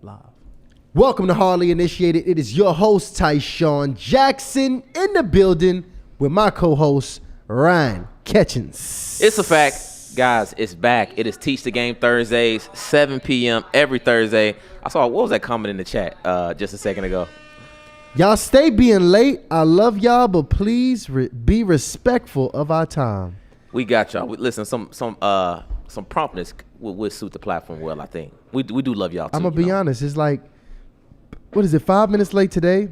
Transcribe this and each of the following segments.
live. Welcome to Hardly Initiated. It is your host, Tyshawn Jackson, in the building with my co-host, Ryan Ketchens. It's a fact, guys. It's back. It is Teach the Game Thursdays, 7 p.m. every Thursday. I saw, what was that comment in the chat just a second ago? Y'all stay being late. I love y'all, but please be respectful of our time. We got y'all. Listen, some promptness will suit the platform well, I think. We do love y'all, too. I'm going to be honest. It's like, what is it, 5 minutes late today?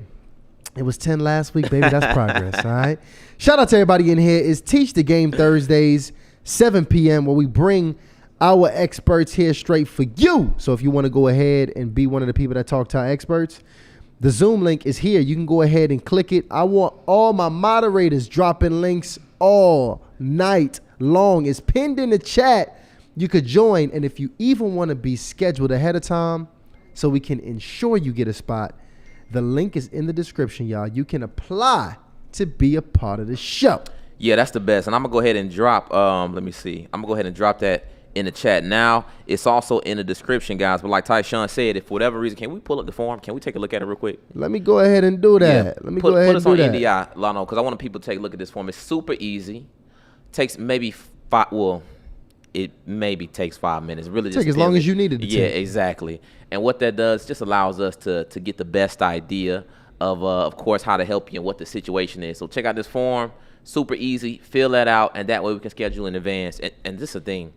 It was 10 last week, baby. That's progress, all right? Shout out to everybody in here. It's Teach the Game Thursdays, 7 p.m., where we bring our experts here straight for you. So if you want to go ahead and be one of the people that talk to our experts, the Zoom link is here. You can go ahead and click it. I want all my moderators dropping links all night long. It's pinned in the chat. You could join, and if you even want to be scheduled ahead of time so we can ensure you get a spot, the link is in the description, y'all. You can apply to be a part of the show. Yeah, that's the best. And I'm going to go ahead and drop, let me see. I'm going to go ahead and drop that in the chat now. It's also in the description, guys. But like Tyshawn said, if for whatever reason, can we pull up the form? Can we take a look at it real quick? Let me go ahead and do that. Yeah. Let me go ahead and do that. Put us on NDI, Lano, because I want people to take a look at this form. It's super easy. Takes maybe 5, well, it maybe takes 5 minutes. Really, just take as long as you need it to Yeah, take. exactly. And what that does just allows us to get the best idea of course, how to help you and what the situation is. So check out this form. Super easy. Fill that out, and that way we can schedule in advance. And this is the thing.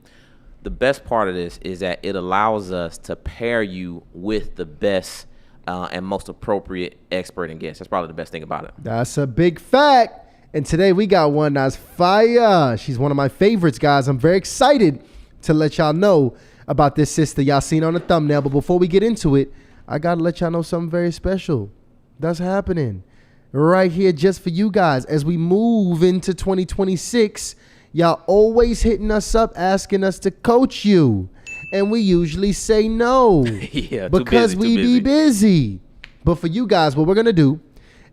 The best part of this is that it allows us to pair you with the best and most appropriate expert and guest. That's probably the best thing about it. That's a big fact. And today we got one that's fire. She's one of my favorites, guys. I'm very excited to let y'all know about this sister y'all seen on the thumbnail. But before we get into it, I got to let y'all know something very special that's happening right here just for you guys. As we move into 2026, y'all always hitting us up, asking us to coach you. And we usually say no yeah, because we be busy. But for you guys, what we're going to do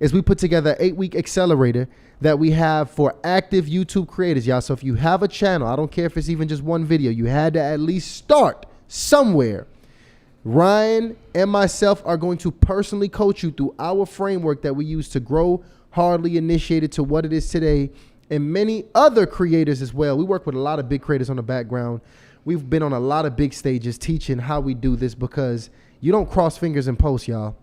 is we put together an 8-week accelerator that we have for active YouTube creators, y'all. So if you have a channel, I don't care if it's even just one video, you had to at least start somewhere. Ryan and myself are going to personally coach you through our framework that we use to grow Hardly Initiated to what it is today, and many other creators as well. We work with a lot of big creators on the background. We've been on a lot of big stages teaching how we do this, because you don't cross fingers and post, y'all.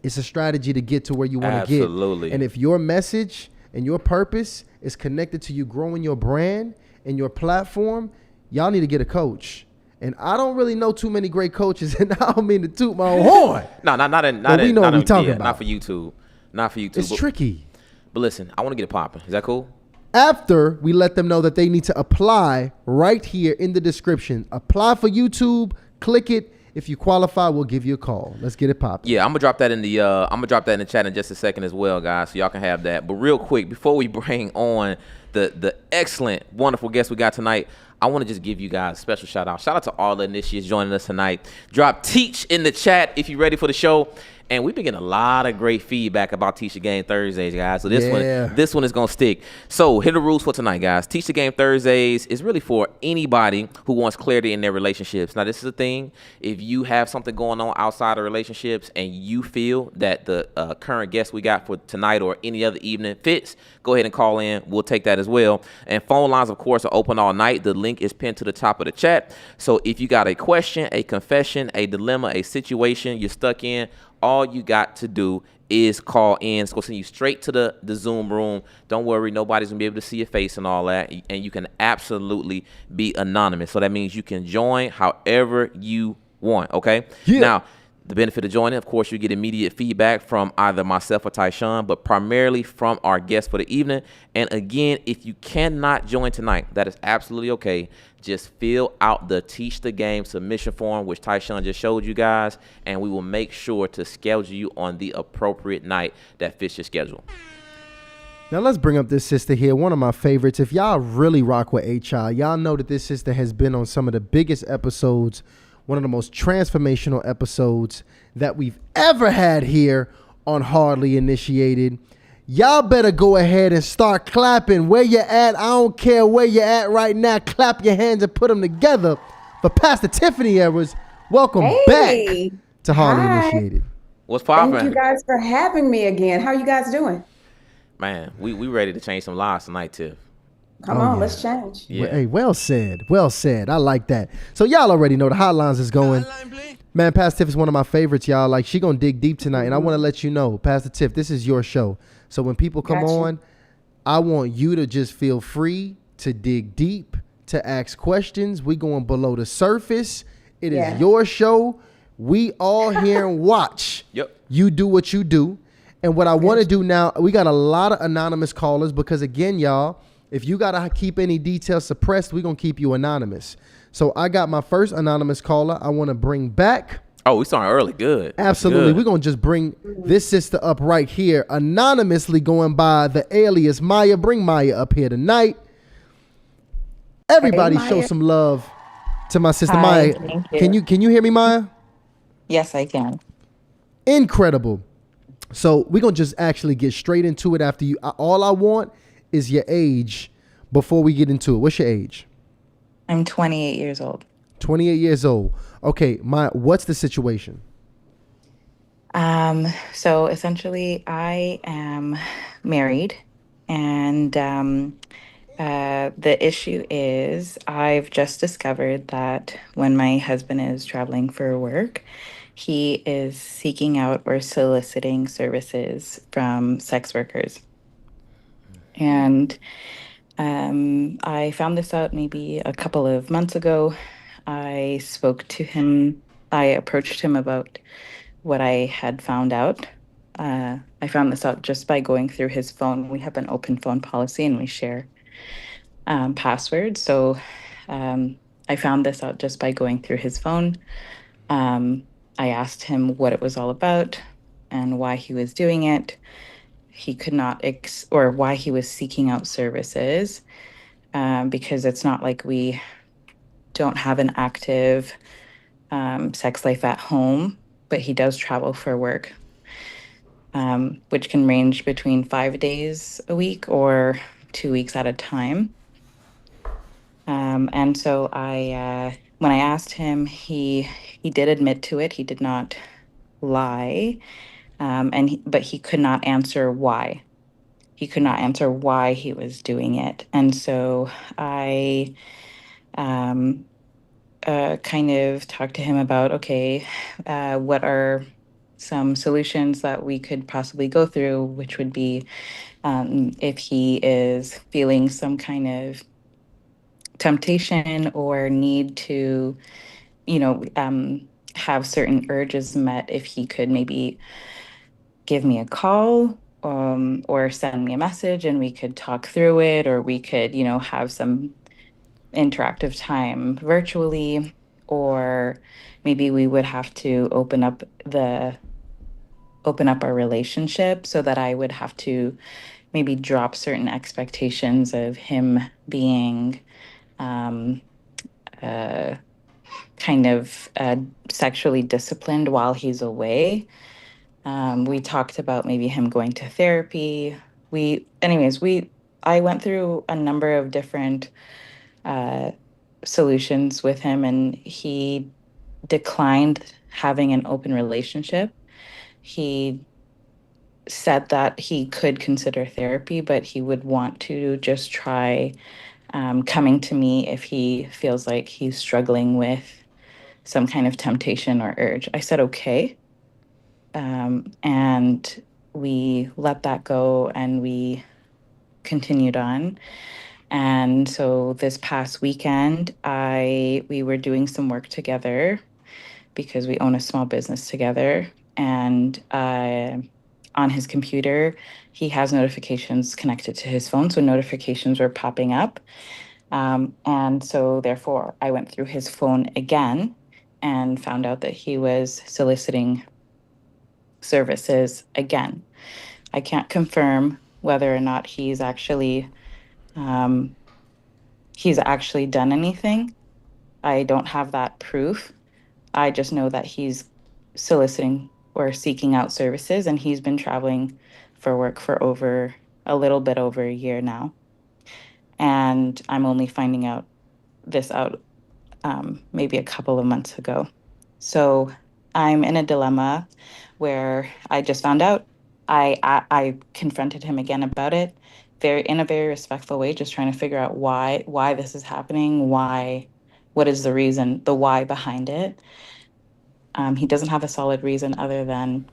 It's a strategy to get to where you want to get. Absolutely. And if your message and your purpose is connected to you growing your brand and your platform, y'all need to get a coach. And I don't really know too many great coaches, and I don't mean to toot my own horn. No, not we know what we're talking about. Not for YouTube. Not for YouTube. It's tricky. But listen, I want to get it popping. Is that cool? After we let them know that they need to apply right here in the description. Apply for YouTube. Click it. If you qualify, we'll give you a call. Let's get it popping. Yeah, I'm gonna drop that in the chat in just a second as well, guys, so y'all can have that. But real quick, before we bring on the excellent, wonderful guest we got tonight, I want to just give you guys a special shout out. Shout out to all the initiates joining us tonight. Drop Teach in the chat if you're ready for the show. And we've been getting a lot of great feedback about Teach the Game Thursdays, guys. So this one is going to stick. So here are the rules for tonight, guys. Teach the Game Thursdays is really for anybody who wants clarity in their relationships. Now, this is the thing. If you have something going on outside of relationships and you feel that the current guest we got for tonight or any other evening fits, go ahead and call in. We'll take that as well. And phone lines, of course, are open all night. The link is pinned to the top of the chat. So if you got a question, a confession, a dilemma, a situation you're stuck in, all you got to do is call in. It's going to send you straight to the Zoom room. Don't worry. Nobody's going to be able to see your face and all that. And you can absolutely be anonymous. So that means you can join however you want, okay? Yeah. Now, the benefit of joining, of course, you get immediate feedback from either myself or Tyshawn, but primarily from our guest for the evening. And again, if you cannot join tonight, that is absolutely okay. Just fill out the Teach the Game submission form, which Tyshawn just showed you guys, and we will make sure to schedule you on the appropriate night that fits your schedule. Now let's bring up this sister here, one of my favorites. If y'all really rock with HR, y'all know that this sister has been on some of the biggest episodes, one of the most transformational episodes that we've ever had here on Hardly Initiated. Y'all better go ahead and start clapping. Where you at? I don't care where you at right now. Clap your hands and put them together for Pastor Tiffaney Edwards. Welcome back to Harley Hi. Initiated. What's Thank you poppin'? guys for having me again. How are you guys doing? Man, we ready to change some lives tonight, Tiff. Come Oh on, yeah. let's change. Yeah. Hey, well said. Well said. I like that. So y'all already know the hotlines is going. Man, Pastor Tiff is one of my favorites, y'all. Like she gonna dig deep tonight, and I want to let you know, Pastor Tiff, this is your show. So when people come Got you. on, I want you to just feel free to dig deep, to ask questions. We going below the surface. It is Yeah. your show. We all here and watch. Yep. You do what you do. And what I want to Got you. do now, we got a lot of anonymous callers because again, y'all, if you got to keep any details suppressed, we're going to keep you anonymous. So I got my first anonymous caller I want to bring back. Oh, we starting early. Good. Absolutely. Good. We're going to just bring this sister up right here, anonymously going by the alias Maya. Bring Maya up here tonight. Hey, Everybody show Maya. some love to my sister Hi, Maya. thank Can you. you hear me, Maya? Yes, I can. Incredible. So we're going to just actually get straight into it after you. All I want is your age before we get into it. What's your age? I'm 28 years old. 28 years old. Okay, what's the situation? So essentially, I am married, and the issue is I've just discovered that when my husband is traveling for work, he is seeking out or soliciting services from sex workers. And I found this out maybe a couple of months ago. I spoke to him, I approached him about what I had found out. I found this out just by going through his phone. We have an open phone policy and we share passwords. So um, I found this out just by going through his phone. Um, I asked him what it was all about and why he was doing it. He could not, or why he was seeking out services, because it's not like we don't have an active sex life at home, but he does travel for work, which can range between 5 days a week or 2 weeks at a time. And so when I asked him, he did admit to it. He did not lie, but he could not answer why. He could not answer why he was doing it, and so I um, kind of talked to him about, okay, what are some solutions that we could possibly go through, which would be if he is feeling some kind of temptation or need to, you know, have certain urges met, if he could maybe give me a call or send me a message and we could talk through it, or we could, have some interactive time virtually, or maybe we would have to open up our relationship so that I would have to maybe drop certain expectations of him being um, uh, kind of sexually disciplined while he's away. We talked about maybe him going to therapy. I went through a number of different uh, solutions with him, and he declined having an open relationship. He said that he could consider therapy, but he would want to just try coming to me if he feels like he's struggling with some kind of temptation or urge. I said, okay. And we let that go and we continued on. And so this past weekend, we were doing some work together because we own a small business together. And on his computer, he has notifications connected to his phone. So notifications were popping up. And so therefore, I went through his phone again and found out that he was soliciting services again. I can't confirm whether or not um, he's actually done anything. I don't have that proof. I just know that he's soliciting or seeking out services, and he's been traveling for work for a little bit over a year now. And I'm only finding out maybe a couple of months ago. So I'm in a dilemma where I just found out. I confronted him again about it, in a very respectful way, just trying to figure out why this is happening, what is the reason, the why behind it. He doesn't have a solid reason other than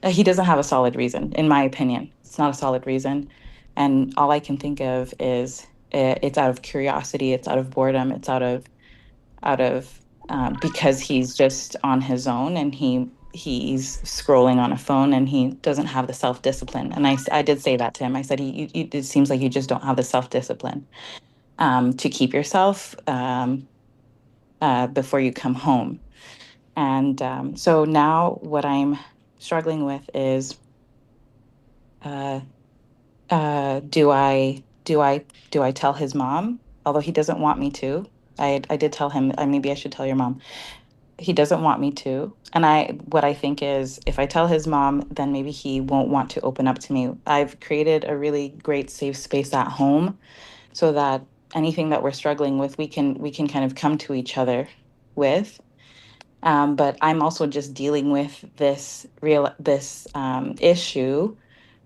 he doesn't have a solid reason, in my opinion. It's not a solid reason, and all I can think of is it's out of curiosity, it's out of boredom, it's out of because he's just on his own and he's scrolling on a phone and he doesn't have the self discipline. And I did say that to him. I said, it seems like you just don't have the self discipline to keep yourself before you come home. And so now what I'm struggling with is uh, do I tell his mom? Although he doesn't want me to. I did tell him, maybe I should tell your mom. He doesn't want me to. And what I think is if I tell his mom, then maybe he won't want to open up to me. I've created a really great safe space at home so that anything that we're struggling with, we can kind of come to each other with. But I'm also just dealing with this issue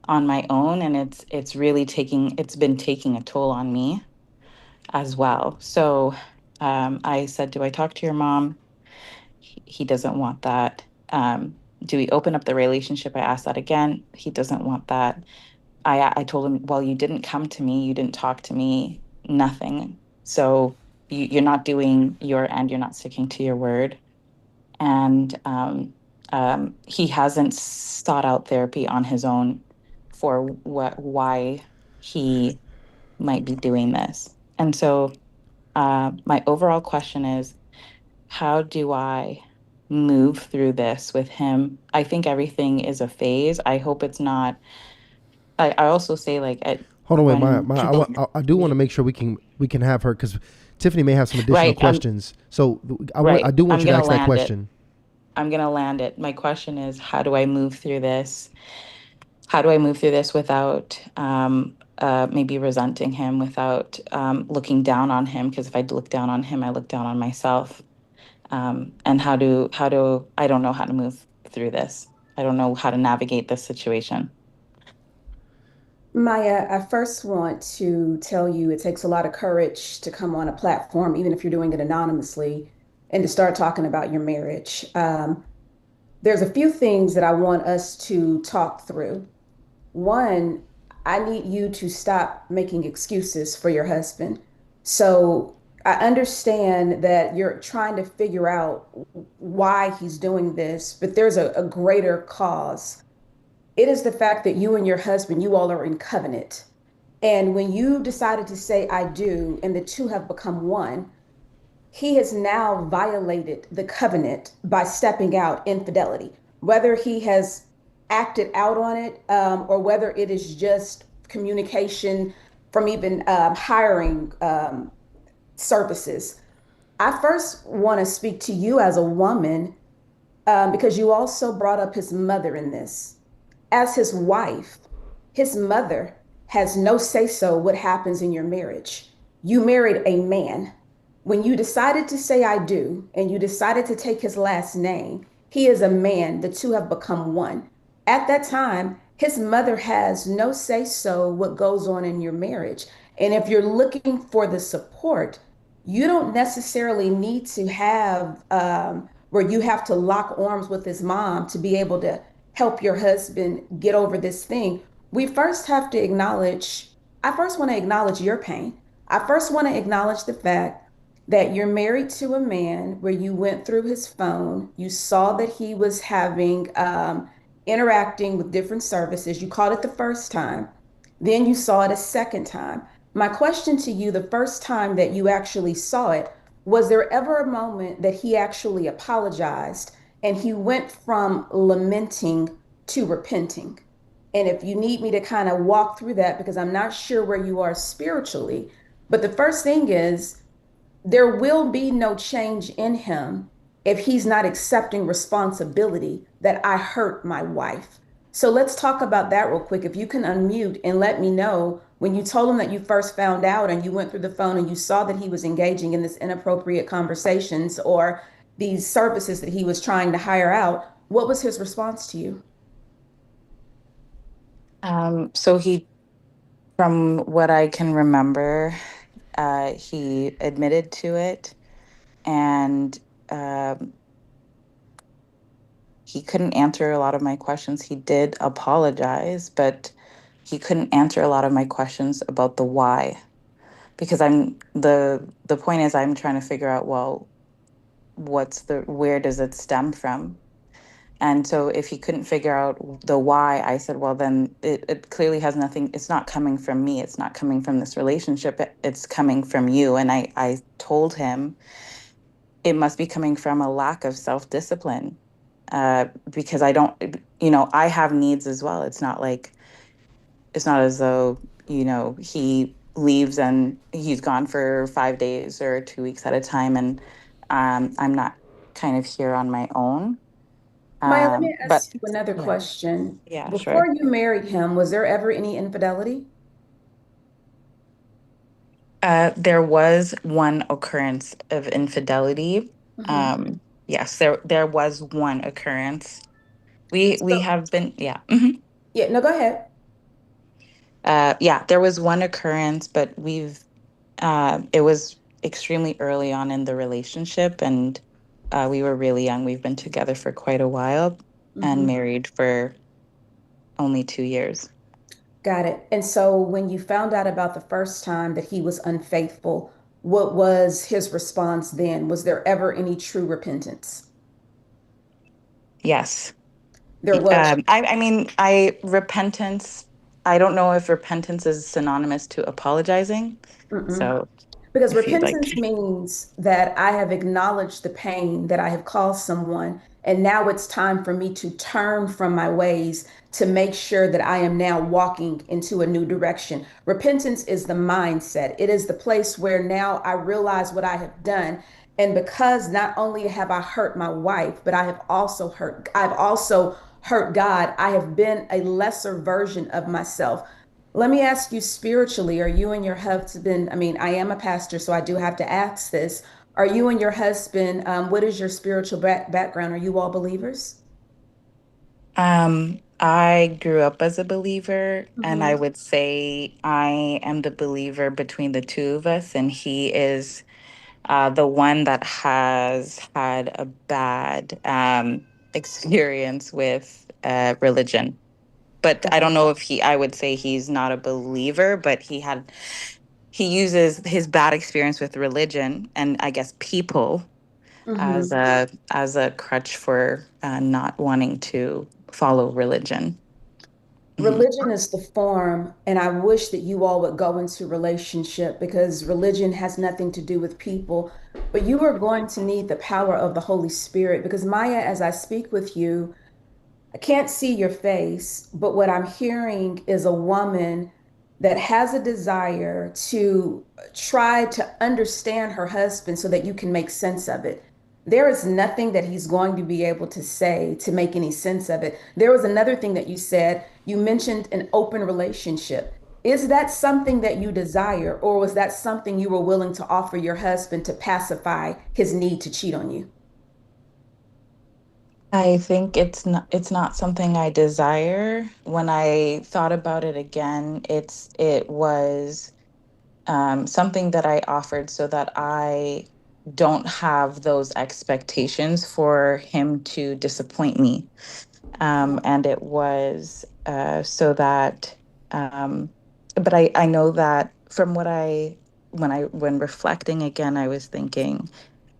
on my own, and it's been taking a toll on me as well. So I said, do I talk to your mom? He doesn't want that. Do we open up the relationship? I asked that again. He doesn't want that. I told him, well, you didn't come to me, you didn't talk to me, nothing. So you're not doing your end, you're not sticking to your word. And he hasn't sought out therapy on his own for why he might be doing this. And so my overall question is, how do I move through this with him? I think everything is a phase. I hope it's not. I also say like Hold on, wait, when people I do want to make sure we can have her because Tiffany may have some additional right, questions. So I right. do want I'm you to gonna ask that land it. question. I'm gonna land it. My question is, how do I move through this? How do I move through this without maybe resenting him, without looking down on him? Because if I look down on him, I look down on myself. And how do I don't know how to move through this. I don't know how to navigate this situation. Maya, I first want to tell you it takes a lot of courage to come on a platform, even if you're doing it anonymously, and to start talking about your marriage. There's a few things that I want us to talk through. One, I need you to stop making excuses for your husband. So I understand that you're trying to figure out why he's doing this, but there's a greater cause. It is the fact that you and your husband, you all are in covenant. And when you decided to say, I do, and the two have become one, he has now violated the covenant by stepping out infidelity. Whether he has acted out on it or whether it is just communication from even hiring services. I first want to speak to you as a woman because you also brought up his mother in this. As his wife, his mother has no say so what happens in your marriage. You married a man. When you decided to say I do and you decided to take his last name, he is a man. The two have become one. At that time, his mother has no say so what goes on in your marriage. And if you're looking for the support, you don't necessarily need to have where you have to lock arms with his mom to be able to help your husband get over this thing. We first have to acknowledge, I first want to acknowledge your pain. I first want to acknowledge the fact that you're married to a man where you went through his phone, you saw that he was having interacting with different services. You caught it the first time, then you saw it a second time. My question to you, the first time that you actually saw it, was there ever a moment that he actually apologized and he went from lamenting to repenting? And if you need me to kind of walk through that, because I'm not sure where you are spiritually, but the first thing is there will be no change in him if he's not accepting responsibility that I hurt my wife. So let's talk about that real quick. If you can unmute and let me know when you told him that you first found out and you went through the phone and you saw that he was engaging in this inappropriate conversations, or these services that he was trying to hire out, what was his response to you? So he, from what I can remember, he admitted to it, and um, he couldn't answer a lot of my questions. He did apologize, but he couldn't answer a lot of my questions about the why. Because the point is I'm trying to figure out, well, where does it stem from? And so if he couldn't figure out the why, I said, well, then it clearly has nothing, it's not coming from me. It's not coming from this relationship. It's coming from you. And I told him it must be coming from a lack of self-discipline. Because I don't, I have needs as well. It's not as though, he leaves and he's gone for 5 days or 2 weeks at a time. And I'm not kind of here on my own. Maya, let me But ask you another yeah, question. yeah, Before sure. you married him, was there ever any infidelity? There was one occurrence of infidelity. Hmm. Yes, there was one occurrence. We So, have been, yeah. Mhm. yeah, no, go ahead. Yeah, there was one occurrence, but it was extremely early on in the relationship, and we were really young. We've been together for quite a while and Hmm. married for only 2 years. Got it. And so when you found out about the first time that he was unfaithful, what was his response then? Was there ever any true repentance? Yes. There was. I mean, I repentance. I don't know if repentance is synonymous to apologizing. Mm-mm. So Because if you'd like repentance to. means that I have acknowledged the pain that I have caused someone, and now it's time for me to turn from my ways to make sure that I am now walking into a new direction. Repentance is the mindset, it is the place where now I realize what I have done. And because not only have I hurt my wife, but I've also hurt God. I have been a lesser version of myself. Let me ask you spiritually, are you and your husband, I mean, I am a pastor, so I do have to ask this. Are you and your husband, what is your spiritual background? Are you all believers? I grew up as a believer, and I Hmm. would say I am the believer between the two of us, and he is the one that has had a bad experience with religion. But I don't know if I would say he's not a believer, but he uses his bad experience with religion and I guess people Hmm. as a crutch for not wanting to follow religion. Mhm. Religion is the form, and I wish that you all would go into relationship because religion has nothing to do with people. But you are going to need the power of the Holy Spirit because Maya, as I speak with you, I can't see your face, but what I'm hearing is a woman that has a desire to try to understand her husband so that you can make sense of it. There is nothing that he's going to be able to say to make any sense of it. There was another thing that you said. You mentioned an open relationship. Is that something that you desire, or was that something you were willing to offer your husband to pacify his need to cheat on you? I think it's not something I desire. When I thought about it again, it was something that I offered so that I don't have those expectations for him to disappoint me. And it was so that, um, but I know that from when reflecting again, I was thinking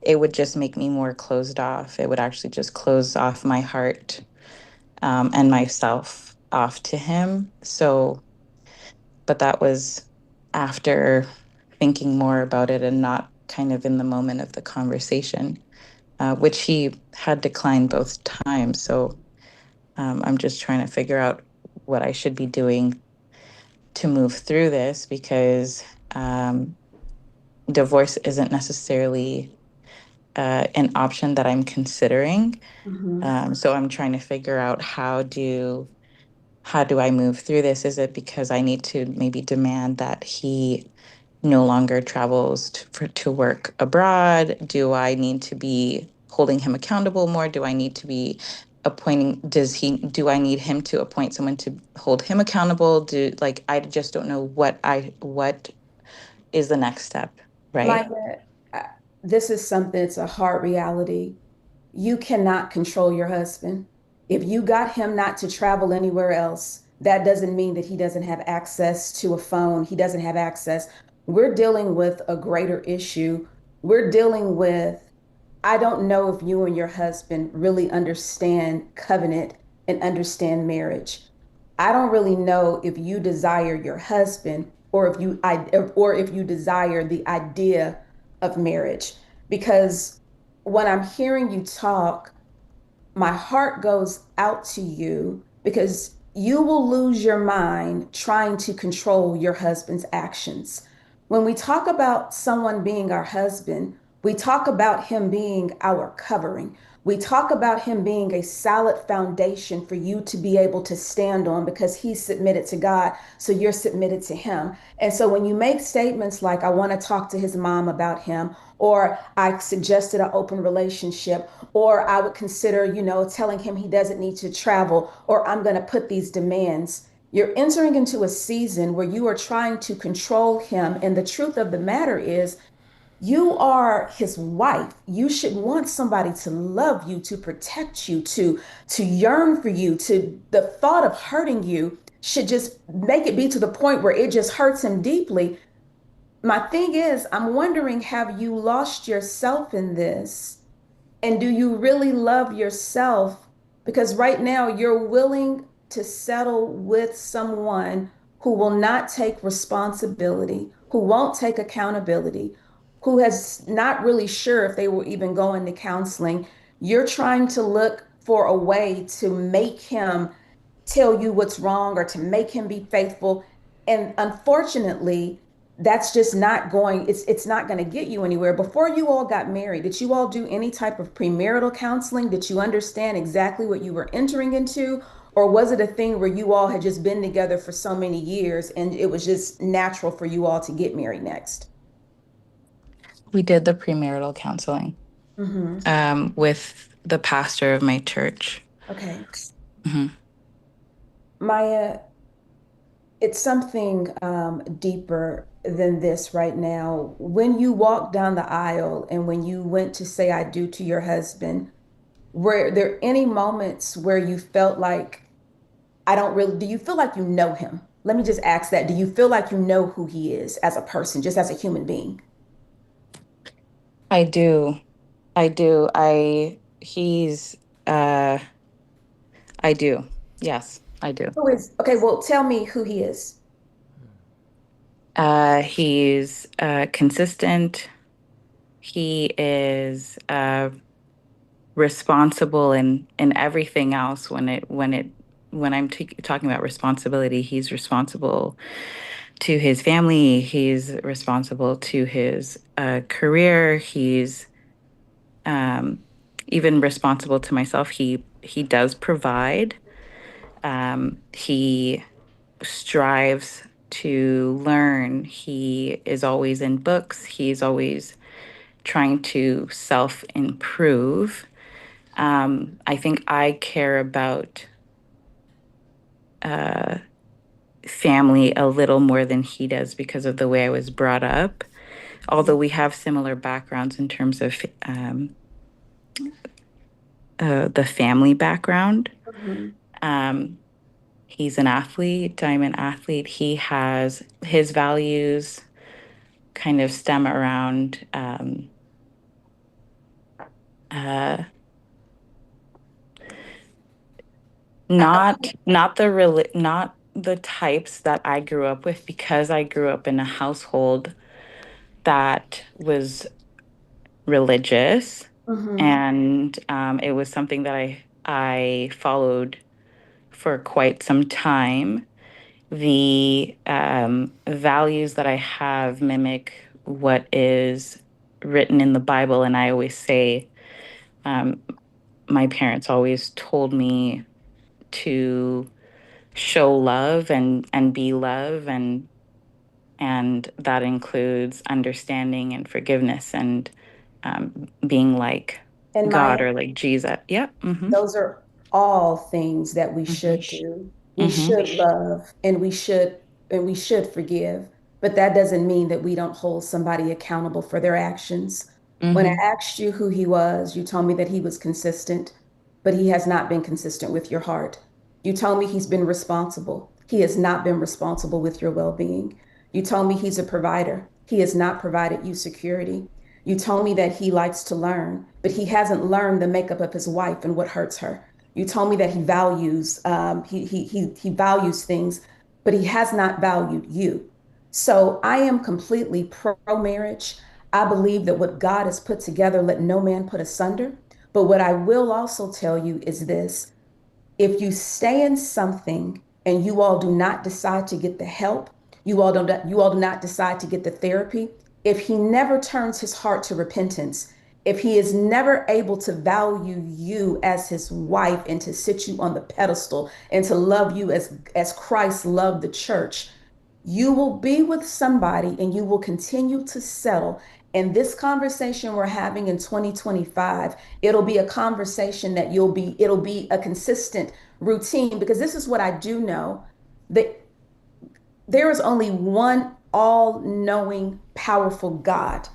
it would just make me more closed off. It would actually just close off my heart and myself off to him. So, but that was after thinking more about it and not kind of in the moment of the conversation, which he had declined both times. So I'm just trying to figure out what I should be doing to move through this because um, divorce isn't necessarily an option that I'm considering. Mm-hmm. So I'm trying to figure out how do I move through this? Is it because I need to maybe demand that he no longer travels to work abroad? Do I need to be holding him accountable more? Do I need to be appointing, do I need him to appoint someone to hold him accountable? I just don't know what is the next step, right? Maya, uh, this is something, it's a hard reality. You cannot control your husband. If you got him not to travel anywhere else, that doesn't mean that he doesn't have access to a phone. He doesn't have access. We're dealing with a greater issue. We're dealing with, I don't know if you and your husband really understand covenant and understand marriage. I don't really know if you desire your husband or if you desire the idea of marriage, because when I'm hearing you talk, my heart goes out to you because you will lose your mind trying to control your husband's actions. When we talk about someone being our husband, we talk about him being our covering. We talk about him being a solid foundation for you to be able to stand on because he's submitted to God, so you're submitted to him. And so when you make statements like, I want to talk to his mom about him, or I suggested an open relationship, or I would consider, telling him he doesn't need to travel, or I'm going to put these demands. You're entering into a season where you are trying to control him. And the truth of the matter is, you are his wife. You should want somebody to love you, to protect you, to yearn for you, to the thought of hurting you should just make it be to the point where it just hurts him deeply. My thing is, I'm wondering, have you lost yourself in this? And do you really love yourself? Because right now you're willing to settle with someone who will not take responsibility, who won't take accountability, who has not really sure if they will even go into counseling. You're trying to look for a way to make him tell you what's wrong or to make him be faithful. And unfortunately, that's just not going, it's not going to get you anywhere. Before you all got married, did you all do any type of premarital counseling? Did you understand exactly what you were entering into? Or was it a thing where you all had just been together for so many years and it was just natural for you all to get married next? We did the premarital counseling Hmm. with the pastor of my church. Okay. Mhm. Maya, it's something deeper than this right now. When you walked down the aisle and when you went to say I do to your husband, were there any moments where you felt like, I don't really, do you feel like you know him? Let me just ask that. Do you feel like you know who he is as a person, just as a human being? I do. I do. Uh, I do. Yes, I do. Who is, okay, well, tell me who he is. He's consistent. He is responsible in everything else. When I'm talking about responsibility, he's responsible to his family. He's responsible to his career. He's um, even responsible to myself. He does provide. He strives to learn. He is always in books. He's always trying to self improve. I think I care about uh, family a little more than he does because of the way I was brought up. Although we have similar backgrounds in terms of the family background. Mhm. Um, he's an athlete, I'm an athlete. He has his values kind of stem around uh, not the types that I grew up with because I grew up in a household that was religious, Mhm. and it was something that I followed for quite some time. The values that I have mimic what is written in the Bible, and I always say, um, my parents always told me to show love and be love, and that includes understanding and forgiveness and being like. And God Maya, or like Jesus. Yep. Mm-hmm. those are all things that we Mm-hmm. should do. We Mm-hmm. should love and we should forgive. But that doesn't mean that we don't hold somebody accountable for their actions. When I Mm-hmm. asked you who he was, you told me that he was consistent, but he has not been consistent with your heart. You told me he's been responsible. He has not been responsible with your well-being. You told me he's a provider. He has not provided you security. You told me that he likes to learn, but he hasn't learned the makeup of his wife and what hurts her. You told me that he values things, but he has not valued you. So I am completely pro marriage. I believe that what God has put together, let no man put asunder. But what I will also tell you is this: if you stay in something and you all do not decide to get the help, you all do not decide to get the therapy, if he never turns his heart to repentance, if he is never able to value you as his wife and to sit you on the pedestal and to love you as Christ loved the church, you will be with somebody and you will continue to settle. And this conversation we're having in 2025, it'll be a conversation that it'll be a consistent routine, because this is what I do know, that there is only one all knowing, powerful God.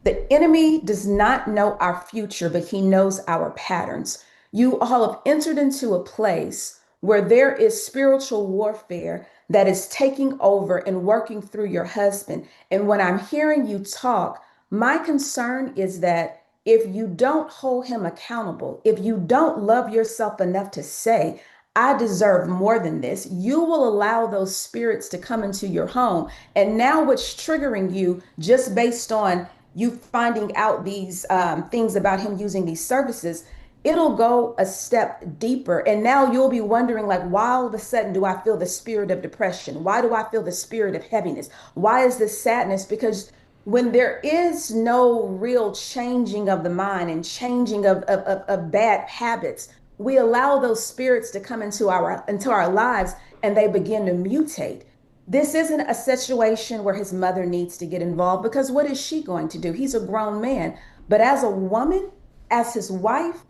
The enemy does not know our future, but he knows our patterns. You all have entered into a place where there is spiritual warfare that is taking over and working through your husband. And when I'm hearing you talk, my concern is that if you don't hold him accountable, if you don't love yourself enough to say, I deserve more than this, you will allow those spirits to come into your home. And now what's triggering you just based on you finding out these things about him using these services, it'll go a step deeper. And now you'll be wondering, like, why all of a sudden do I feel the spirit of depression? Why do I feel the spirit of heaviness? Why is this sadness? Because when there is no real changing of the mind and changing of bad habits, we allow those spirits to come into our lives and they begin to mutate. This isn't a situation where his mother needs to get involved, because what is she going to do? He's a grown man. But as a woman, as his wife,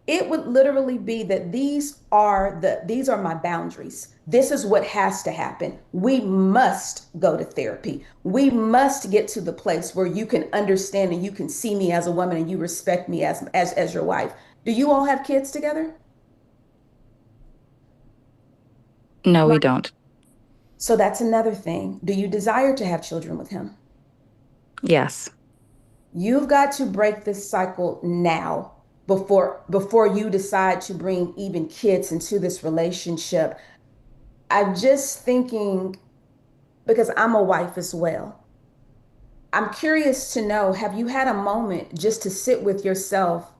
it would literally be that these are my boundaries. This is what has to happen. We must go to therapy. We must get to the place where you can understand and you can see me as a woman and you respect me as your wife. Do you all have kids together? No, we don't. So that's another thing. Do you desire to have children with him? Yes. You've got to break this cycle now before you decide to bring even kids into this relationship. I'm just thinking, because I'm a wife as well. I'm curious to know, have you had a moment just to sit with yourself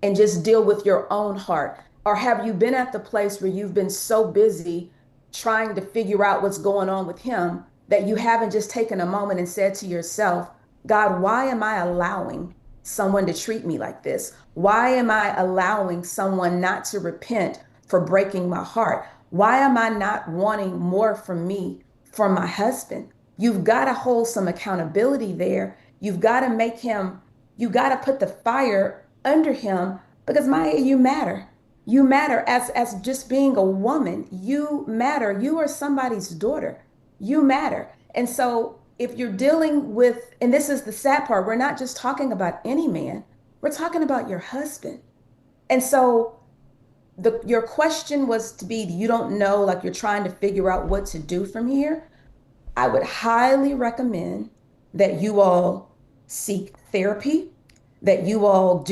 and just deal with your own heart? Or have you been at the place where you've been so busy trying to figure out what's going on with him that you haven't just taken a moment and said to yourself, God, why am I allowing someone to treat me like this? Why am I allowing someone not to repent for breaking my heart? Why am I not wanting more from me, from my husband? You've got to hold some accountability there. You've got to make him, you got to put the fire under him, because Maya, you matter. You matter as just being a woman. You matter. You are somebody's daughter. You matter. And so if you're dealing with, and this is the sad part, we're not just talking about any man, we're talking about your husband. And so your question was to be, you don't know, like you're trying to figure out what to do from here. I would highly recommend that you all seek therapy, that you all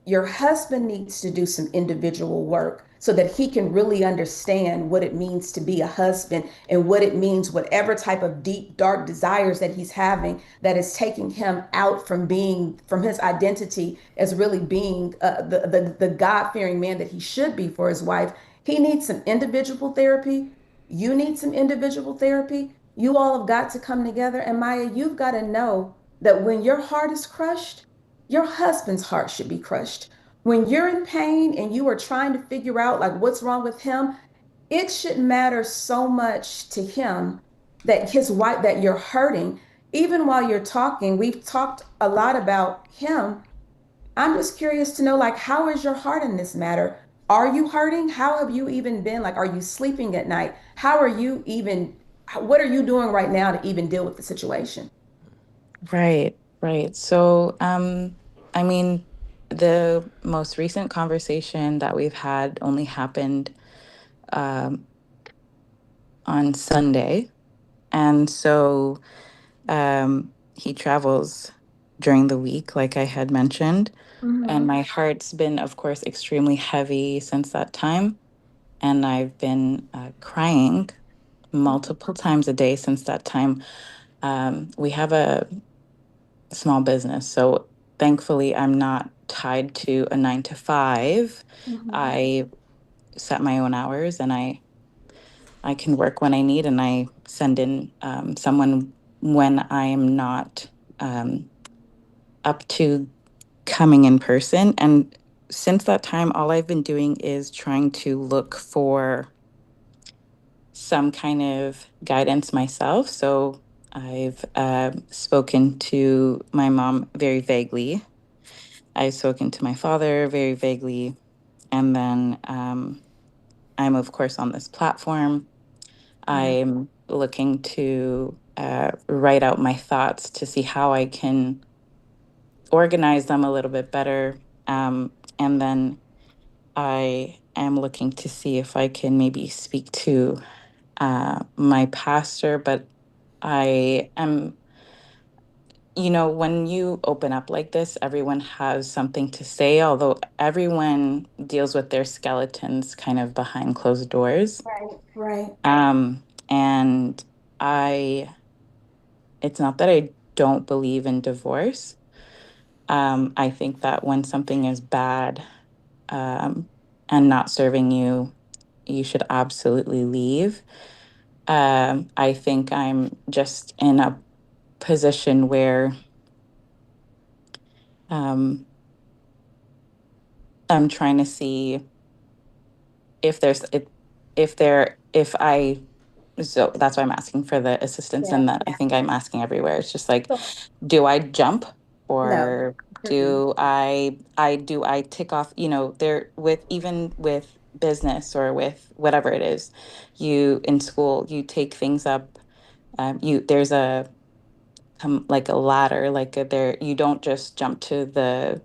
your husband needs to do some individual work so that he can really understand what it means to be a husband and what it means, whatever type of deep, dark desires that he's having that is taking him out from his identity as really being the God-fearing man that he should be for his wife. He needs some individual therapy. You need some individual therapy. You all have got to come together. And Maya, you've got to know that when your heart is crushed, your husband's heart should be crushed. When you're in pain and you are trying to figure out like what's wrong with him, it should matter so much to him that his wife, that you're hurting. Even while you're talking, we've talked a lot about him. I'm just curious to know, like, how is your heart in this matter? Are you hurting? How have you even been? Like, are you sleeping at night? How are you even, what are you doing right now to even deal with the situation? Right, right. So, I mean, the most recent conversation that we've had only happened um, on Sunday. And so he travels during the week, like I had mentioned. And Hmm. my heart's been, of course, extremely heavy since that time. And I've been crying multiple times a day since that time. We have a small business. So thankfully, I'm not tied to a 9 to 5. Hmm. I set my own hours and I can work when I need and I send in someone when I am not um, up to coming in person. And since that time, all I've been doing is trying to look for some kind of guidance myself. So I've spoken to my mom very vaguely. I've spoken to my father very vaguely. And then I'm, of course, on this platform. Hmm. I'm looking to write out my thoughts to see how I can organize them a little bit better. And then I am looking to see if I can maybe speak to my pastor, but I am, when you open up like this, everyone has something to say, although everyone deals with their skeletons kind of behind closed doors. Right, right. And I, it's not that I don't believe in divorce. I think that when something is bad um, and not serving you, you should absolutely leave. I think I'm just in a position where um, I'm trying to see if there's if I so that's why I'm asking for the assistance Yeah. and that I think I'm asking everywhere. It's just like, So, do I jump no. or Mm-mm. do I tick off, there with even with business or with whatever it is, you in school, you take things up, you there's a like a ladder, like there you don't just jump to the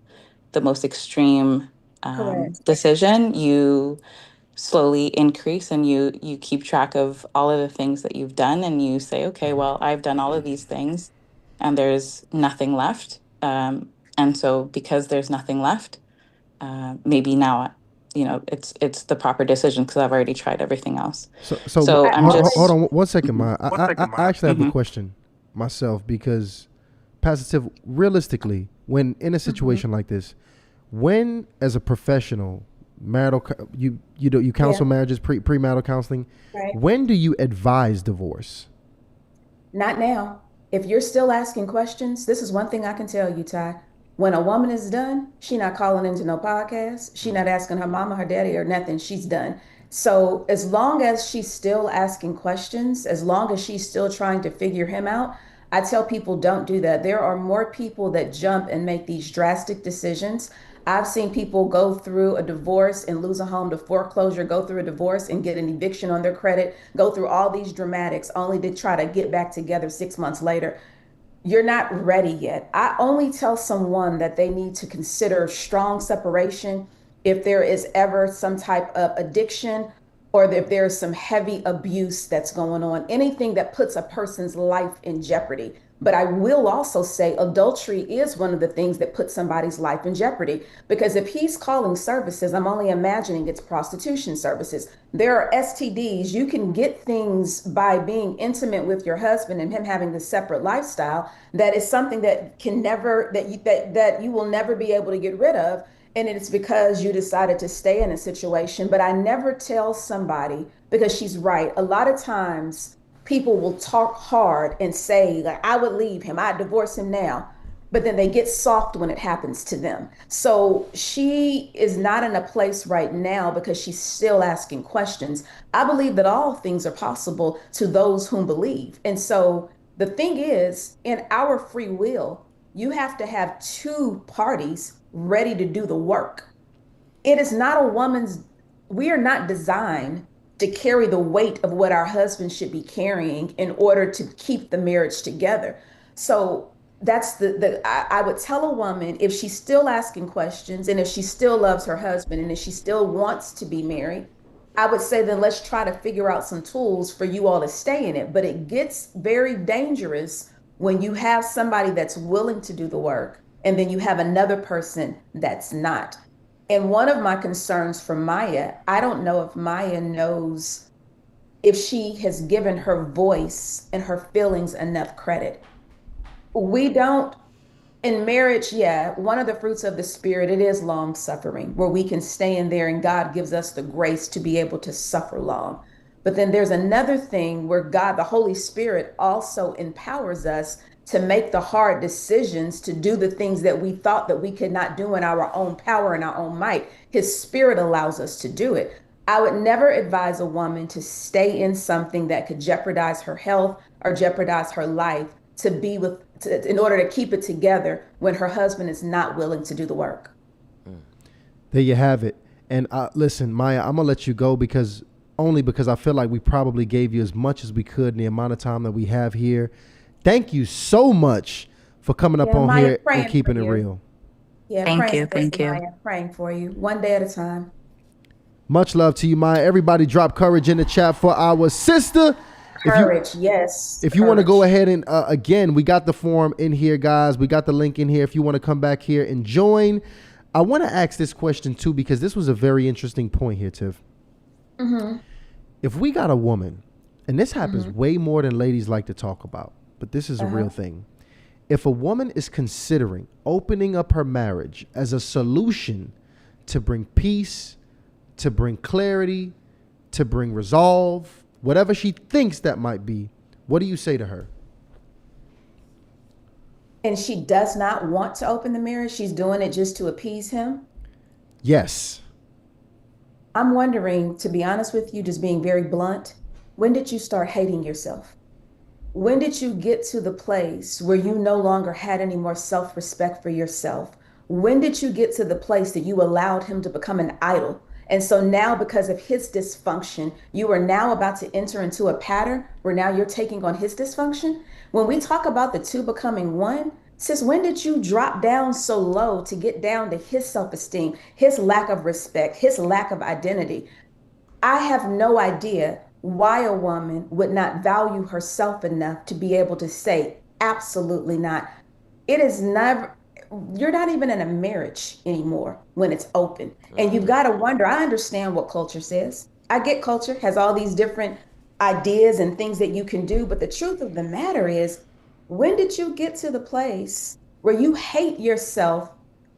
most extreme Correct. decision. You slowly increase and you keep track of all of the things that you've done and you say, okay, well, I've done all of these things and there's nothing left. And so because there's nothing left, maybe now it's the proper decision because I've already tried everything else. So So I'm hold just on one second, Mhm, Ma. I actually have a mhm, question myself because, Positive, realistically, when in a Mhm. situation like this, when as a professional, you Yeah, counsel marriages, premarital counseling, right. when do you advise divorce? Not now. If you're still asking questions, this is one thing I can tell you, Ty. When a woman is done, she not calling into no podcast. She not asking her mama, her daddy, or nothing. She's done. So as long as she's still asking questions, as long as she's still trying to figure him out, I tell people don't do that. There are more people that jump and make these drastic decisions. I've seen people go through a divorce and lose a home to foreclosure, go through a divorce and get an eviction on their credit, go through all these dramatics only to try to get back together 6 months later. You're not ready yet. I only tell someone that they need to consider strong separation if there is ever some type of addiction or if there's some heavy abuse that's going on, anything that puts a person's life in jeopardy. But I will also say adultery is one of the things that puts somebody's life in jeopardy because if he's calling services, I'm only imagining it's prostitution services. There are STDs. You can get things by being intimate with your husband and him having this separate lifestyle that is something that can never that you will never be able to get rid of, and it's because you decided to stay in a situation. But I never tell somebody, because she's right, a lot of times people will talk hard and say like I would leave him, I'd divorce him now, but then they get soft when it happens to them. So she is not in a place right now because she's still asking questions. I believe that all things are possible to those whom believe. And so the thing is, in our free will, you have to have two parties ready to do the work. It is not a woman's, we are not designed to carry the weight of what our husband should be carrying in order to keep the marriage together. So that's I would tell a woman, if she's still asking questions and if she still loves her husband and if she still wants to be married, I would say then let's try to figure out some tools for you all to stay in it. But it gets very dangerous when you have somebody that's willing to do the work and then you have another person that's not. And one of my concerns for Maya, I don't know if Maya knows if she has given her voice and her feelings enough credit. We don't, in marriage, yeah, one of the fruits of the spirit, it is long suffering, where we can stay in there and God gives us the grace to be able to suffer long. But then there's another thing where God, the Holy Spirit, also empowers us to make the hard decisions, to do the things that we thought that we could not do in our own power and our own might. His spirit allows us to do it. I would never advise a woman to stay in something that could jeopardize her health or jeopardize her life to be with in order to keep it together when her husband is not willing to do the work. There you have it. And listen, Maya, I'm gonna let you go because I feel like we probably gave you as much as we could in the amount of time that we have here. Thank you so much for coming up on Maya, here and keeping it real. Yeah, Thank you. Thank you. Maya, praying for you, one day at a time. Much love to you, Maya. Everybody drop courage in the chat for our sister. Courage, yes. If you want to go ahead and, again, we got the form in here, guys. We got the link in here. If you want to come back here and join. I want to ask this question, too, because this was a very interesting point here, Tiff. Mm-hmm. If we got a woman, and this happens way more than ladies like to talk about, but this is a real thing. If a woman is considering opening up her marriage as a solution to bring peace, to bring clarity, to bring resolve, whatever she thinks that might be, what do you say to her? And she does not want to open the marriage. She's doing it just to appease him. Yes. I'm wondering, to be honest with you, just being very blunt, when did you start hating yourself? When did you get to the place where you no longer had any more self-respect for yourself? When did you get to the place that you allowed him to become an idol? And so now, because of his dysfunction, you are now about to enter into a pattern where now you're taking on his dysfunction. When we talk about the two becoming one, sis, when did you drop down so low to get down to his self-esteem, his lack of respect, his lack of identity? I have no idea why a woman would not value herself enough to be able to say, absolutely not. It is never, you're not even in a marriage anymore when it's open. And you've got to wonder, I understand what culture says. I get culture has all these different ideas and things that you can do. But the truth of the matter is, when did you get to the place where you hate yourself,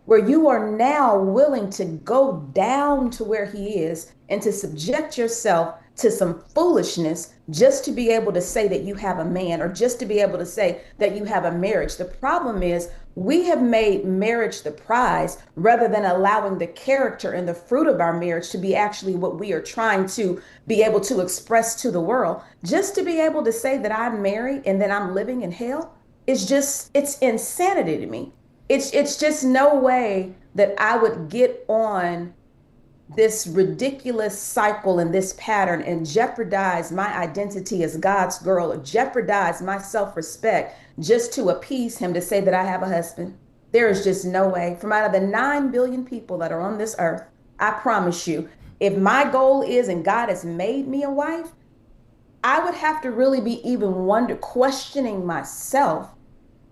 where you are now willing to go down to where he is and to subject yourself to some foolishness just to be able to say that you have a man or just to be able to say that you have a marriage? The problem is we have made marriage the prize rather than allowing the character and the fruit of our marriage to be actually what we are trying to be able to express to the world. Just to be able to say that I'm married and that I'm living in hell is just, it's insanity to me. It's just no way that I would get on this ridiculous cycle and this pattern and jeopardize my identity as God's girl, or jeopardize my self-respect just to appease him, to say that I have a husband. There is just no way. From out of the 9 billion people that are on this earth, I promise you, if my goal is and God has made me a wife, I would have to really be even questioning myself.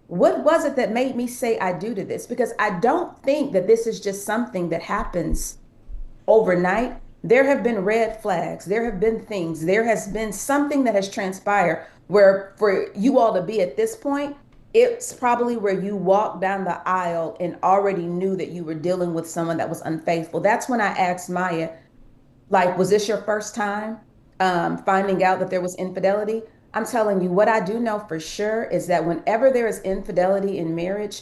What was it that made me say I do to this? Because I don't think that this is just something that happens overnight. There have been red flags. There have been things. There has been something that has transpired where for you all to be at this point, it's probably where you walked down the aisle and already knew that you were dealing with someone that was unfaithful. That's when I asked Maya, like, was this your first time finding out that there was infidelity? I'm telling you, what I do know for sure is that whenever there is infidelity in marriage,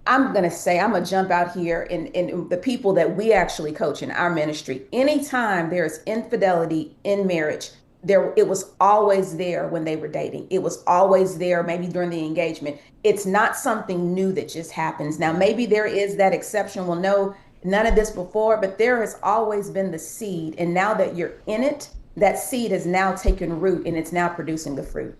I'm going to say, I'm going to jump out here in the people that we actually coach in our ministry. Anytime there is infidelity in marriage, it was always there when they were dating. It was always there maybe during the engagement. It's not something new that just happens. Now, maybe there is that exception. Well, no, none of this before, but there has always been the seed. And now that you're in it, that seed has now taken root and it's now producing the fruit.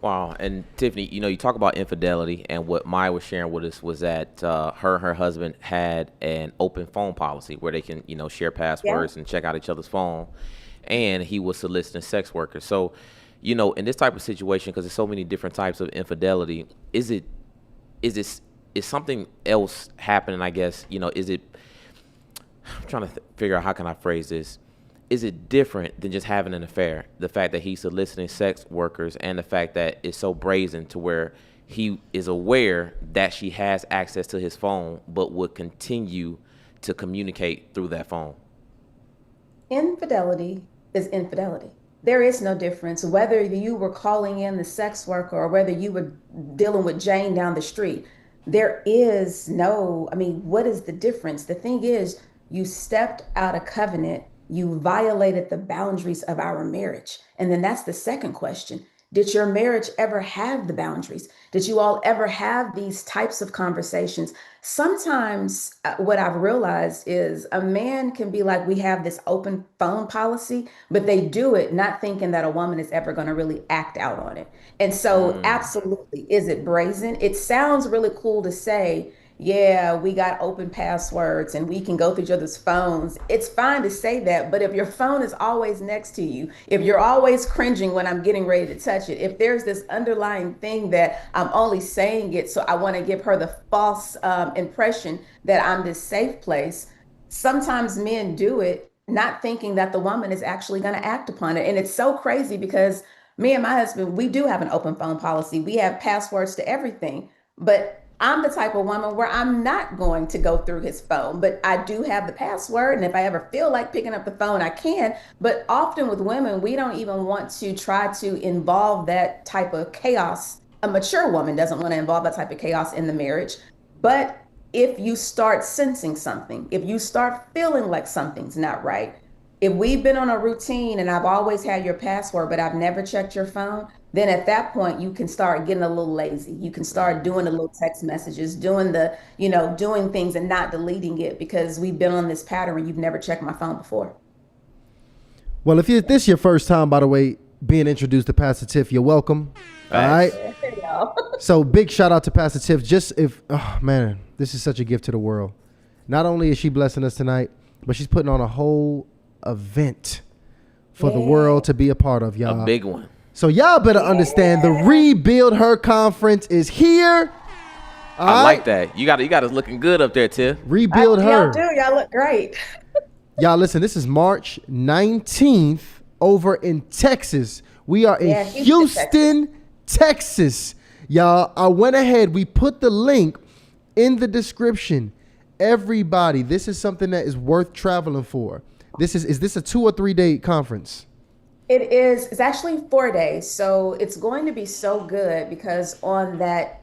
Wow. And Tiffany, you talk about infidelity, and what Maya was sharing with us was that her and her husband had an open phone policy where they can, share passwords and check out each other's phone. And he was soliciting sex workers. So, in this type of situation, because there's so many different types of infidelity, is something else happening? I guess, is it, I'm trying to figure out how can I phrase this. Is it different than just having an affair? The fact that he's soliciting sex workers and the fact that it's so brazen to where he is aware that she has access to his phone, but would continue to communicate through that phone. Infidelity is infidelity. There is no difference whether you were calling in the sex worker or whether you were dealing with Jane down the street. There is no, what is the difference? The thing is, you stepped out of covenant. You violated the boundaries of our marriage. And then that's the second question. Did your marriage ever have the boundaries? Did you all ever have these types of conversations? Sometimes what I've realized is a man can be like, we have this open phone policy, but they do it not thinking that a woman is ever going to really act out on it. And so absolutely, is it brazen? It sounds really cool to say, yeah, we got open passwords and we can go through each other's phones. It's fine to say that, but if your phone is always next to you, if you're always cringing when I'm getting ready to touch it, if there's this underlying thing that I'm only saying it so I want to give her the false impression that I'm this safe place, sometimes men do it not thinking that the woman is actually going to act upon it. And it's so crazy because me and my husband, we do have an open phone policy. We have passwords to everything, but I'm the type of woman where I'm not going to go through his phone, but I do have the password. And if I ever feel like picking up the phone, I can. But often with women, we don't even want to try to involve that type of chaos. A mature woman doesn't want to involve that type of chaos in the marriage. But if you start sensing something, if you start feeling like something's not right, if we've been on a routine and I've always had your password, but I've never checked your phone, then at that point you can start getting a little lazy. You can start doing the little text messages, doing doing things and not deleting it because we've been on this pattern and you've never checked my phone before. Well, if this is your first time, by the way, being introduced to Pastor Tiff, you're welcome. All right. So big shout out to Pastor Tiff. Oh man, this is such a gift to the world. Not only is she blessing us tonight, but she's putting on a whole event for the world to be a part of, y'all. A big one. So y'all better understand the Rebuild Her conference is here. I like that. You got us looking good up there, Tiff. Rebuild Her. Y'all do. Y'all look great. Y'all listen, this is March 19th over in Texas. We are in Houston, Texas. Y'all, I went ahead. We put the link in the description. Everybody, this is something that is worth traveling for. Is this a 2 or 3 day conference? It is. It's actually 4 days. So it's going to be so good because on that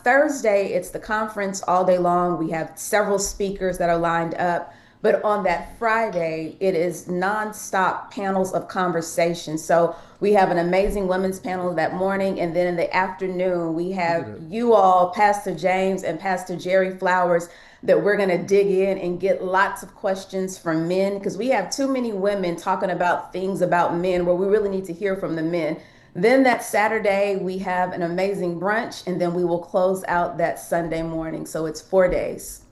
Thursday, it's the conference all day long. We have several speakers that are lined up. But on that Friday, it is nonstop panels of conversation. So we have an amazing women's panel that morning. And then in the afternoon, we have you all, Pastor James and Pastor Jerry Flowers, that we're going to dig in and get lots of questions from men because we have too many women talking about things about men where we really need to hear from the men. Then that Saturday, we have an amazing brunch, and then we will close out that Sunday morning. So it's 4 days.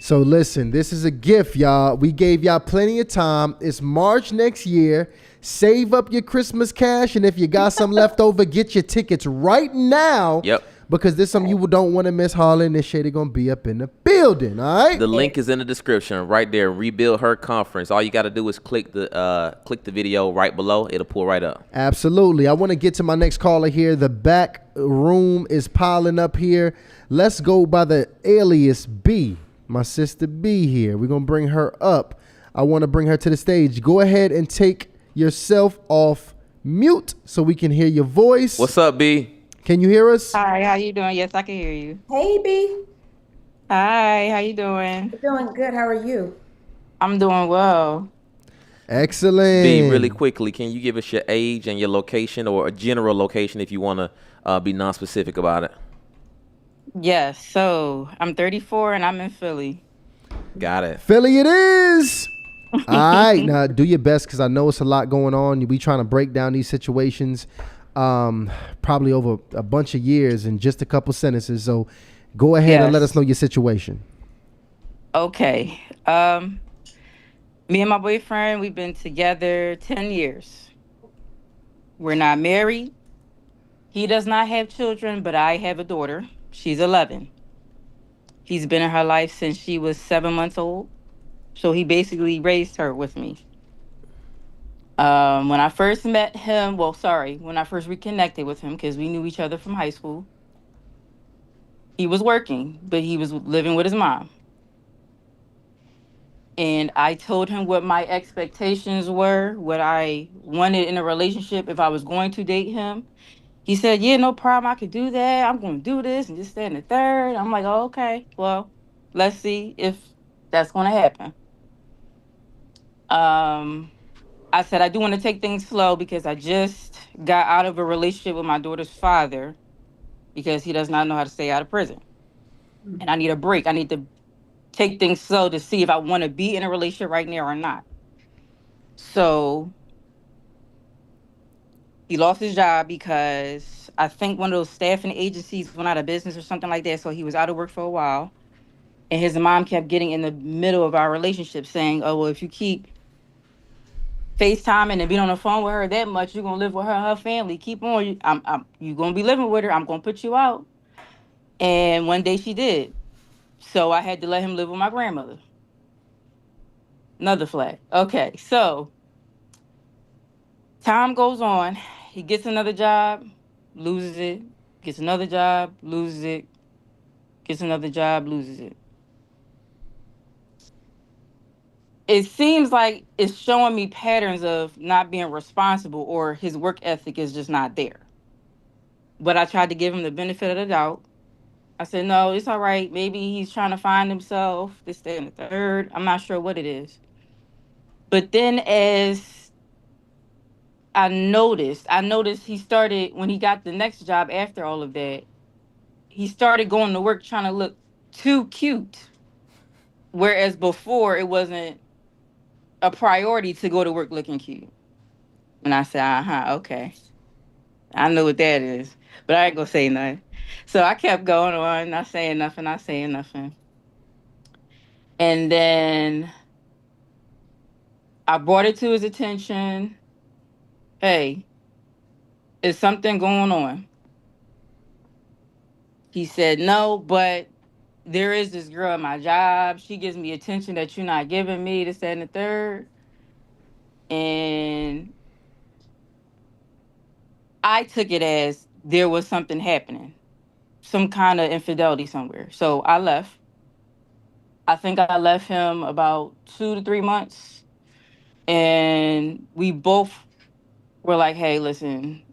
So listen, this is a gift, y'all. We gave y'all plenty of time. It's March next year. Save up your Christmas cash, and if you got some left over, get your tickets right now. Yep. Because there's some you don't want to miss. Harlan and this shady gonna be up in the building, all right? The link is in the description right there. Rebuild Her conference. All you got to do is click the video right below. It'll pull right up. Absolutely. I want to get to my next caller here. The back room is piling up here. Let's go by the alias B. My sister B here. We're gonna bring her up. I want to bring her to the stage. Go ahead and take yourself off mute so we can hear your voice. What's up, B? Can you hear us? Hi, how you doing? Yes, I can hear you. Hey, B. Hi, how you doing? Doing good. How are you? I'm doing well. B, really Excellent. quickly, can you give us your age and your location, or a general location if you want to be non-specific about it? Yes, so I'm 34 and I'm in Philly. Got it. Philly it is. All right, now do your best because I know it's a lot going on. We trying to break down these situations, probably over a bunch of years in just a couple sentences. So go ahead and let us Yes. know your situation. Okay. Me and my boyfriend, we've been together 10 years. We're not married. He does not have children, but I have a daughter. She's 11. He's been in her life since she was 7 months old. So he basically raised her with me. When I first met him, well, sorry, when I first reconnected with him, because we knew each other from high school, he was working, but he was living with his mom. And I told him what my expectations were, what I wanted in a relationship if I was going to date him. He said, "Yeah, no problem. I could do that. I'm going to do this and just stand the third." I'm like, "Oh, okay. Well, let's see if that's going to happen." Um, I said, "I do want to take things slow because I just got out of a relationship with my daughter's father because he does not know how to stay out of prison. And I need a break. I need to take things slow to see if I want to be in a relationship right now or not." So he lost his job because I think one of those staffing agencies went out of business or something like that. So he was out of work for a while. And his mom kept getting in the middle of our relationship saying, "Oh, well, if you keep FaceTiming and being on the phone with her that much, you're gonna live with her and her family. Keep on. You gonna be living with her. I'm gonna put you out." And one day she did. So I had to let him live with my grandmother. Another flag. Okay, so time goes on. He gets another job, loses it, gets another job, loses it, gets another job, loses it. It seems like it's showing me patterns of not being responsible or his work ethic is just not there. But I tried to give him the benefit of the doubt. I said, "No, it's all right. Maybe he's trying to find himself, this, that, and the third. I'm not sure what it is." But then as I noticed he started, when he got the next job after all of that, he started going to work trying to look too cute. Whereas before it wasn't a priority to go to work looking cute. And I said, okay. I know what that is. But I ain't gonna say nothing. So I kept going on, not saying nothing, not saying nothing. And then I brought it to his attention. "Hey, is something going on?" He said, "No, but there is this girl at my job. She gives me attention that you're not giving me, this, that, and the third." And I took it as there was something happening, some kind of infidelity somewhere. So I left. I think I left him about 2 to 3 months. And we both were like, "Hey, listen,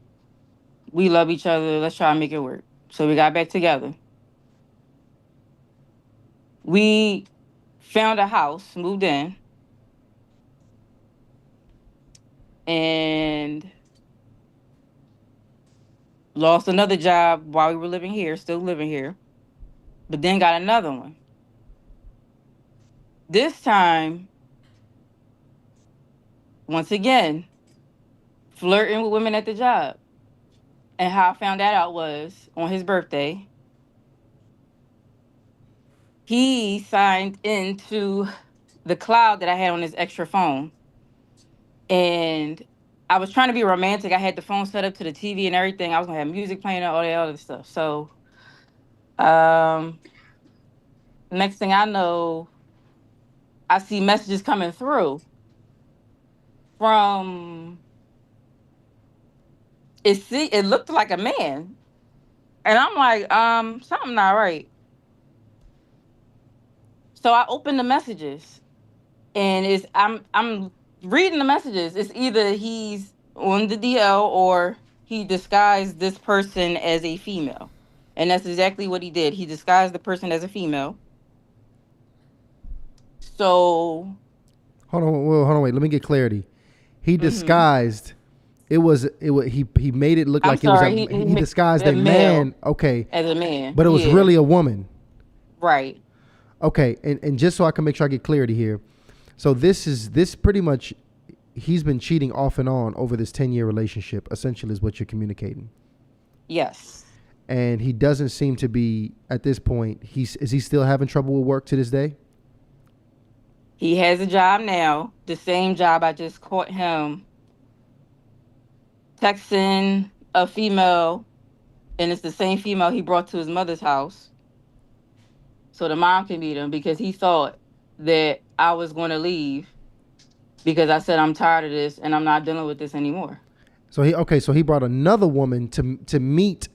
we love each other. Let's try and make it work." So we got back together. We found a house, moved in, and lost another job while we were living here, still living here, but then got another one. This time, once again, flirting with women at the job. And how I found that out was on his birthday, he signed into the cloud that I had on his extra phone. And I was trying to be romantic. I had the phone set up to the TV and everything. I was gonna have music playing and all that other stuff. So um next thing I know, I see messages coming through from it looked like a man. And I'm like, something not right. So I opened the messages and I'm reading the messages. It's either he's on the DL or he disguised this person as a female. And that's exactly what he did. He disguised the person as a female. So hold on, wait. Let me get clarity. He Hmm. disguised. He made it look I'm like it was sorry, he he made disguised a a man. male Okay, as a man. but it was Yeah, really a woman. right. Okay, and just so I can make sure I get clarity here. So this pretty much he's been cheating off and on over this 10-year relationship. Essentially, is what you're communicating. Yes. And he doesn't seem to be at this point. Is he still having trouble with work to this day? He has a job now, the same job I just caught him texting a female, and it's the same female he brought to his mother's house so the mom can meet him because he thought that I was going to leave because I said I'm tired of this and I'm not dealing with this anymore. So he brought another woman to meet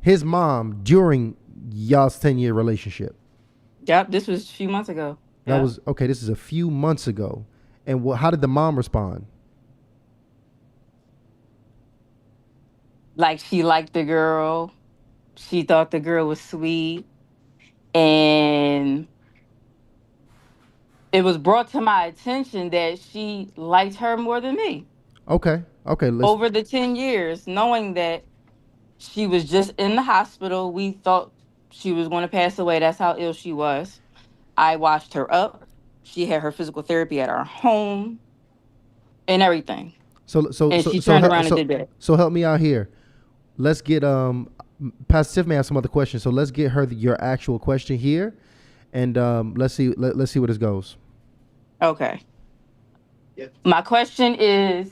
his mom during y'all's 10-year relationship. Yep, this was a few months ago. That Yep. was okay. This is a few months ago. And how did the mom respond? Like she liked the girl. She thought the girl was sweet. And it was brought to my attention that she liked her more than me Okay, okay. Let's. over the 10 years, knowing that she was just in the hospital. We thought she was going to pass away. That's how ill she was. I watched her up. She had her physical therapy at our home and everything. So so And so she so turned hel- around and so did that. so help me out here. Let's get Pastor Tiff may have some other questions. So let's get her your actual question here, and let's see where this goes. Okay. My question is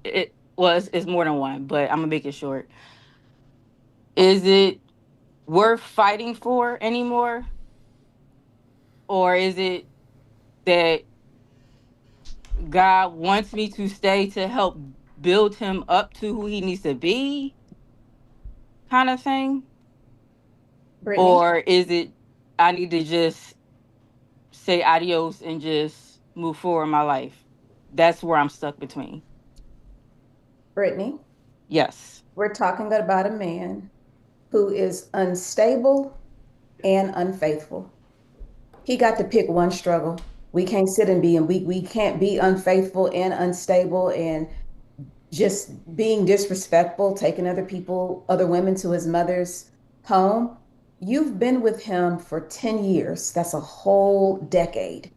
it was is more than one, but I'm gonna make it short. Is it worth fighting for anymore? Or is it that God wants me to stay to help build him up to who he needs to be, kind of thing? Brittany, Or is it I need to just say adios and just move forward in my life? That's where I'm stuck between. Brittany, Yes. we're talking about a man who is unstable and unfaithful. He got to pick one struggle. We can't sit and be and we can't be unfaithful and unstable and just being disrespectful, taking other women to his mother's home. You've been with him for 10 years. That's a whole decade.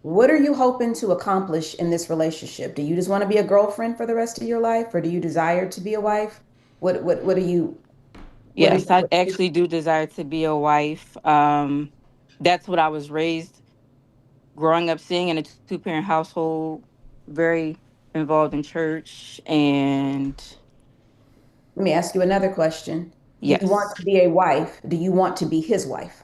What are you hoping to accomplish in this relationship? Do you just want to be a girlfriend for the rest of your life, or do you desire to be a wife? What are you what are Yes, you I actually do desire to be a wife. That's what I was raised growing up seeing in a two-parent household, very involved in church and Let me ask you another question. You want yes. to be a wife. Do you want to be his wife?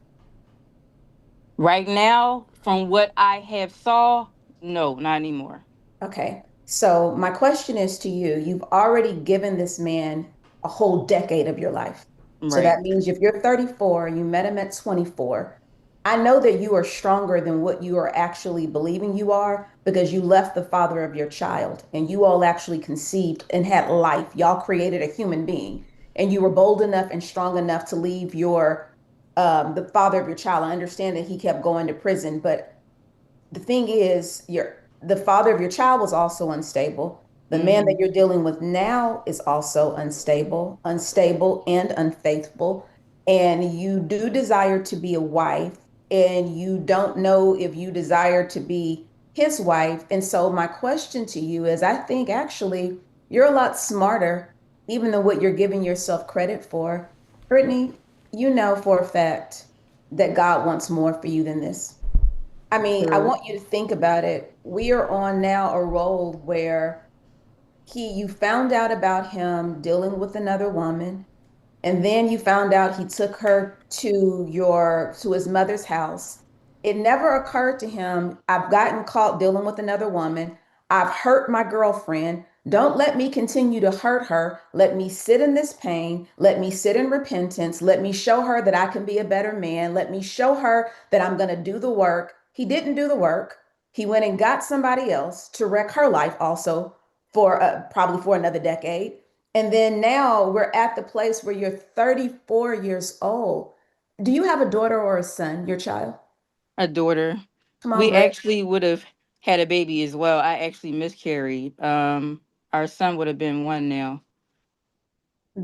Right now, from what I have saw, no, not anymore. Okay. So my question is to you, you've already given this man a whole decade of your life. So Right. that means if you're 34, you met him at 24, I know that you are stronger than what you are actually believing you are because you left the father of your child and you all actually conceived and had life. Y'all created a human being and you were bold enough and strong enough to leave your the father of your child. I understand that he kept going to prison, but the thing is, the father of your child was also unstable. The man that Hmm. you're dealing with now is also unstable and unfaithful. And you do desire to be a wife, and you don't know if you desire to be his wife. And so, my question to you is I think actually you're a lot smarter, even than what you're giving yourself credit for. Brittany, you know for a fact that God wants more for you than this. I mean, I True. want you to think about it. We are on now a roll where you found out about him dealing with another woman, and then you found out he took her to his mother's house. It never occurred to him, I've gotten caught dealing with another woman. I've hurt my girlfriend. Don't let me continue to hurt her. Let me sit in this pain. Let me sit in repentance. Let me show her that I can be a better man. Let me show her that I'm going to do the work. He didn't do the work. He went and got somebody else to wreck her life also for probably for another decade. And then now we're at the place where you're 34 years old. Do you have a daughter or a son, your child? A daughter. Come on, We Brett. actually would have had a baby as well. I actually miscarried. Our son would have been one now.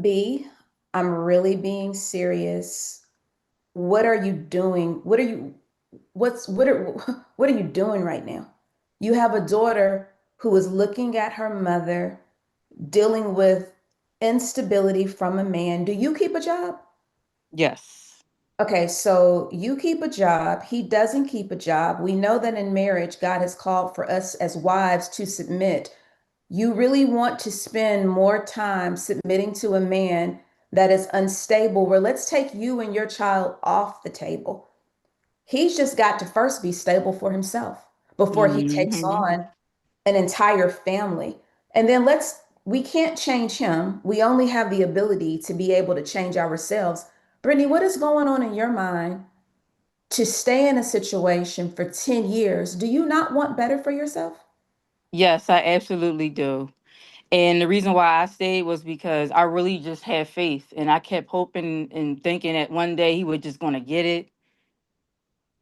B, I'm really being serious. What are you doing? What are you doing right now? You have a daughter who is looking at her mother, dealing with instability from a man. Do you keep a job? Yes. Okay, so you keep a job, he doesn't keep a job. We know that in marriage, God has called for us as wives to submit. You really want to spend more time submitting to a man that is unstable, where let's take you and your child off the table. He's just got to first be stable for himself before he takes Hmm. on an entire family. And then we can't change him. We only have the ability to be able to change ourselves. Brittany, what is going on in your mind to stay in a situation for 10 years? Do you not want better for yourself? Yes, I absolutely do. And the reason why I stayed was because I really just had faith and I kept hoping and thinking that one day he was just going to get it.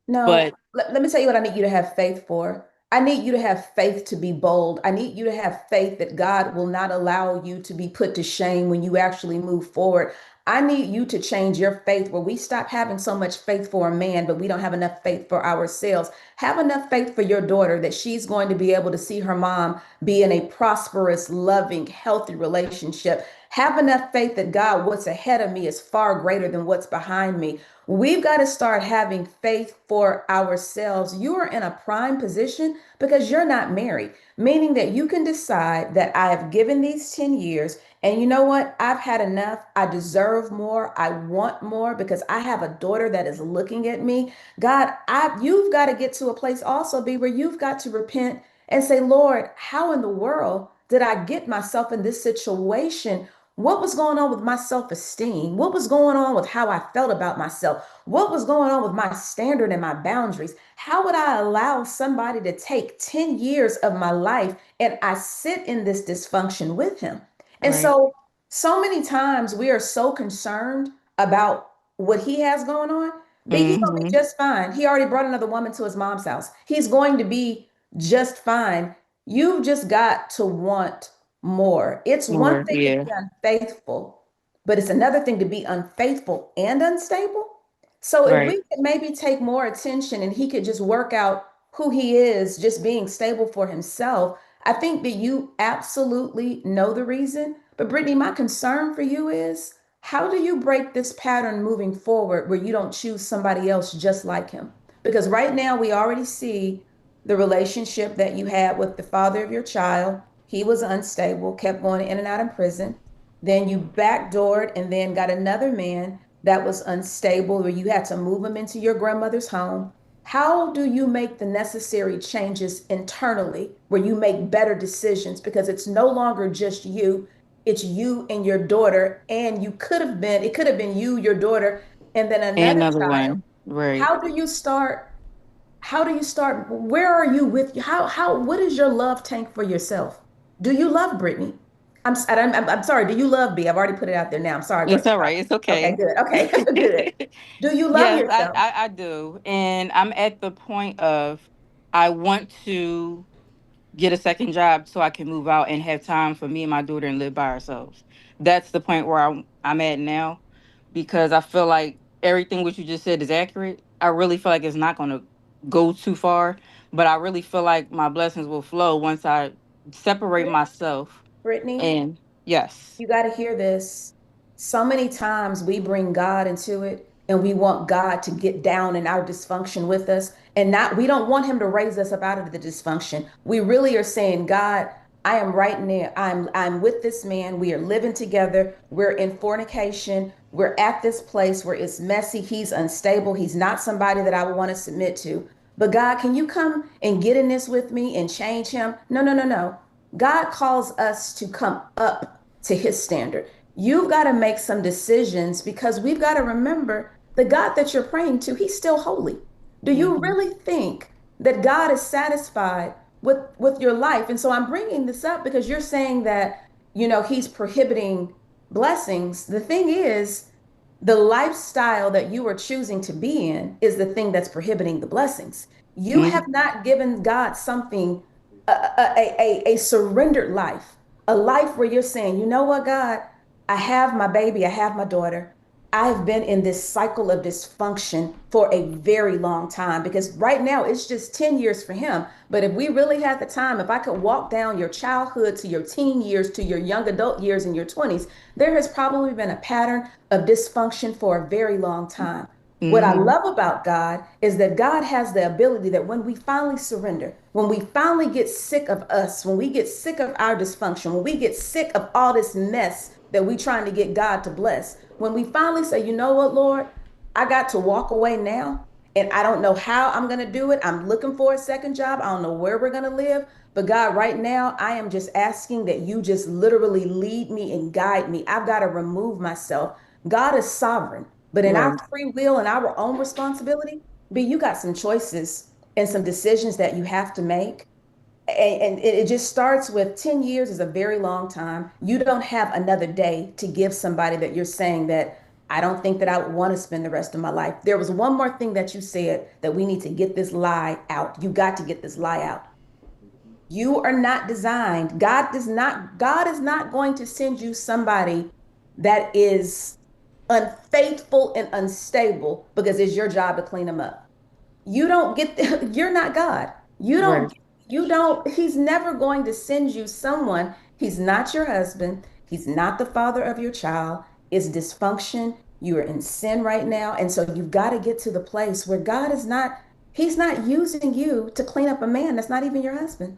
No, But let me tell you what I need you to have faith for. I need you to have faith to be bold. I need you to have faith that God will not allow you to be put to shame when you actually move forward. I need you to change your faith where we stop having so much faith for a man, but we don't have enough faith for ourselves. Have enough faith for your daughter that she's going to be able to see her mom be in a prosperous, loving, healthy relationship. Have enough faith that God, what's ahead of me is far greater than what's behind me. We've got to start having faith for ourselves. You are in a prime position because you're not married, meaning that you can decide that I have given these 10 years and you know what? I've had enough. I deserve more. I want more because I have a daughter that is looking at me. God, you've got to get to a place also, be where you've got to repent and say, Lord, how in the world did I get myself in this situation? What was going on with my self esteem? What was going on with how I felt about myself? What was going on with my standard and my boundaries? How would I allow somebody to take 10 years of my life and I sit in this dysfunction with him? And right. so many times we are so concerned about what he has going on, but he's going to be Hmm. just fine. He already brought another woman to his mom's house. He's going to be just fine. You've just got to want more. It's one More. thing to be Yeah. unfaithful, but it's another thing to be unfaithful and unstable. So if we Right. could maybe take more attention and he could just work out who he is, just being stable for himself, I think that you absolutely know the reason. But Brittany, my concern for you is how do you break this pattern moving forward where you don't choose somebody else just like him? Because right now we already see the relationship that you had with the father of your child. He was unstable, kept going in and out of prison. Then you backdoored and then got another man that was unstable where you had to move him into your grandmother's home. How do you make the necessary changes internally where you make better decisions? Because it's no longer just you, it's you and your daughter. And it could have been you, your daughter, and then And another another child. one. Right. How do you start? How do you start? Where are you with what is your love tank for yourself? Do you love Brittany? I'm sorry. Do you love B? I've already put it out there now. I'm sorry. It's all right. It's Okay, okay. good. Okay, good. Do you love Yes, yourself? I do. And I'm at the point of I want to get a second job so I can move out and have time for me and my daughter and live by ourselves. That's the point where I'm at now because I feel like everything what you just said is accurate. I really feel like it's not going to go too far, but I really feel like my blessings will flow once I separate myself. Brittany, And yes. you got to hear this. So many times we bring God into it and we want God to get down in our dysfunction with us and not we don't want him to raise us up out of the dysfunction. We really are saying, God, I am right now. I'm with this man. We are living together. We're in fornication. We're at this place where it's messy. He's unstable. He's not somebody that I would want to submit to. But God, can you come and get in this with me and change him? No, no, no, no. God calls us to come up to his standard. You've got to make some decisions because we've got to remember the God that you're praying to, he's still holy. Do you Hmm. really think that God is satisfied with your life? And so I'm bringing this up because you're saying that he's prohibiting blessings. The thing is, the lifestyle that you are choosing to be in is the thing that's prohibiting the blessings. You have Mhm. not given God something, a surrendered life, a life where you're saying, you know what, God, I have my baby, I have my daughter. I've been in this cycle of dysfunction for a very long time because right now it's just 10 years for him. But if we really had the time, if I could walk down your childhood to your teen years to your young adult years in your 20s, there has probably been a pattern of dysfunction for a very long time. What I Mhm. love about God is that God has the ability that when we finally surrender, when we finally get sick of us, when we get sick of our dysfunction, when we get sick of all this mess that we trying to get God to bless, when we finally say, you know what, Lord, I got to walk away now and I don't know how I'm going to do it. I'm looking for a second job. I don't know where we're going to live. But God, right now, I am just asking that you just literally lead me and guide me. I've got to remove myself. God is sovereign, but in our Right. free will and our own responsibility, B, you got some choices and some decisions that you have to make. And it just starts with 10 years is a very long time. You don't have another day to give somebody that you're saying that I don't think that I would want to spend the rest of my life. There was one more thing that you said that we need to get this lie out. You got to get this lie out. You are not designed. God is not going to send you somebody that is unfaithful and unstable because it's your job to clean them up. You don't get you're not God. Right. You don't he's never going to send you someone. He's not your husband. He's not the father of your child. It's dysfunction. You are in sin right now. And so you've got to get to the place where God is not he's not using you to clean up a man that's not even your husband.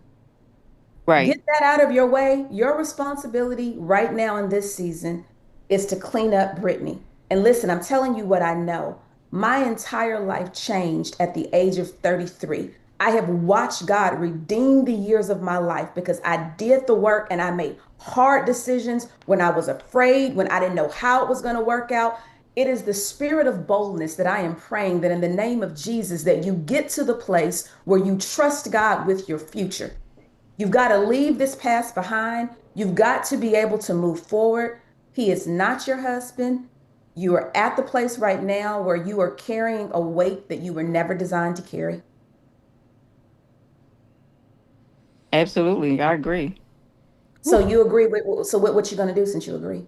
Get Right. that out of your way. Your responsibility right now in this season is to clean up Brittany. And listen, I'm telling you what I know. My entire life changed at the age of 33. I have watched God redeem the years of my life because I did the work and I made hard decisions when I was afraid, when I didn't know how it was going to work out. It is the spirit of boldness that I am praying that in the name of Jesus that you get to the place where you trust God with your future. You've got to leave this past behind. You've got to be able to move forward. He is not your husband. You are at the place right now where you are carrying a weight that you were never designed to carry. Absolutely. I agree. So you agree with so what you going to do since you agree?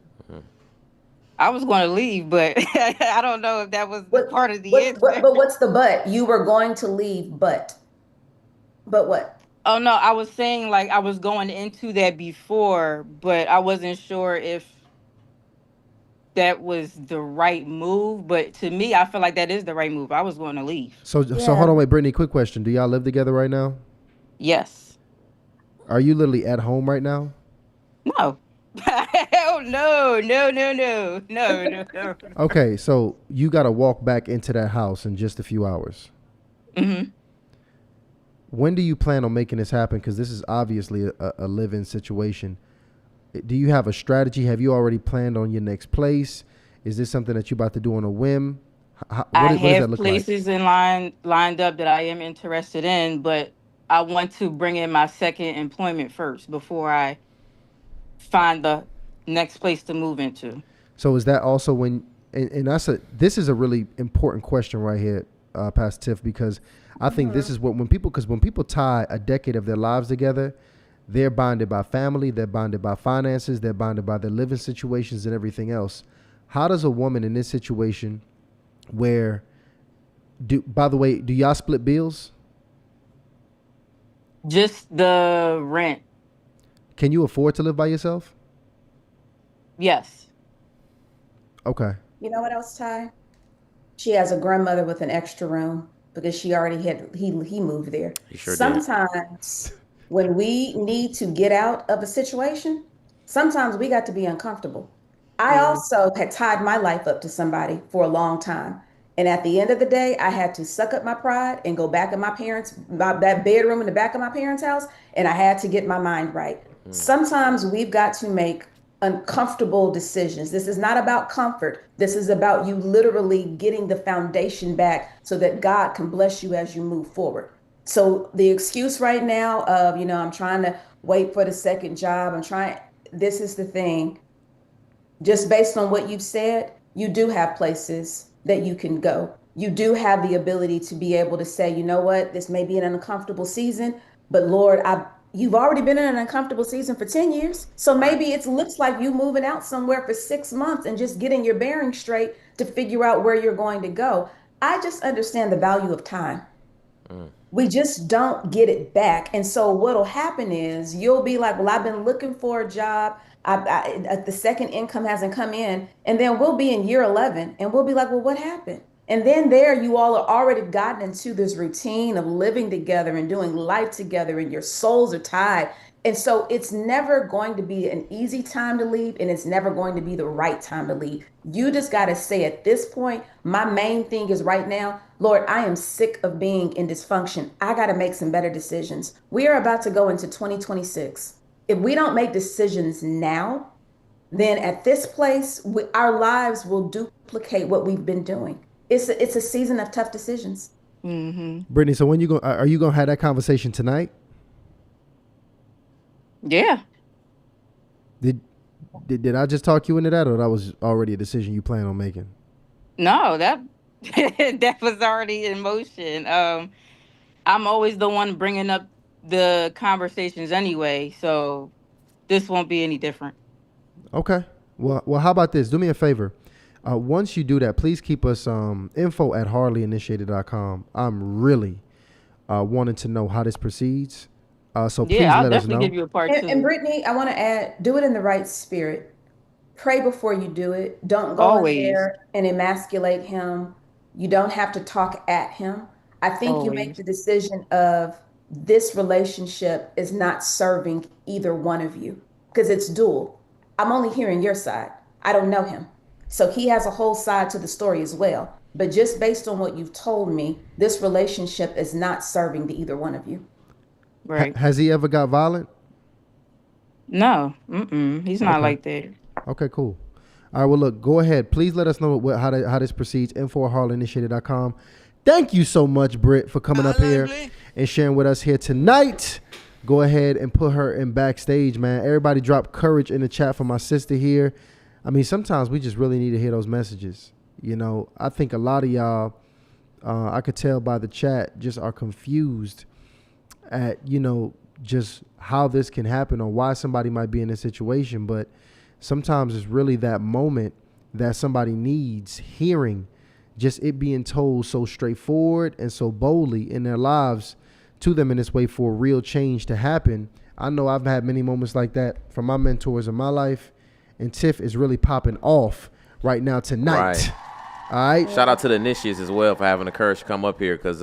I was going to leave, but I don't know if that was the What part of the answer. but what's the but? You were going to leave, but what? Oh no, I was saying like I was going into that before, but I wasn't sure if that was the right move. But to me, I feel like that is the right move. I was going to leave. So hold Yeah. on, wait, Brittany. Quick question: do y'all live together right now? Yes. Are you literally at home right now? No. Hell no, no, no, no, no, no, no. Okay, so you got to walk back into that house in just a few hours. Hmm. When do you plan on making this happen? Because this is obviously a live-in situation. Do you have a strategy? Have you already planned on your next place? Is this something that you're about to do on a whim? I What does that have look like? places in line lined up that I am interested in, but I want to bring in my second employment first before I find the next place to move into. So is that also when? And this is a really important question right here, Pastor Tiff, because I think this is what when people tie a decade of their lives together, they're bonded by family, they're bonded by finances, they're bonded by their living situations and everything else. How does a woman in this situation, where by the way, do y'all split bills? Just the rent. Can you afford to live by yourself? Yes. Okay. You know what else, Ty? She has a grandmother with an extra room because she already had he moved there. He sure did. Sometimes when we need to get out of a situation, sometimes we got to be uncomfortable. I Yeah. also had tied my life up to somebody for a long time. And at the end of the day, I had to suck up my pride and go back in that bedroom in the back of my parents' house, and I had to get my mind right. Sometimes we've got to make uncomfortable decisions. This is not about comfort. This is about you literally getting the foundation back so that God can bless you as you move forward. So the excuse right now of, I'm trying to wait for the second job, I'm trying, this is the thing. Just based on what you've said, you do have places that you can go. You do have the ability to be able to say, you know what, this may be an uncomfortable season, but Lord, you've already been in an uncomfortable season for 10 years. So Right. maybe it looks like you moving out somewhere for 6 months and just getting your bearings straight to figure out where you're going to go. I just understand the value of time. Mm. We just don't get it back. And so what'll happen is you'll be like, well, I've been looking for a job. The second income hasn't come in. And then we'll be in year 11 and we'll be like, well, what happened? And then there you all are already gotten into this routine of living together and doing life together and your souls are tied. And so it's never going to be an easy time to leave and it's never going to be the right time to leave. You just got to say at this point, my main thing is right now, Lord, I am sick of being in dysfunction. I got to make some better decisions. We are about to go into 2026. If we don't make decisions now, then at this place, our lives will duplicate what we've been doing. It's a season of tough decisions. Mm-hmm. Brittany, so when are you gonna have that conversation tonight? Yeah. Did I just talk you into that, or that was already a decision you plan on making? No, that that was already in motion. I'm always the one bringing up the conversations anyway, so this won't be any different. Okay. Well, how about this? Do me a favor. Once you do that, please keep us info@hardlyinitiated.com. I'm really wanting to know how this proceeds. So please Yeah, I'll let us definitely know. give you a part And two. Brittany, I want to add, do it in the right spirit. Pray before you do it. Don't go in Always. there and emasculate him. You don't have to talk at him. I think you make Always. the decision of this relationship is not serving either one of you because it's dual. I'm only hearing your side. I don't know him. So he has a whole side to the story as well. But just based on what you've told me, this relationship is not serving the either one of you. Right. Has he ever got violent? No. He's not Okay. like that. Okay, cool. All right, well, look, go ahead. Please let us know how this proceeds. info@hardlyinitiated.com. Thank you so much, Britt, for coming up here and sharing with us here tonight. Go ahead and put her in backstage, man. Everybody drop courage in the chat for my sister here. I mean, sometimes we just really need to hear those messages. You know, I think a lot of y'all, I could tell by the chat, just are confused at, just how this can happen or why somebody might be in this situation. But sometimes it's really that moment that somebody needs hearing, just it being told so straightforward and so boldly in their lives to them in this way for real change to happen. I know I've had many moments like that from my mentors in my life, and Tiff is really popping off right now tonight. Right. All right. Shout out to the initiates as well for having the courage to come up here because,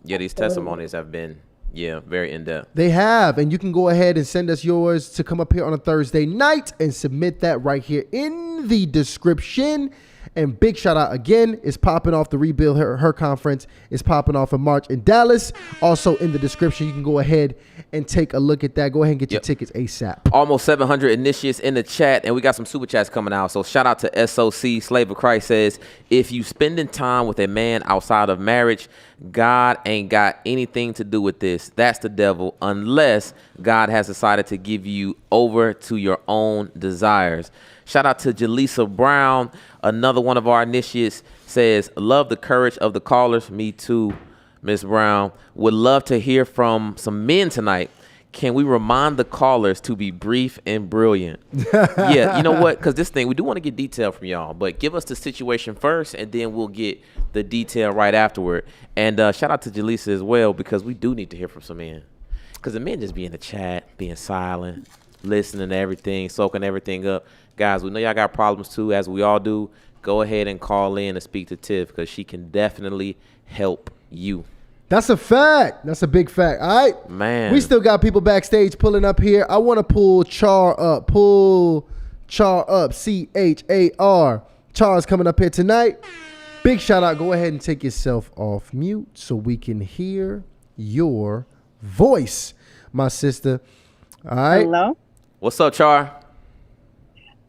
these testimonies have been, very in-depth. They have, and you can go ahead and send us yours to come up here on a Thursday night and submit that right here in the description. And big shout out again, is popping off the Rebuild Her conference. Is popping off in March in Dallas. Also in the description, you can go ahead and take a look at that. Go ahead and get your tickets ASAP. Almost 700 initiates in the chat, and we got some super chats coming out. So shout out to SOC. Slave of Christ says, if you spending time with a man outside of marriage, God ain't got anything to do with this. That's the devil, unless God has decided to give you over to your own desires. Shout out to Jaleesa Brown. Another one of our initiates says, love the courage of the callers. Me too, Miss Brown. Would love to hear from some men tonight. Can we remind the callers to be brief and brilliant? Yeah, you know what? Because this thing, we do want to get detail from y'all, but give us the situation first, and then we'll get the detail right afterward. And shout out to Jaleesa as well, because we do need to hear from some men. Because the men just be in the chat, being silent, listening to everything, soaking everything up. Guys, we know y'all got problems too, as we all do. Go ahead and call in and speak to Tiff, because she can definitely help you. That's a fact. That's a big fact. All right. Man. We still got people backstage pulling up here. I want to pull Char up. Pull Char up. CHAR. Char's coming up here tonight. Big shout out. Go ahead and take yourself off mute so we can hear your voice, my sister. All right. Hello. What's up, Char?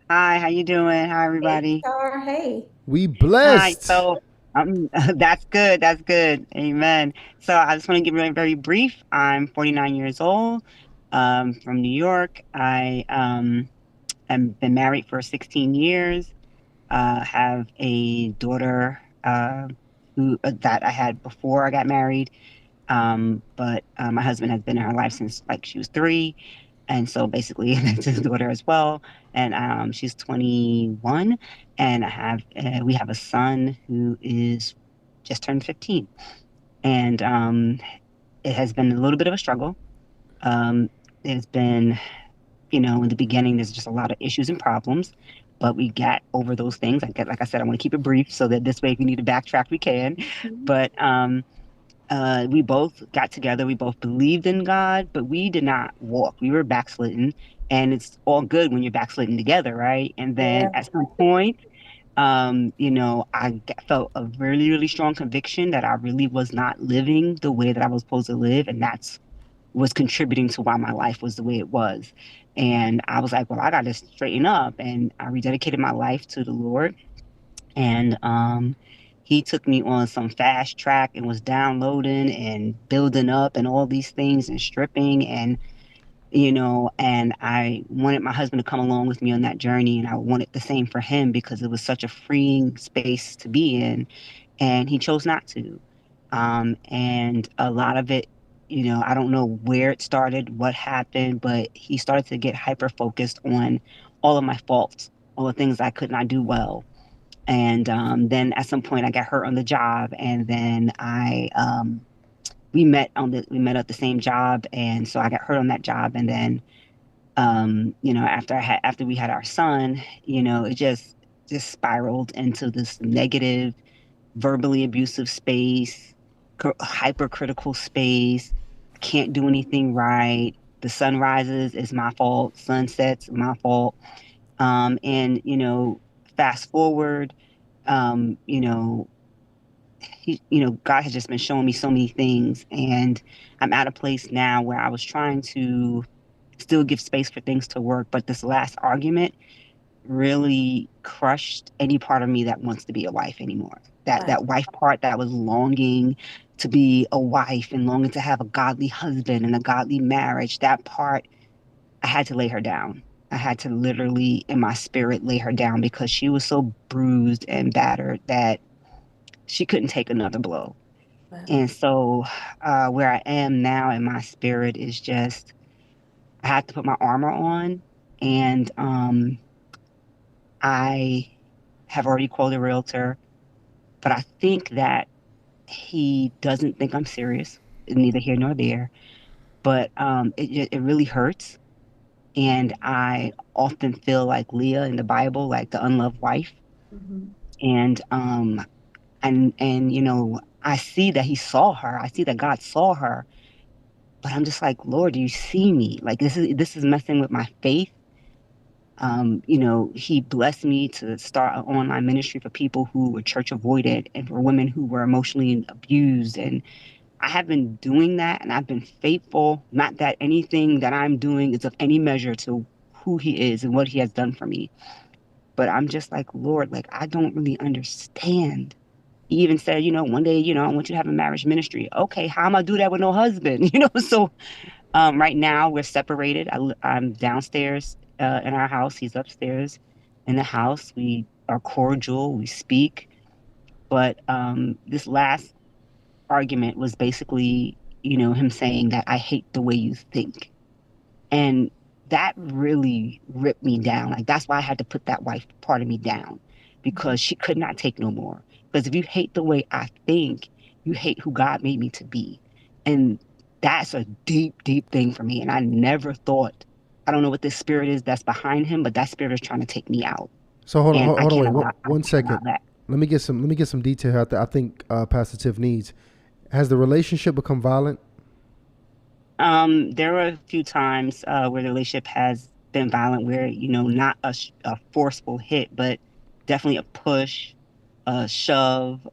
Hi, how you doing? Hi, everybody. Hey. We Hi. blessed. So, that's good. That's good. Amen. So I just want to give you very brief. I'm 49 years old, from New York. I I've been married for 16 years. Have a daughter who that I had before I got married. But my husband has been in her life since like she was 3, and so basically that's his daughter as well. And she's 21, and we have a son who is just turned 15, and it has been a little bit of a struggle. Um, it's been, in the beginning, there's just a lot of issues and problems, but we got over those things. Like I said, I want to keep it brief so that this way, if we need to backtrack, we can. But we both got together. We both believed in God, but we did not walk. We were backslidden, and it's all good when you're backslidden together, right? And then Yeah. at some point, felt a really, really strong conviction that I really was not living the way that I was supposed to live, and that's was contributing to why my life was the way it was. And I was like, well, I got to straighten up, and I rededicated my life to the Lord. And he took me on some fast track and was downloading and building up and all these things and stripping and I wanted my husband to come along with me on that journey, and I wanted the same for him because it was such a freeing space to be in, and he chose not to. And a lot of it, I don't know where it started, what happened, but he started to get hyper focused on all of my faults, all the things I could not do well. And then at some point I got hurt on the job, and then we met at the same job, and so I got hurt on that job, and then after we had our son, it just spiraled into this negative, verbally abusive space, hypercritical space. I can't do anything right. The sun rises is my fault. Sunsets my fault. And fast forward, um, you know, God has just been showing me so many things, and I'm at a place now where I was trying to still give space for things to work, but this last argument really crushed any part of me that wants to be a wife anymore. That Wow. wife part that was longing to be a wife and longing to have a godly husband and a godly marriage, that part I had to lay her down. I had to literally, in my spirit, lay her down because she was so bruised and battered that she couldn't take another blow. Wow. And so, where I am now in my spirit is just, I had to put my armor on, and I have already called a realtor, but I think that he doesn't think I'm serious, neither here nor there. But it really hurts, and I often feel like Leah in the Bible, like the unloved wife, Mhm. and I see that he saw her. I see that God saw her, but I'm just like, Lord, do you see me? Like this is messing with my faith. He blessed me to start an online ministry for people who were church avoided and for women who were emotionally abused. And I have been doing that, and I've been faithful. Not that anything that I'm doing is of any measure to who he is and what he has done for me. But I'm just like, Lord, like, I don't really understand. He even said, one day, I want you to have a marriage ministry. Okay, how am I do that with no husband? So right now we're separated. I'm downstairs in our house. He's upstairs in the house. We are cordial. We speak. But this last argument was basically, him saying that I hate the way you think. And that really ripped me down. Like, that's why I had to put that wife part of me down, because she could not take no more. Because if you hate the way I think, you hate who God made me to be. And that's a deep, deep thing for me. And I never thought, I don't know what this spirit is that's behind him, but that spirit is trying to take me out. So hold on, And hold on, wait, I one can't allow second. that. Let me get some detail out there. I think Pastor Tiff needs. Has the relationship become violent? There were a few times where the relationship has been violent, where, not a forceful hit, but definitely a push, a shove,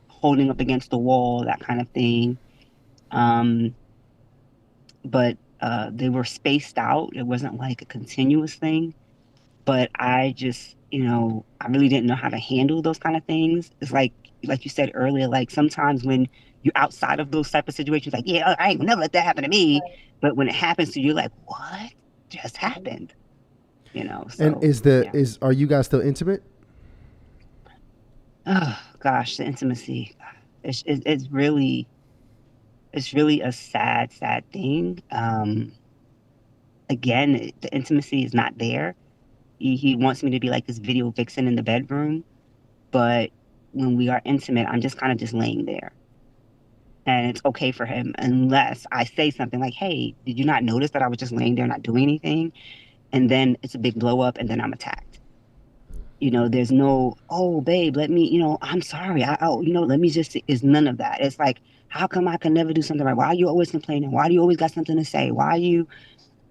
holding up against the wall, that kind of thing. Um, but they were spaced out. It wasn't like a continuous thing. But I just, I really didn't know how to handle those kind of things. It's like you said earlier, like sometimes when you're outside of those type of situations, like, yeah, I ain't gonna never let that happen to me. But when it happens to you, like, what just happened? And So yeah. are you guys still intimate? Oh gosh, the intimacy. It's really a sad thing. Again, the intimacy is not there. He wants me to be like this video vixen in the bedroom, but when we are intimate, I'm just kind of just laying there. And it's okay for him unless I say something like, "Hey, did you not notice that I was just laying there not doing anything?" And then it's a big blow up, and then I'm attacked. There's no, "Oh, babe, let me, I'm sorry. let me just," is none of that. It's like, how come I can never do something right? Why are you always complaining? Why do you always got something to say? Why are you,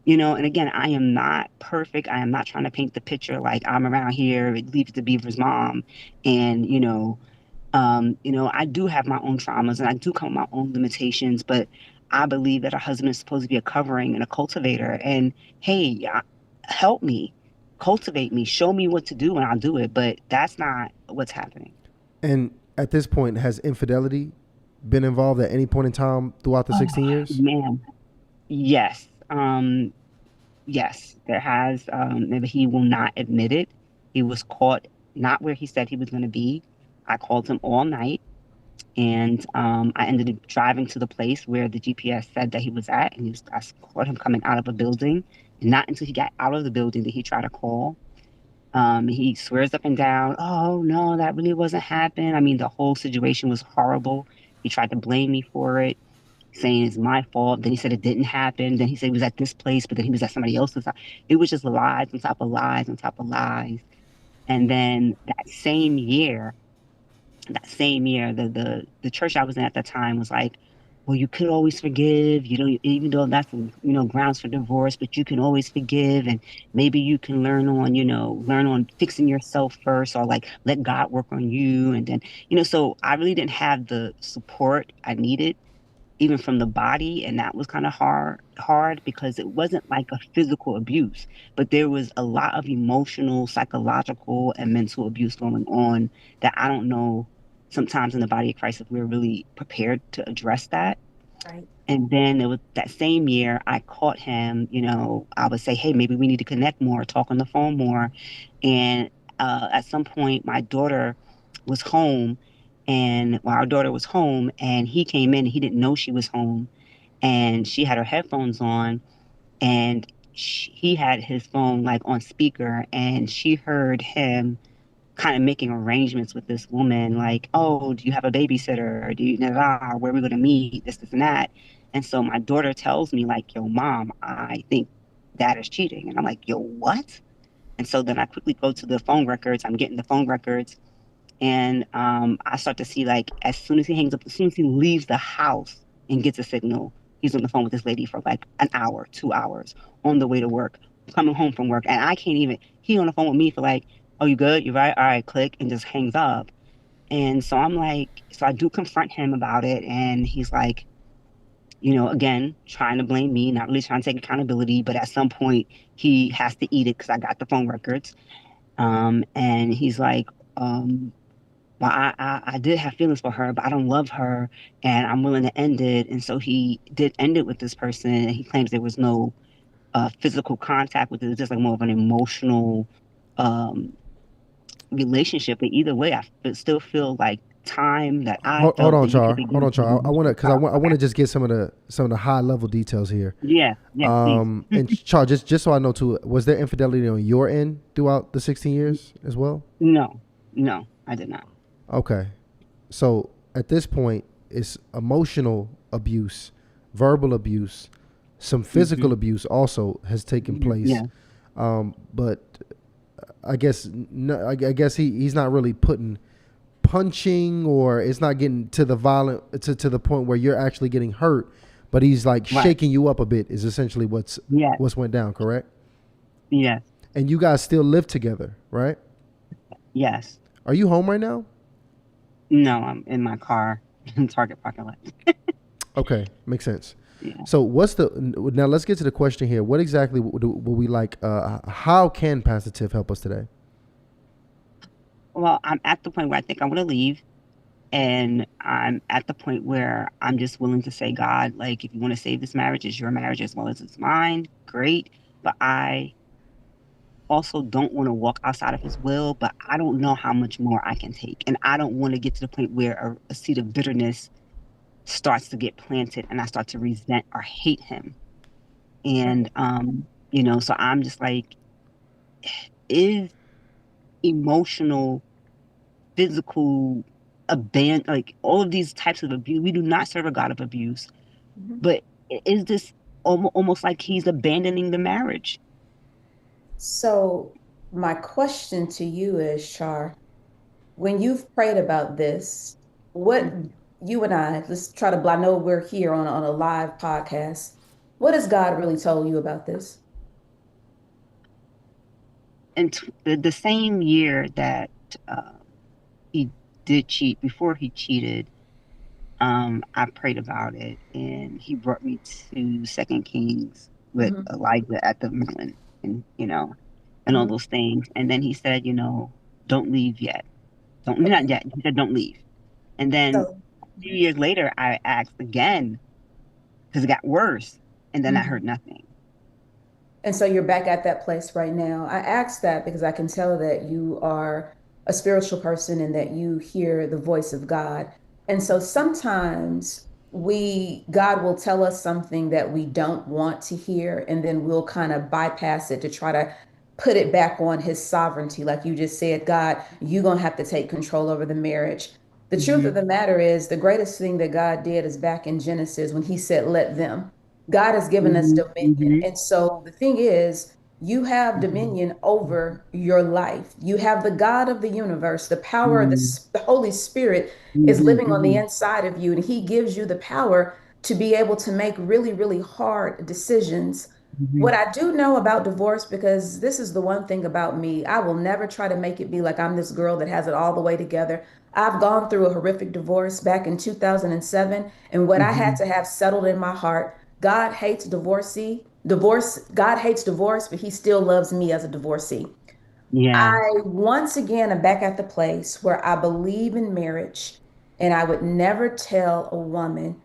and again, I am not perfect. I am not trying to paint the picture like I'm around here, Leave It to Beaver's mom. And, I do have my own traumas and I do come with my own limitations, but I believe that a husband is supposed to be a covering and a cultivator. And hey, help me, cultivate me, show me what to do, and I'll do it. But that's not what's happening. And at this point, has infidelity been involved at any point in time throughout the 16 years? Man, yes. Yes, there has. Maybe he will not admit it. He was caught not where he said he was going to be. I called him all night. And I ended up driving to the place where the GPS said that he was at, and I caught him coming out of a building. And not until he got out of the building did he try to call. He swears up and down, "Oh no, that really wasn't happening." I mean, the whole situation was horrible. He tried to blame me for it, saying it's my fault. Then he said it didn't happen. Then he said he was at this place, but then he was at somebody else's. It was just lies on top of lies on top of lies. And then that same year, the church I was in at that time was like, "Well, you could always forgive, even though that's, grounds for divorce, but you can always forgive, and maybe you can learn on fixing yourself first, or like let God work on you." And then, so I really didn't have the support I needed, even from the body, and that was kind of hard because it wasn't like a physical abuse, but there was a lot of emotional, psychological, and mental abuse going on that I don't know sometimes in the body of Christ if we're really prepared to address that. Right. And then it was that same year I caught him, I would say, "Hey, maybe we need to connect more, talk on the phone more." And at some point, my daughter was home, and well, our daughter was home, and he came in, and he didn't know she was home, and she had her headphones on, and he had his phone like on speaker, and she heard him kind of making arrangements with this woman, like, "Oh, do you have a babysitter? Or do you, where are we going to meet? This, and that." And so my daughter tells me, like, "Yo, mom, I think dad is cheating." And I'm like, "Yo, what?" And so then I quickly go to the phone records. I'm getting the phone records. And I start to see, like, as soon as he hangs up, as soon as he leaves the house and gets a signal, he's on the phone with this lady for like an hour, 2 hours on the way to work, coming home from work. And I can't even, he on the phone with me for like, "Oh, you good? You right? All right, click," and just hangs up. And so I'm like, so I do confront him about it. And he's like, again, trying to blame me, not really trying to take accountability. But at some point, he has to eat it because I got the phone records. And he's like, "Well, I did have feelings for her, but I don't love her, and I'm willing to end it." And so he did end it with this person, and he claims there was no physical contact with it. It was just like more of an emotional um, relationship. But either way, still feel like time that I Hold felt on, that you Char. could be Hold on, Char. I used. want to, because I want Okay. to just get some of the high level details here. Yeah, please. And Char, just so I know too, was there infidelity on your end throughout the 16 years as well? No, no, I did not. Okay. So at this point, it's emotional abuse, verbal abuse, some physical Hmm. abuse also has taken place. Yeah, But I guess no, I guess he's not really putting punching, or it's not getting to the violent to the point where you're actually getting hurt. But he's like right. shaking you up a bit. Is essentially Yes, what's went down, correct? yes, And you guys still live together, right? yes. Are you home right now? No, I'm in my car in Target parking lot. Okay, makes sense. Yeah. So now let's get to the question here. What exactly would we like? How can Pastor Tiff help us today? Well, I'm at the point where I think I want to leave. And I'm at the point where I'm just willing to say, "God, like, if you want to save this marriage, it's your marriage as well as it's mine. Great. But I also don't want to walk outside of his will, but I don't know how much more I can take. And I don't want to get to the point where a seed of bitterness starts to get planted and I start to resent or hate him. And so I'm just like, is emotional, physical, like all of these types of abuse, we do not serve a God of abuse, Mhm. but is this almost like he's abandoning the marriage? So, my question to you is, Char, when you've prayed about this, what you and I, let's try to, I know we're here on a live podcast. What has God really told you about this? And the same year that uh, he did cheat, before he cheated, I prayed about it, and he brought me to Second Kings with Hmm. Elijah at the mountain, and and all Hmm. those things. And then he said, don't leave yet. Don't Okay. Not yet. He said, don't leave. And then So, a few years later, I asked again because it got worse, and then I heard mhm. nothing. And so you're back at that place right now. I ask that because I can tell that you are a spiritual person and that you hear the voice of God. And so sometimes God will tell us something that we don't want to hear, and then we'll kind of bypass it to try to put it back on his sovereignty. Like you just said, God, you're going to have to take control over the marriage. The truth of Hmm. the matter is, the greatest thing that God did is back in Genesis when he said, let them. God has given us Hmm. dominion. Hmm. And so the thing is, you have dominion over your life. You have the God of the universe, the power of Hmm. the Holy Spirit is Hmm. living on the Hmm. inside of you, and He gives you the power to be able to make really, really hard decisions. What Hmm. I do know about divorce, because this is the one thing about me, I will never try to make it be like I'm this girl that has it all the way together. I've gone through a horrific divorce back in 2007, and what I had Hmm. to have settled in my heart, God hates God hates divorce, but he still loves me as a divorcee. Yes. I once again am back at the place where I believe in marriage, and I would never tell a woman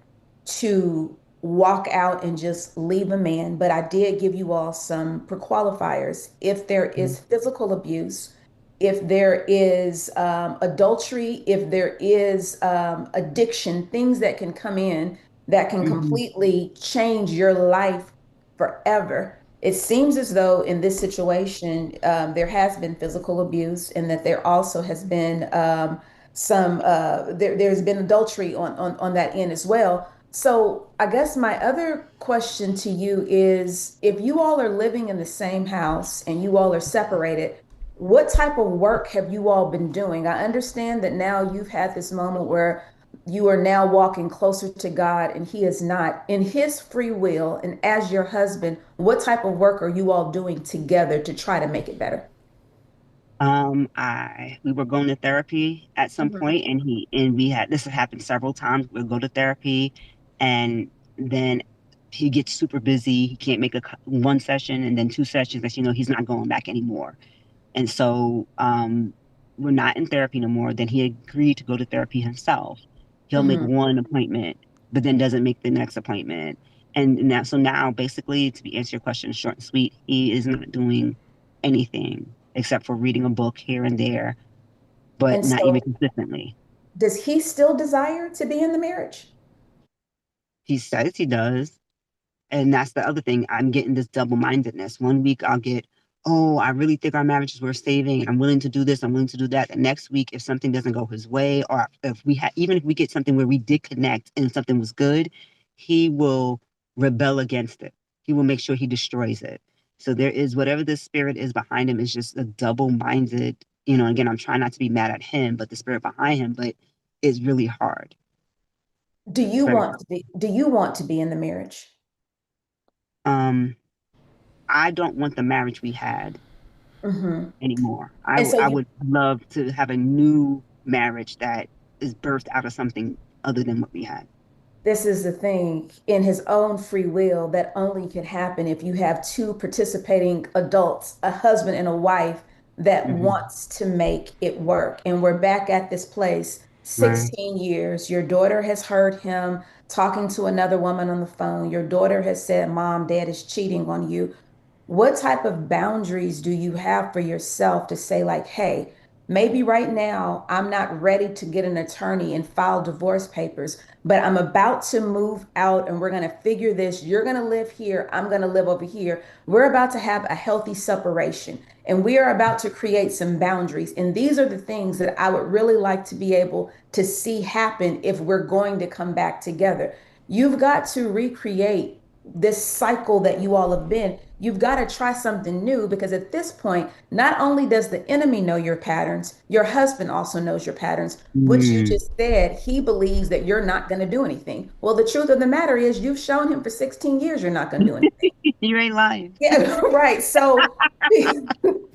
to walk out and just leave a man. But I did give you all some pre-qualifiers. If there is physical abuse, if there is adultery, if there is addiction, things that can come in that can Hmm. completely change your life forever. It seems as though in this situation, there has been physical abuse, and that there also has been there's been adultery on that end as well. So I guess my other question to you is, if you all are living in the same house and you all are separated, what type of work have you all been doing? I understand that now you've had this moment where you are now walking closer to God and He is not, in His free will. And as your husband, what type of work are you all doing together to try to make it better? We were going to therapy at some Mhm. point, and we had this has happened several times. We'll go to therapy, and then he gets super busy. He can't make one session, and then two sessions. That he's not going back anymore. And so we're not in therapy no more. Then he agreed to go to therapy himself. He'll make Mhm. one appointment, but then doesn't make the next appointment. And now, basically, to answer your question short and sweet, he is not doing anything except for reading a book here and there, but And not even so, consistently. does he still desire to be in the marriage? He says he does. And that's the other thing. I'm getting this double-mindedness. One week I'll get, oh, I really think our marriage is worth saving. I'm willing to do this. I'm willing to do that. The next week, if something doesn't go his way, or even if we get something where we did connect and something was good, he will rebel against it. He will make sure he destroys it. So there is whatever the spirit is behind him is just a double-minded, again, I'm trying not to be mad at him, but the spirit behind him, but it's really hard. It's very hard. Do you want to be in the marriage? Um, I don't want the marriage we had Hmm. anymore. And so I you would love to have a new marriage that is birthed out of something other than what we had. This is the thing, in his own free will, that only can happen if you have two participating adults, a husband and a wife that Hmm. wants to make it work. And we're back at this place Right. 16 years. Your daughter has heard him talking to another woman on the phone. Your daughter has said, Mom, Dad is cheating on you. What type of boundaries do you have for yourself to say, like, hey, maybe right now I'm not ready to get an attorney and file divorce papers, but I'm about to move out and we're going to figure this. You're going to live here. I'm going to live over here. We're about to have a healthy separation and we are about to create some boundaries. And these are the things that I would really like to be able to see happen if we're going to come back together. You've got to recreate this cycle that you all have been. You've got to try something new because at this point, not only does the enemy know your patterns, your husband also knows your patterns. What you Mm. just said, he believes that you're not going to do anything. Well, the truth of the matter is, you've shown him for 16 years you're not going to do anything. You ain't lying. Yeah, right. So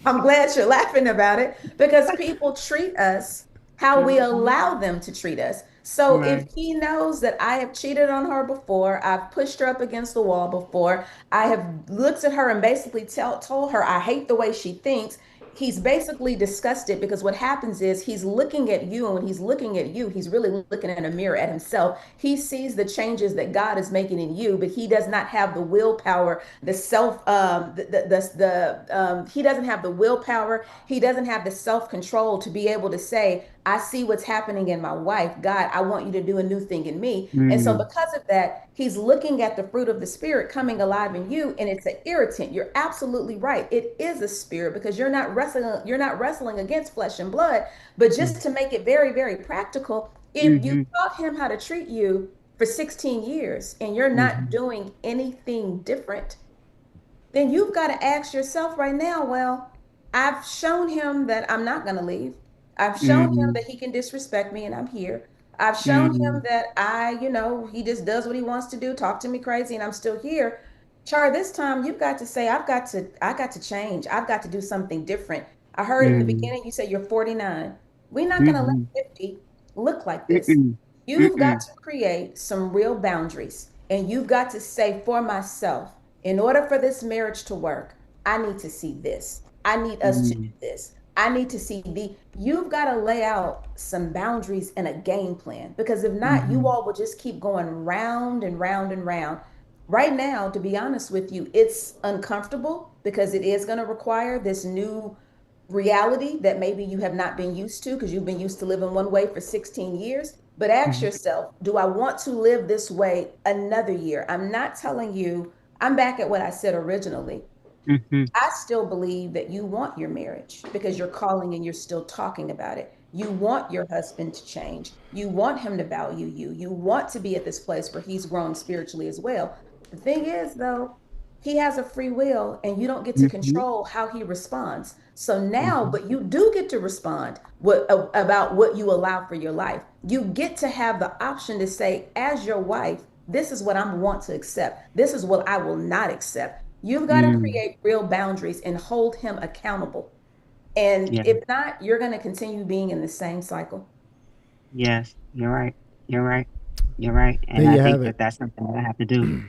I'm glad you're laughing about it because people treat us how we allow them to treat us. So if Right. he knows that I have cheated on her before, I've pushed her up against the wall before, I have looked at her and basically told her I hate the way she thinks, he's basically disgusted because what happens is he's looking at you, and when he's looking at you, he's really looking in a mirror at himself. He sees the changes that God is making in you, but he does not have the willpower, the self he doesn't have the willpower, he doesn't have the self-control to be able to say, I see what's happening in my wife. God, I want you to do a new thing in me. And so Mm. because of that, he's looking at the fruit of the spirit coming alive in you, and it's an irritant. You're absolutely right. It is a spirit because you're not wrestling against flesh and blood. But Mm. just to make it very, very practical, if you Mhm. taught him how to treat you for 16 years and you're not Mhm. doing anything different, then you've got to ask yourself right now, well, I've shown him that I'm not going to leave. I've shown him Mhm. that he can disrespect me and I'm here. I've shown him Mhm. that he just does what he wants to do, talk to me crazy, and I'm still here. Char, this time you've got to say, I got to change. I've got to do something different. I heard in the Mhm. beginning you say you're 49. We're not going to let Mhm. 50 look like this. Mm-mm. You've got Mm-mm. to create some real boundaries. And you've got to say, for myself, in order for this marriage to work, I need to see this. I need us to do Mm. this. I need to see you've got to lay out some boundaries and a game plan because if not, you Mhm. all will just keep going round and round and round. Right now, to be honest with you, it's uncomfortable because it is going to require this new reality that maybe you have not been used to because you've been used to living one way for 16 years. But ask Mhm. yourself, do I want to live this way another year? I'm not telling you, I'm back at what I said originally. Mhm. I still believe that you want your marriage because you're calling and you're still talking about it. You want your husband to change. You want him to value you. You want to be at this place where he's grown spiritually as well. The thing is, though, he has a free will and you don't get to Mhm. control how he responds. So now, Mhm. but you do get to respond about what you allow for your life. You get to have the option to say, as your wife, this is what I want to accept. This is what I will not accept. You've got to Mm. create real boundaries and hold him accountable. And Yeah. if not, you're going to continue being in the same cycle. Yes. You're right. You're right. You're right. There And I you think have it. that that's something that I have to do.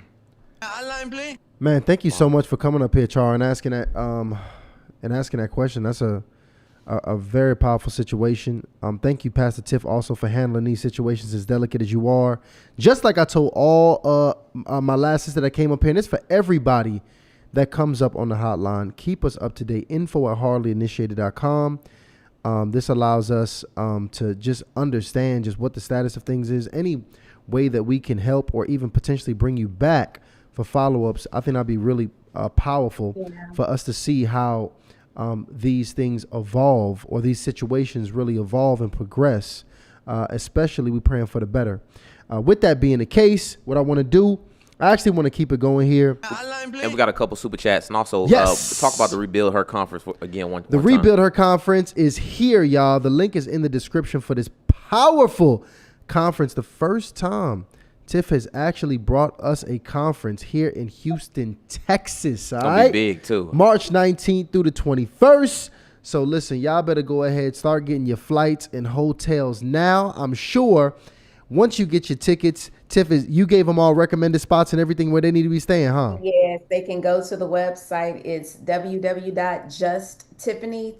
Man, thank you so Wow. much for coming up here, Char, and asking that question. That's a very powerful situation. Thank you, Pastor Tiff, also for handling these situations as delicate as you are. Just like I told all my last sister that came up here, and it's for everybody that comes up on the hotline. Keep us up to date. info@hardlyinitiated.com. This allows us to just understand just what the status of things is, any way that we can help or even potentially bring you back for follow-ups. I think that'd be really powerful Yeah. for us to see how these things evolve or these situations really evolve and progress, especially we praying for the better. With that being the case, what I want to do, I actually want to keep it going here. And we got a couple super chats, and also Yes. talk about the Rebuild Her conference again one The one time. Rebuild Her Conference is here, y'all. The link is in the description for this powerful conference. The first time Tiff has actually brought us a conference here in Houston, Texas. All It's gonna right? be big too. March 19th through the 21st. So listen, y'all better go ahead, start getting your flights and hotels now. I'm sure once you get your tickets, Tiff, you gave them all recommended spots and everything where they need to be staying, huh? Yes, they can go to the website. It's www.justtiffany, Tiffany,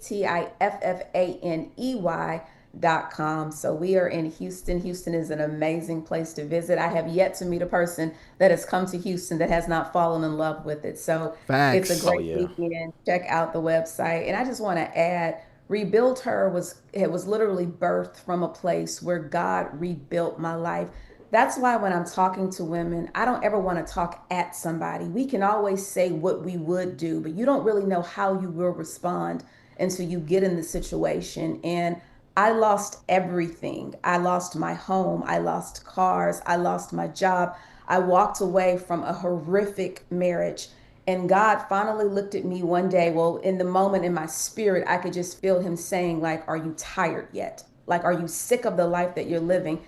So we are in Houston. Houston is an amazing place to visit. I have yet to meet a person that has come to Houston that has not fallen in love with it. So it's a Facts. Oh great yeah. weekend. Check out the website. And I just want to add, Rebuild Her was it was literally birthed from a place where God rebuilt my life. That's why when I'm talking to women, I don't ever want to talk at somebody. We can always say what we would do, but you don't really know how you will respond until you get in the situation. And I lost everything. I lost my home. I lost cars. I lost my job. I walked away from a horrific marriage. And God finally looked at me one day. Well, in the moment in my spirit, I could just feel him saying, like, are you tired yet? Like, are you sick of the life that you're living?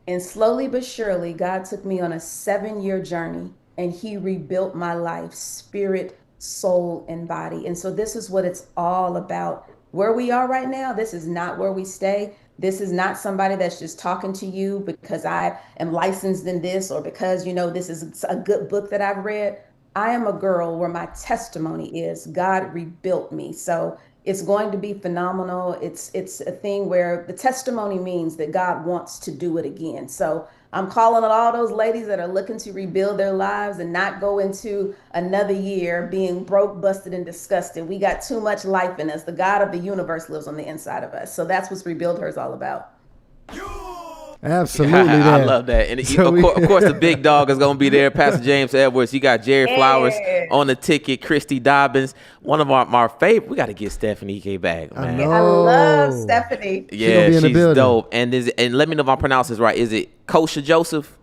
And slowly but surely, God took me on a 7 year journey and he rebuilt my life, spirit, soul, and body. And so this is what it's all about. Where we are right now, this is not where we stay. This is not somebody that's just talking to you because I am licensed in this or because, this is a good book that I've read. I am a girl where my testimony is God rebuilt me. So it's going to be phenomenal. It's a thing where the testimony means that God wants to do it again. So I'm calling on all those ladies that are looking to rebuild their lives and not go into another year being broke, busted, and disgusted. We got too much life in us. The God of the universe lives on the inside of us. So that's what Rebuild Her is all about. Absolutely. I that. love that. And So of course, the big dog is going to be there. Pastor James Edwards. You got Jerry Flowers Yeah. on the ticket. Christy Dobbins. One of our favorite. We got to get Stephanie K back, I man. know. I love Oh. Stephanie. gonna Yeah, be in the she's building. dope. And let me know if I pronounce this right. Is it Kosha Joseph?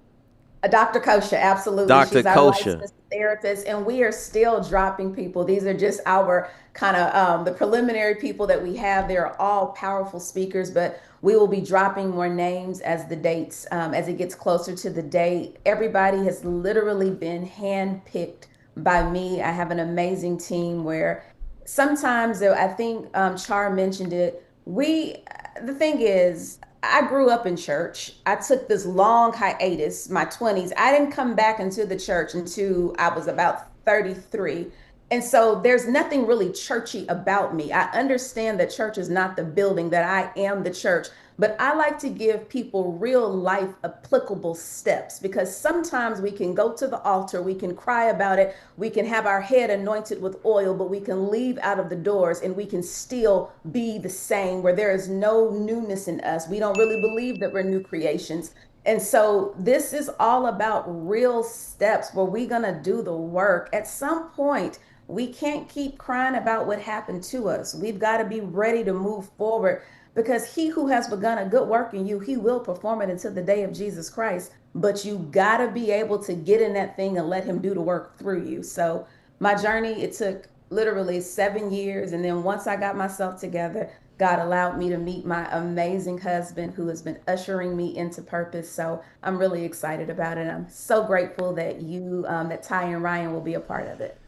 Dr. Kosha, absolutely. Dr. She's our Kosha. licensed therapist, and we are still dropping people. These are just our kind of the preliminary people that we have. They're all powerful speakers, but we will be dropping more names as the dates, as it gets closer to the date. Everybody has literally been handpicked by me. I have an amazing team where sometimes I think Char mentioned it. The thing is, I grew up in church. I took this long hiatus, my 20s. I didn't come back into the church until I was about 33. And so there's nothing really churchy about me. I understand that church is not the building, that I am the church, but I like to give people real life applicable steps because sometimes we can go to the altar, we can cry about it, we can have our head anointed with oil, but we can leave out of the doors and we can still be the same where there is no newness in us. We don't really believe that we're new creations. And so this is all about real steps where we're going to do the work. At some point, we can't keep crying about what happened to us. We've got to be ready to move forward because he who has begun a good work in you, he will perform it until the day of Jesus Christ. But you got to be able to get in that thing and let him do the work through you. So my journey, it took literally 7 years. And then once I got myself together, God allowed me to meet my amazing husband who has been ushering me into purpose. So I'm really excited about it. I'm so grateful that that Ty and Ryan will be a part of it.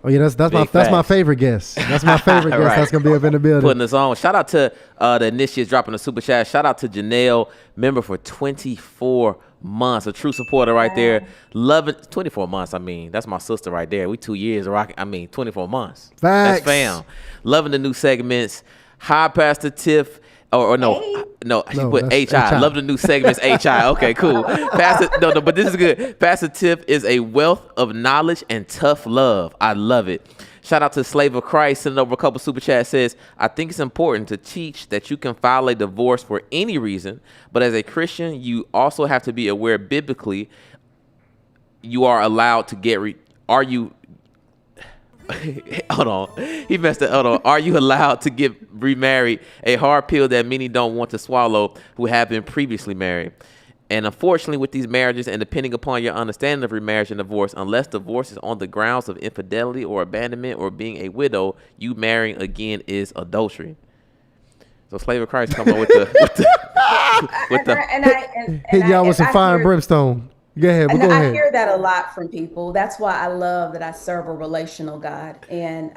Oh yeah, that's my facts. favorite guest. That's my favorite guest. Right. That's gonna be up in the building. Putting us on. Shout out to the initiates dropping a super chat. Shout out to Janelle, member for 24 months, a true supporter right there. Loving 24 months. I mean, that's my sister right there. We 2 years rocking. 24 months. Facts. That's fam. Loving the new segments. Hi, Pastor Tiff. Or no, Hey. no, she No, put that's HI. HI. Love the new segments, HI. Okay, cool. Pastor, no, but this is good. Pastor Tiff is a wealth of knowledge and tough love. I love it. Shout out to Slave of Christ, sending over a couple super chats. Says, I think it's important to teach that you can file a divorce for any reason, but as a Christian, you also have to be aware biblically you are allowed to get are you hold on. He messed up. Hold on. Are you allowed to get remarried? A hard pill that many don't want to swallow who have been previously married. And unfortunately, with these marriages, and depending upon your understanding of remarriage and divorce, unless divorce is on the grounds of infidelity or abandonment or being a widow, you marrying again is adultery. So Slave of Christ come up with Hit y'all with some fire and brimstone. Go ahead, but go I ahead. hear that a lot from people. That's why I love that I serve a relational God. And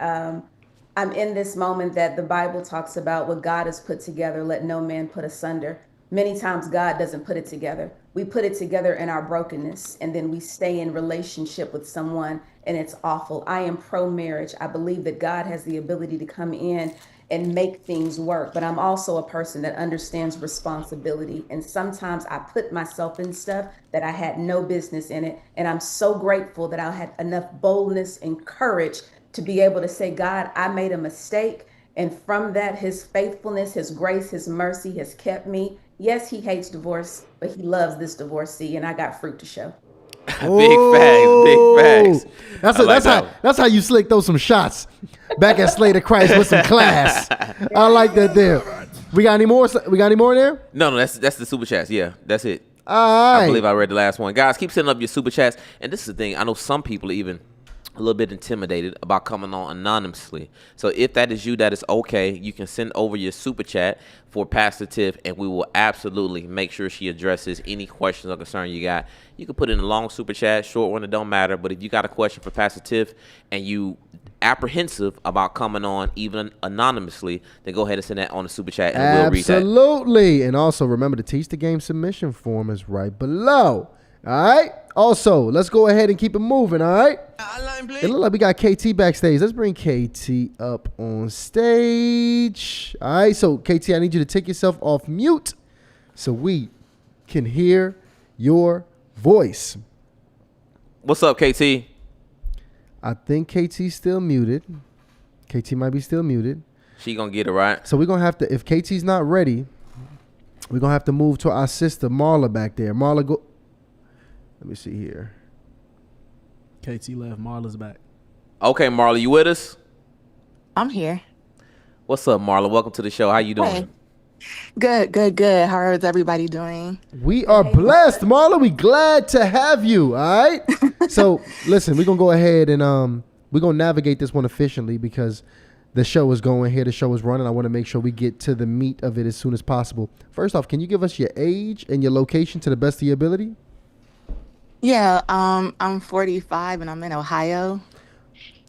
I'm in this moment that the Bible talks about what God has put together, let no man put asunder. Many times God doesn't put it together. We put it together in our brokenness, and then we stay in relationship with someone, and it's awful. I am pro marriage. I believe that God has the ability to come in and make things work. But I'm also a person that understands responsibility. And sometimes I put myself in stuff that I had no business in it. And I'm so grateful that I had enough boldness and courage to be able to say, God, I made a mistake. And from that, his faithfulness, his grace, his mercy has kept me. Yes, he hates divorce, but he loves this divorcee, and I got fruit to show. Big facts, big Oh, facts. I like that one. that's how you slick throw some shots back at Slater Christ with some class. I like that there. We got any more? We got any more there? No, that's the super chats. Yeah, that's it. All right. I believe I read the last one. Guys, keep sending up your super chats. And this is the thing. I know some people are even a little bit intimidated about coming on anonymously. So if that is you, that is okay. You can send over your super chat for Pastor Tiff, and we will absolutely make sure she addresses any questions or concern you got. You can put in a long super chat, short one, it don't matter. But if you got a question for Pastor Tiff and you apprehensive about coming on even anonymously, then go ahead and send that on the super chat and we'll read that. Absolutely. And also remember, the Teach the Game submission form is right below. All right. Also, let's go ahead and keep it moving. All right. It looks like we got KT backstage. Let's bring KT up on stage. All right. So, KT, I need you to take yourself off mute so we can hear your voice. What's up, KT? I think KT's still muted. KT might be still muted. She gonna get it right. So we're going to have to, if KT's not ready, we're going to have to move to our sister Marla back there. Marla, go. Let me see here. KT left. Marla's back. Okay, Marla, you with us? I'm here. What's up, Marla? Welcome to the show. How you doing? Hey. Good. How is everybody doing? We are blessed, Marla. We glad to have you. All right. So listen, we're gonna go ahead and we're gonna navigate this one efficiently because the show is going here. The show is running. I want to make sure we get to the meat of it as soon as possible. First off, can you give us your age and your location to the best of your ability? Yeah, I'm 45 and I'm in Ohio.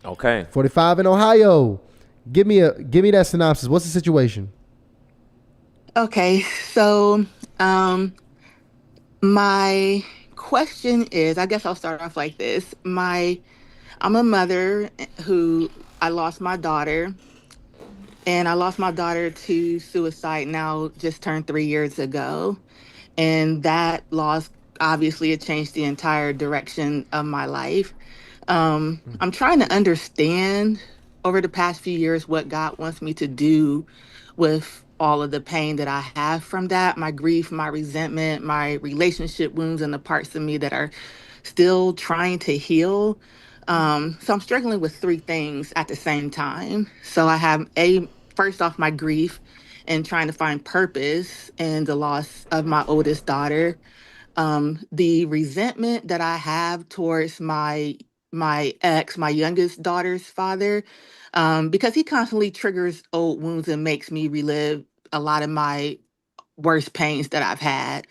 Okay. 45 in Ohio. Give me that synopsis. What's the situation? Okay, so my question is, I guess I'll start off like this. I'm a mother who I lost my daughter, and I lost my daughter to suicide now just turned 3 years ago. And that loss, obviously, it changed the entire direction of my life. I'm trying to understand over the past few years what God wants me to do with all of the pain that I have from that, my grief, my resentment, my relationship wounds, and the parts of me that are still trying to heal. So I'm struggling with three things at the same time. So I have first off, my grief and trying to find purpose in the loss of my oldest daughter. The resentment that I have towards my ex, my youngest daughter's father, because he constantly triggers old wounds and makes me relive a lot of my worst pains that I've had.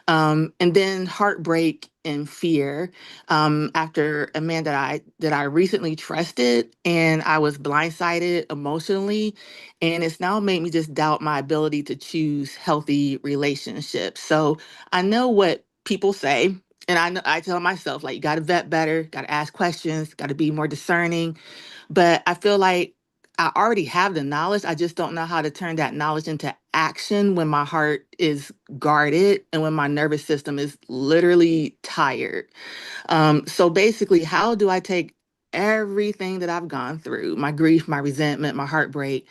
And then heartbreak and fear after a man that I recently trusted, and I was blindsided emotionally, and it's now made me just doubt my ability to choose healthy relationships. So I know what people say, and I tell myself, like, you got to vet better, got to ask questions, got to be more discerning. But I feel like I already have the knowledge. I just don't know how to turn that knowledge into action when my heart is guarded and when my nervous system is literally tired. So basically, how do I take everything that I've gone through, my grief, my resentment, my heartbreak,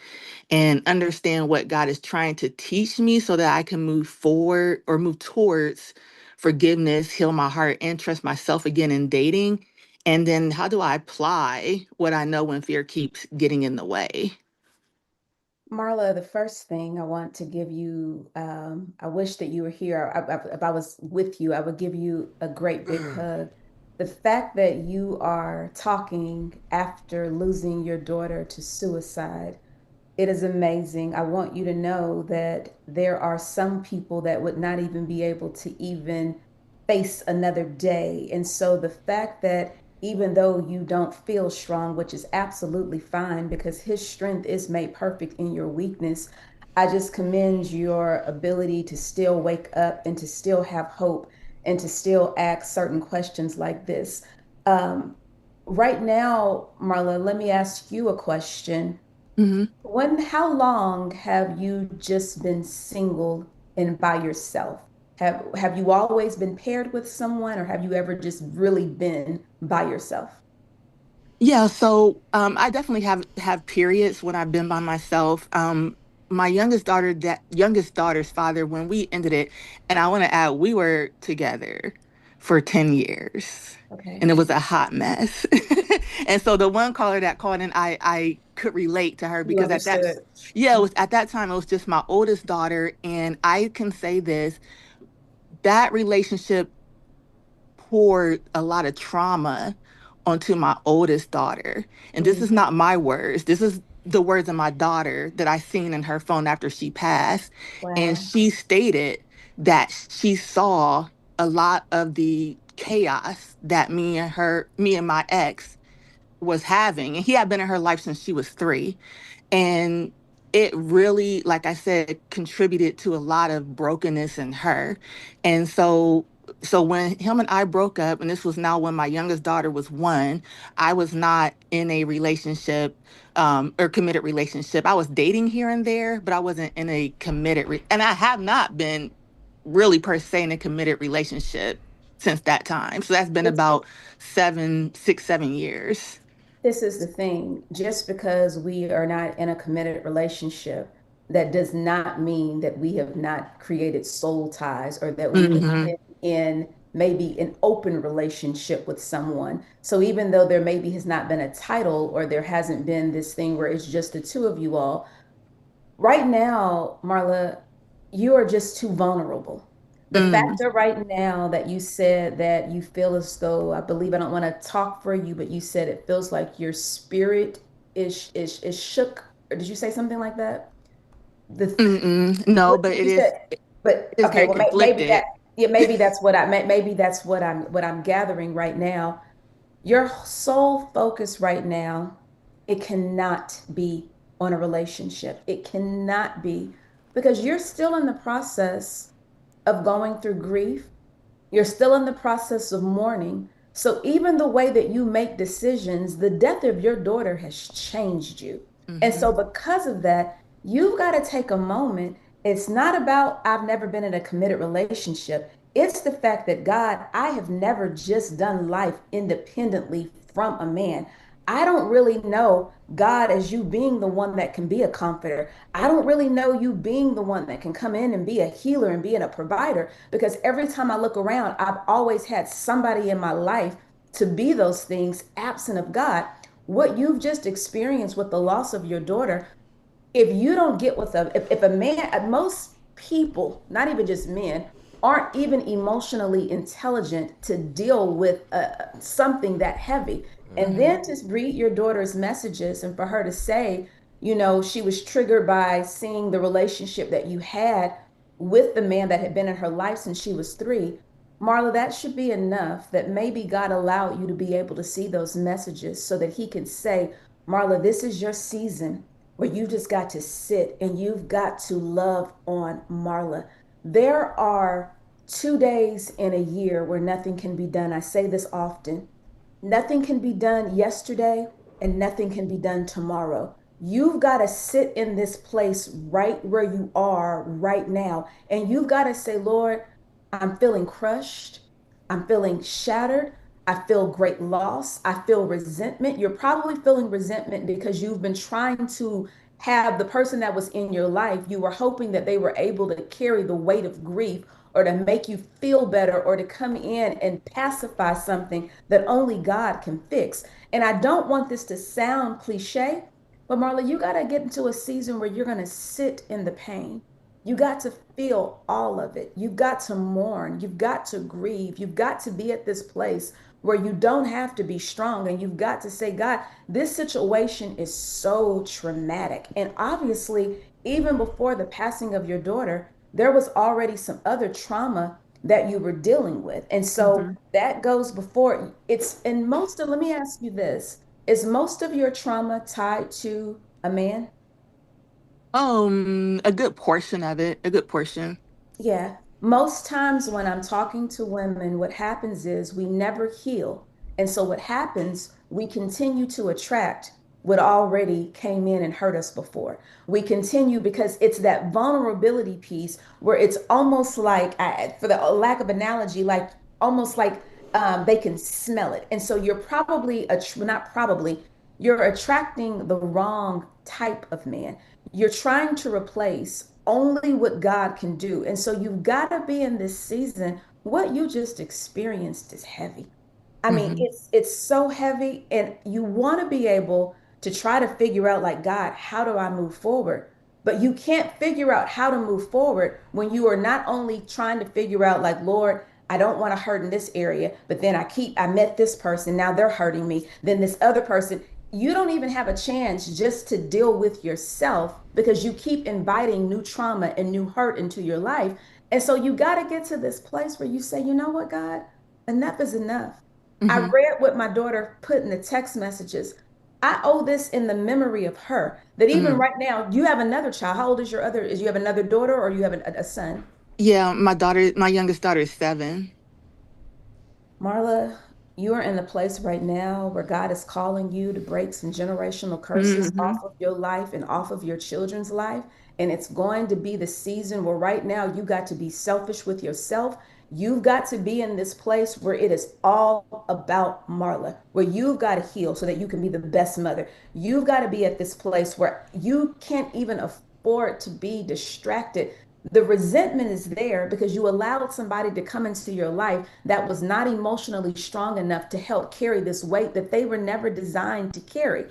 and understand what God is trying to teach me so that I can move forward or move towards forgiveness, heal my heart, and trust myself again in dating? And then how do I apply what I know when fear keeps getting in the way? Marla, the first thing I want to give you, I wish that you were here. If I was with you, I would give you a great big hug. The fact that you are talking after losing your daughter to suicide, it is amazing. I want you to know that there are some people that would not even be able to even face another day. And so the fact that even though you don't feel strong, which is absolutely fine because his strength is made perfect in your weakness, I just commend your ability to still wake up and to still have hope and to still ask certain questions like this. Um, right now, Marla, let me ask you a question. Hmm. How long have you just been single and by yourself? Have you always been paired with someone, or have you ever just really been by yourself? Yeah, so I definitely have periods when I've been by myself. My youngest daughter's father, when we ended it, and I want to add, we were together for 10 years, Okay. and it was a hot mess. And so the one caller that called in, I could relate to her You because understood. yeah, it was at that time it was just my oldest daughter, and I can say this, that relationship poured a lot of trauma onto my oldest daughter. And this Mm, is not my words. This is the words of my daughter that I seen in her phone after she passed. And wow. she stated that she saw a lot of the chaos that me and my ex was having. And he had been in her life since she was 3. And it really, like I said, contributed to a lot of brokenness in her. And so when him and I broke up, and this was now when my youngest daughter was 1, I was not in a relationship, or committed relationship. I was dating here and there, but I wasn't in a and I have not been really per se in a committed relationship since that time. So that's been This, about 7 6 7 years. this is the thing. Just because we are not in a committed relationship, that does not mean that we have not created soul ties, or that we have Hmm. been in maybe an open relationship with someone. So even though there maybe has not been a title, or there hasn't been this thing where it's just the two of you all, right now, Marla, you are just too vulnerable. The fact Mm, that right now that you said that you feel as though, I believe, I don't want to talk for you, but you said it feels like your spirit is shook. Or did you say something like that? The mm-mm. No, what but did you say? But it's okay, very well, maybe that, conflicted. yeah, maybe that's what maybe that's what I'm gathering right now. Your sole focus right now, it cannot be on a relationship. It cannot be, because you're still in the process of going through grief. You're still in the process of mourning. So even the way that you make decisions, the death of your daughter has changed you. And Hmm. so because of that, you've got to take a moment. It's not about, I've never been in a committed relationship. It's the fact that, God, I have never just done life independently from a man. I don't really know God as you being the one that can be a comforter. I don't really know you being the one that can come in and be a healer and being a provider, because every time I look around, I've always had somebody in my life to be those things absent of God. What you've just experienced with the loss of your daughter, if you don't get with if a man, most people, not even just men, aren't even emotionally intelligent to deal with something that heavy. And Hmm. then to read your daughter's messages, and for her to say, she was triggered by seeing the relationship that you had with the man that had been in her life since she was 3. Marla, that should be enough that maybe God allowed you to be able to see those messages so that he can say, Marla, this is your season where you just got to sit and you've got to love on Marla. There are 2 days in a year where nothing can be done. I say this often. Nothing can be done yesterday, and nothing can be done tomorrow. You've got to sit in this place right where you are right now. And you've got to say, Lord, I'm feeling crushed. I'm feeling shattered. I feel great loss. I feel resentment. You're probably feeling resentment because you've been trying to have the person that was in your life, you were hoping that they were able to carry the weight of grief, or to make you feel better, or to come in and pacify something that only God can fix. And I don't want this to sound cliche, but Marla, you got to get into a season where you're going to sit in the pain. You got to feel all of it. You've got to mourn. You've got to grieve. You've got to be at this place where you don't have to be strong. And you've got to say, God, this situation is so traumatic. And obviously, even before the passing of your daughter, there was already some other trauma that you were dealing with. And so Hmm. that goes before it's in most of, let me ask you this, is most of your trauma tied to a man? A good portion of it, a good portion. Yeah. Most times when I'm talking to women, what happens is we never heal. And so what happens, we continue to attract would already came in and hurt us before. We continue because it's that vulnerability piece where it's almost like, for the lack of analogy, like almost like they can smell it. And so you're probably, not probably, you're attracting the wrong type of man. You're trying to replace only what God can do. And so you've got to be in this season. What you just experienced is heavy. I mean, Mm-hmm. it's so heavy, and you want to be able to try to figure out, like, God, how do I move forward? But you can't figure out how to move forward when you are not only trying to figure out, like, Lord, I don't want to hurt in this area, but then I met this person, now they're hurting me, then this other person. You don't even have a chance just to deal with yourself because you keep inviting new trauma and new hurt into your life. And so you got to get to this place where you say, you know what, God, enough is enough. I Mm-hmm. read what my daughter put in the text messages. I owe this in the memory of her. That even Mm-hmm. right now, you have another child. How old is your other? Is you have another daughter or you have a son? Yeah, my youngest daughter is 7. Marla, you are in a place right now where God is calling you to break some generational curses Mm-hmm. off of your life and off of your children's life. And it's going to be the season where right now you got to be selfish with yourself. You've got to be in this place where it is all about Marla, where you've got to heal so that you can be the best mother. You've got to be at this place where you can't even afford to be distracted. The resentment is there because you allowed somebody to come into your life that was not emotionally strong enough to help carry this weight that they were never designed to carry.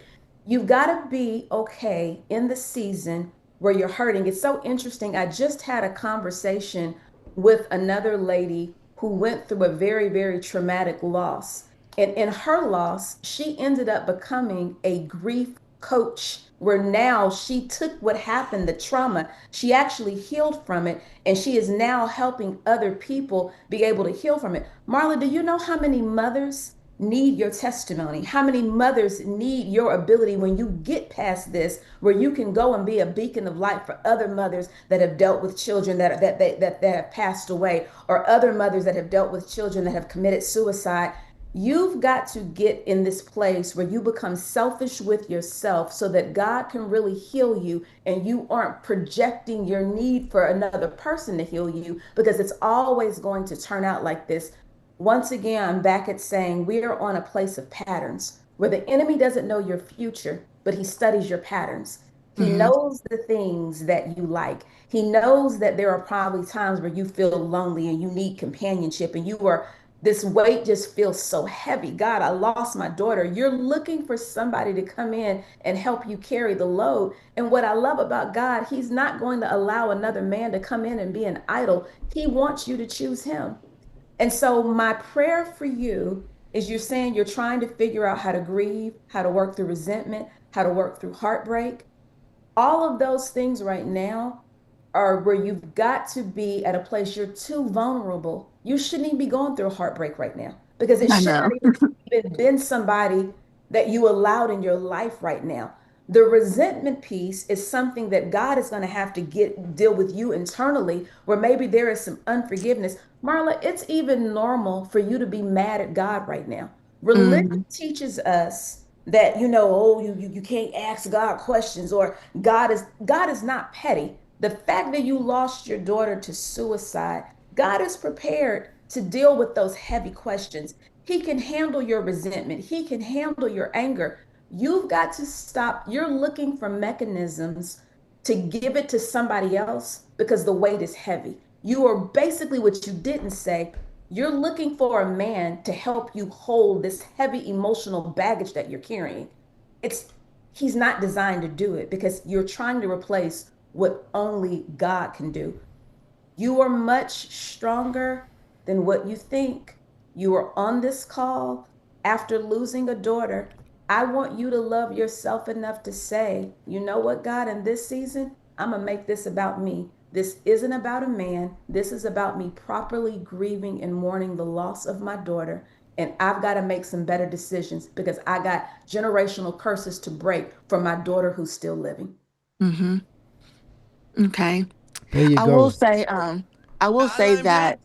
You've got to be okay in the season where you're hurting. It's so interesting. I just had a conversation with another lady who went through a very, very traumatic loss. And in her loss, she ended up becoming a grief coach, where now she took what happened, the trauma, she actually healed from it, and she is now helping other people be able to heal from it. Marla, do you know how many mothers need your testimony? How many mothers need your ability when you get past this, where you can go and be a beacon of light for other mothers that have dealt with children that have passed away, or other mothers that have dealt with children that have committed suicide? You've got to get in this place where you become selfish with yourself so that God can really heal you and you aren't projecting your need for another person to heal you, because it's always going to turn out like this. Once again, I'm back at saying we are on a place of patterns where the enemy doesn't know your future, but he studies your patterns. He Mm-hmm. knows the things that you like. He knows that there are probably times where you feel lonely and you need companionship and you are, this weight just feels so heavy. God, I lost my daughter. You're looking for somebody to come in and help you carry the load. And what I love about God, he's not going to allow another man to come in and be an idol. He wants you to choose him. And so, my prayer for you is, you're saying you're trying to figure out how to grieve, how to work through resentment, how to work through heartbreak. All of those things right now are where you've got to be at a place you're too vulnerable. You shouldn't even be going through a heartbreak right now, because it I should not know. even been somebody that you allowed in your life right now. The resentment piece is something that God is going to have to get deal with you internally, where maybe there is some unforgiveness. Marla, it's even normal for you to be mad at God right now. Religion Mm-hmm. teaches us that, oh, you can't ask God questions, or God is not petty. The fact that you lost your daughter to suicide, God is prepared to deal with those heavy questions. He can handle your resentment. He can handle your anger. You've got to stop. You're looking for mechanisms to give it to somebody else because the weight is heavy. You are basically, what you didn't say, you're looking for a man to help you hold this heavy emotional baggage that you're carrying. It's He's not designed to do it because you're trying to replace what only God can do. You are much stronger than what you think. You are on this call after losing a daughter. I want you to love yourself enough to say, you know what, God, in this season, I'm going to make this about me. This isn't about a man. This is about me properly grieving and mourning the loss of my daughter. And I've got to make some better decisions because I got generational curses to break for my daughter who's still living. Mm-hmm. Okay. There you I will go. say, I will say that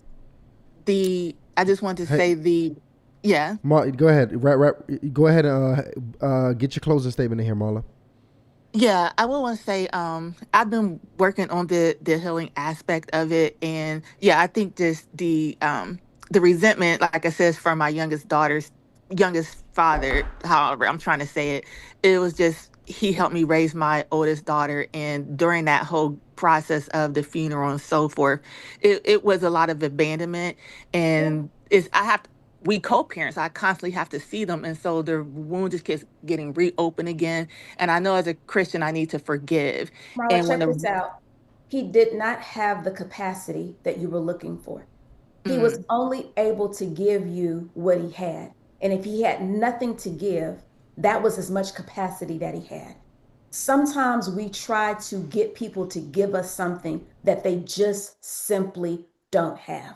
I just want to Hey, say Yeah. Go ahead. Go ahead and get your closing statement in here, Marla. Yeah, I would want to say I've been working on the healing aspect of it, and yeah, I think just the resentment, like I said, from my youngest father, however I'm trying to say it, it was just he helped me raise my oldest daughter, and during that whole process of the funeral and so forth, it was a lot of abandonment, and it's I have we co-parents. I constantly have to see them, and so the wound just keeps getting reopened again, and I know as a Christian, I need to forgive. Marla, And when check this the out. He did not have the capacity that you were looking for. He was mm, only able to give you what he had. And if he had nothing to give, that was as much capacity that he had. Sometimes we try to get people to give us something that they just simply don't have.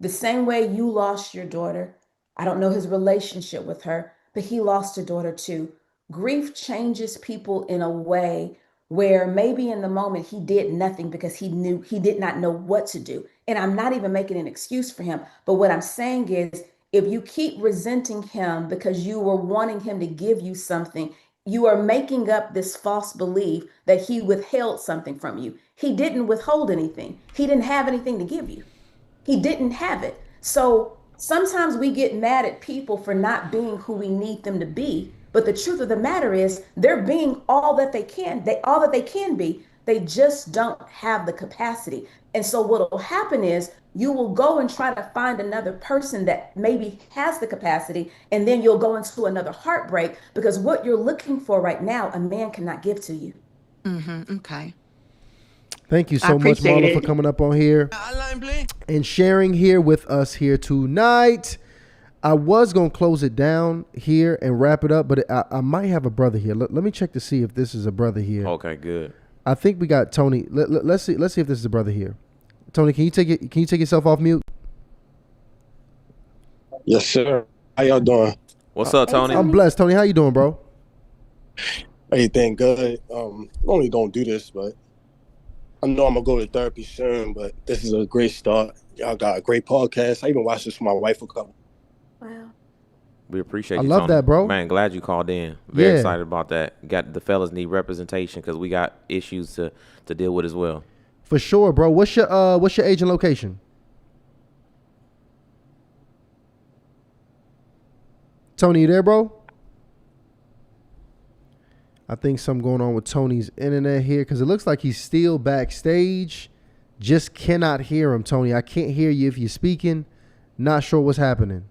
The same way you lost your daughter, I don't know his relationship with her, but he lost a daughter too. Grief changes people in a way where maybe in the moment he did nothing because he did not know what to do. And I'm not even making an excuse for him. But what I'm saying is, if you keep resenting him because you were wanting him to give you something, you are making up this false belief that he withheld something from you. He didn't withhold anything, he didn't have anything to give you. He didn't have it. So sometimes we get mad at people for not being who we need them to be. But the truth of the matter is they're being all that they can. All that they can be. They just don't have the capacity. And so what will happen is you will go and try to find another person that maybe has the capacity, and then you'll go into another heartbreak because what you're looking for right now, a man cannot give to you. okay. Thank you I so much, appreciate Marla, for it. coming up on here and sharing here with us here tonight. I was going to close it down here and wrap it up, but I might have a brother here. Let me check to see if this is a brother here. Okay, good. I think we got Tony. Let's see if this is a brother here. Tony, can you take yourself off mute? Yes, sir. How y'all doing? What's up, Hey, Tony? I'm blessed. Tony, how you doing, bro? Everything good. Normally don't do this, but I know I'm gonna go to therapy soon. But this is a great start. Y'all got a great podcast. I even watched this with my wife a couple. wow. We appreciate I you, love Tony. that, bro. Man, glad you called in. Very Yeah. excited about that. Got the fellas need representation because we got issues to deal with as well. For sure, bro. What's your age and location? Tony, you there, bro? I think something going on with Tony's internet here because it looks like he's still backstage. Just cannot hear him, Tony. I can't hear you if you're speaking. Not sure what's happening.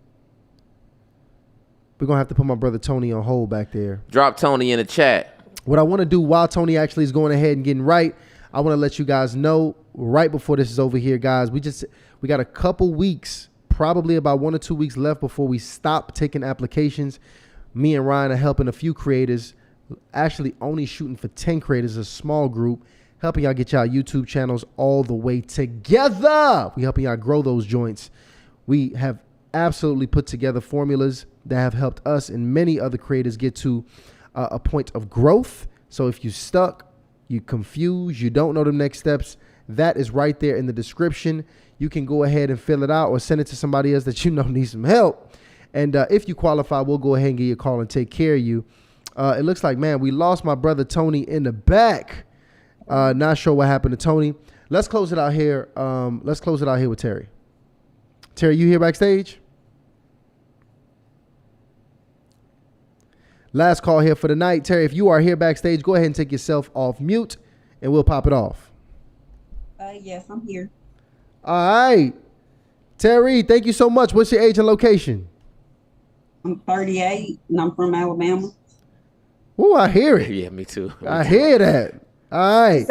We're going to have to put my brother Tony on hold back there. Drop Tony in the chat. What I want to do while Tony actually is going ahead and getting right, I want to let you guys know right before this is over here, guys. We got a couple weeks, probably about 1 or 2 weeks left before we stop taking applications. Me and Ryan are helping a few creators, actually only shooting for 10 creators, a small group, helping y'all get y'all YouTube channels all the way together. We helping y'all grow those joints. We have absolutely put together formulas that have helped us and many other creators get to a point of growth. So if you stuck, you confused, you don't know the next steps, that is right there in the description. You can go ahead and fill it out or send it to somebody else that you know needs some help. And if you qualify, we'll go ahead and give you a call and take care of you. It looks like, man, we lost my brother Tony in the back. Not sure what happened to Tony. Let's close it out here. Let's close it out here with Terry. Terry, you here backstage? Last call here for the night. Terry, if you are here backstage, go ahead and take yourself off mute and we'll pop it off. Yes, I'm here. All right. Terry, thank you so much. What's your age and location? I'm 38 and I'm from Alabama. Oh, I hear it. Yeah, me too. I hear that. All right. She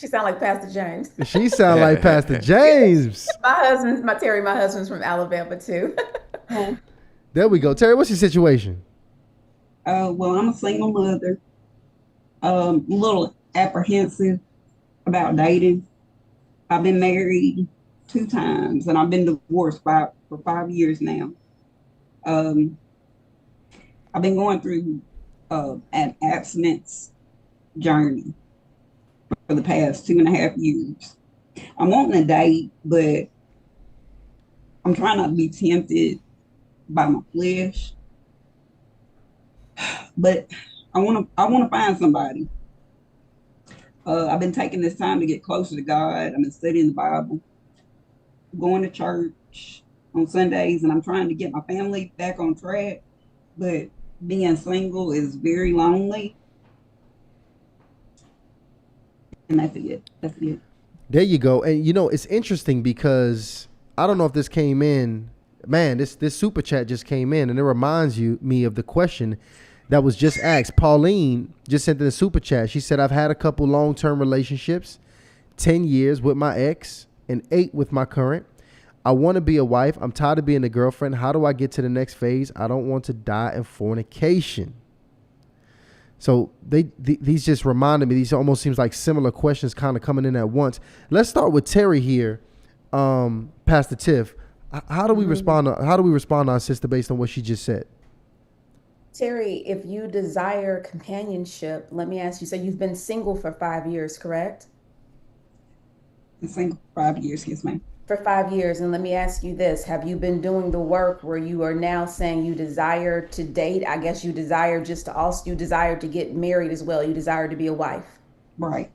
sound like Pastor James. She sound like Pastor James. My husband's from Alabama too. There we go. Terry, what's your situation? Well, I'm a single mother. A little apprehensive about dating. I've been married 2 times and I've been divorced for 5 years now. I've been going through an abstinence journey for the past 2.5 years. I'm wanting a date, but I'm trying not to be tempted by my flesh. But I wanna find somebody. I've been taking this time to get closer to God. I've been studying the Bible, going to church on Sundays, and I'm trying to get my family back on track. But being single is very lonely, and that's it. That's it. There you go. And you know, it's interesting because I don't know if this came in. Man, this super chat just came in, and it reminds me of the question that was just asked. Pauline just sent in the super chat. She said, "I've had a couple long-term relationships, 10 years with my ex and 8 with my current. I want to be a wife. I'm tired of being a girlfriend. How do I get to the next phase? I don't want to die in fornication." So these just reminded me. These almost seems like similar questions kind of coming in at once. Let's start with Terry here, Pastor Tiff. How do we respond? How do we respond to our sister based on what she just said? Terry, if you desire companionship, let me ask you, so you've been single for 5 years, correct? Been single for 5 years, yes, ma'am. For 5 years. And let me ask you this, have you been doing the work where you are now saying you desire to date? I guess you desire you desire to get married as well. You desire to be a wife. Right.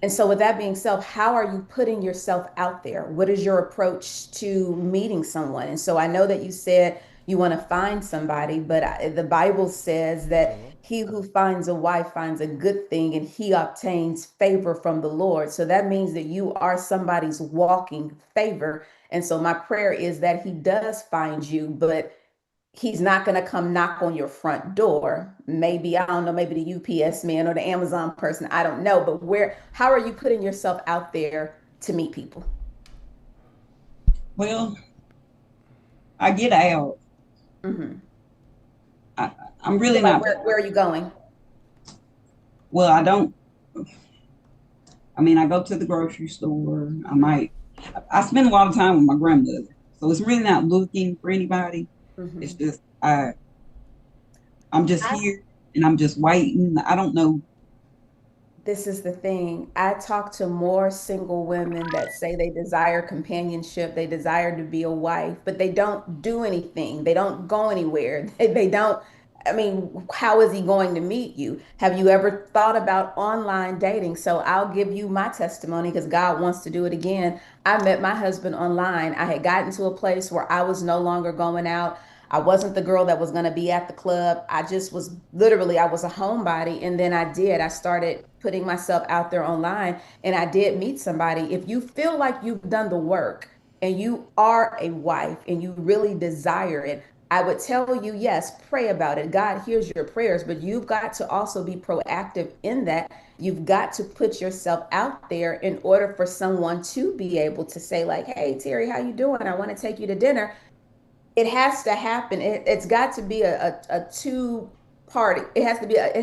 And so with that being said, how are you putting yourself out there? What is your approach to meeting someone? And so I know that you said you want to find somebody, but the Bible says that he who finds a wife finds a good thing and he obtains favor from the Lord. So that means that you are somebody's walking favor. And so my prayer is that he does find you, but he's not going to come knock on your front door. Maybe, I don't know, maybe the UPS man or the Amazon person, I don't know. But how are you putting yourself out there to meet people? Well, I get out. Mm-hmm. I'm really not. Where are you going? Well, I don't. I mean, I go to the grocery store. I spend a lot of time with my grandmother. So it's really not looking for anybody. Mm-hmm. It's just, I'm just here and I'm just waiting. I don't know. This is the thing. I talk to more single women that say they desire companionship, they desire to be a wife, but they don't do anything. They don't go anywhere. They don't. I mean, how is he going to meet you? Have you ever thought about online dating? So I'll give you my testimony because God wants to do it again. I met my husband online. I had gotten to a place where I was no longer going out. I wasn't the girl that was going to be at the club. I just was I was a homebody. And then I started putting myself out there online and I did meet somebody. If you feel like you've done the work and you are a wife and you really desire it, I would tell you, yes, pray about it. God hears your prayers, but you've got to also be proactive in that. You've got to put yourself out there in order for someone to be able to say like, "Hey, Terry, how you doing? I want to take you to dinner." It has to happen. It's got to be a two party. It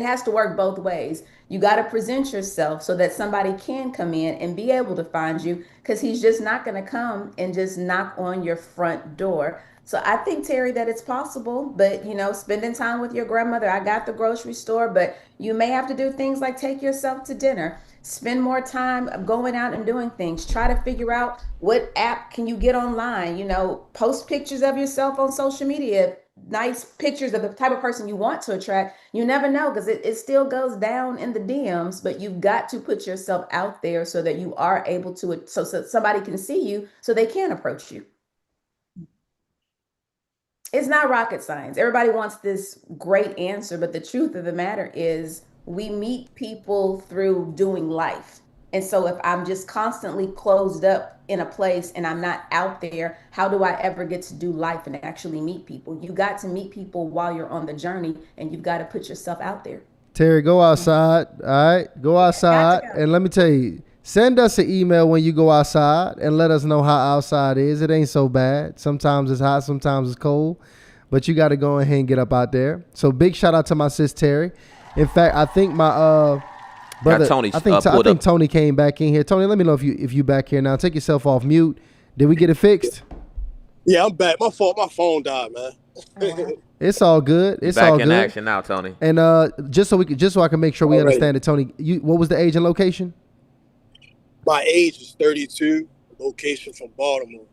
has to work both ways. You got to present yourself so that somebody can come in and be able to find you, because he's just not going to come and just knock on your front door. So I think, Terry, that it's possible, but spending time with your grandmother, I got the grocery store, but you may have to do things like take yourself to dinner, spend more time going out and doing things, try to figure out what app can you get online, post pictures of yourself on social media, nice pictures of the type of person you want to attract. You never know, because it still goes down in the DMs, but you've got to put yourself out there so that you are able to, so somebody can see you so they can approach you. It's not rocket science. Everybody wants this great answer, but the truth of the matter is we meet people through doing life. And so if I'm just constantly closed up in a place and I'm not out there, how do I ever get to do life and actually meet people? You got to meet people while you're on the journey, and you've got to put yourself out there. Terry, go outside. All right, go outside. And let me tell you, send us an email when you go outside and let us know how outside is. It ain't so bad. Sometimes it's hot, sometimes it's cold, but you got to go ahead and get up out there. So big shout out to my sis Terry. In fact, I think my brother, I think Tony came back in here. Tony, let me know if you back here now. Take yourself off mute. Did we get it fixed? Yeah, I'm back. My fault. My phone died, man. It's all good. It's back all good. in action now, Tony. And just so I can make sure we understand it, Tony. What was the age and location? My age is 32. Location from Baltimore.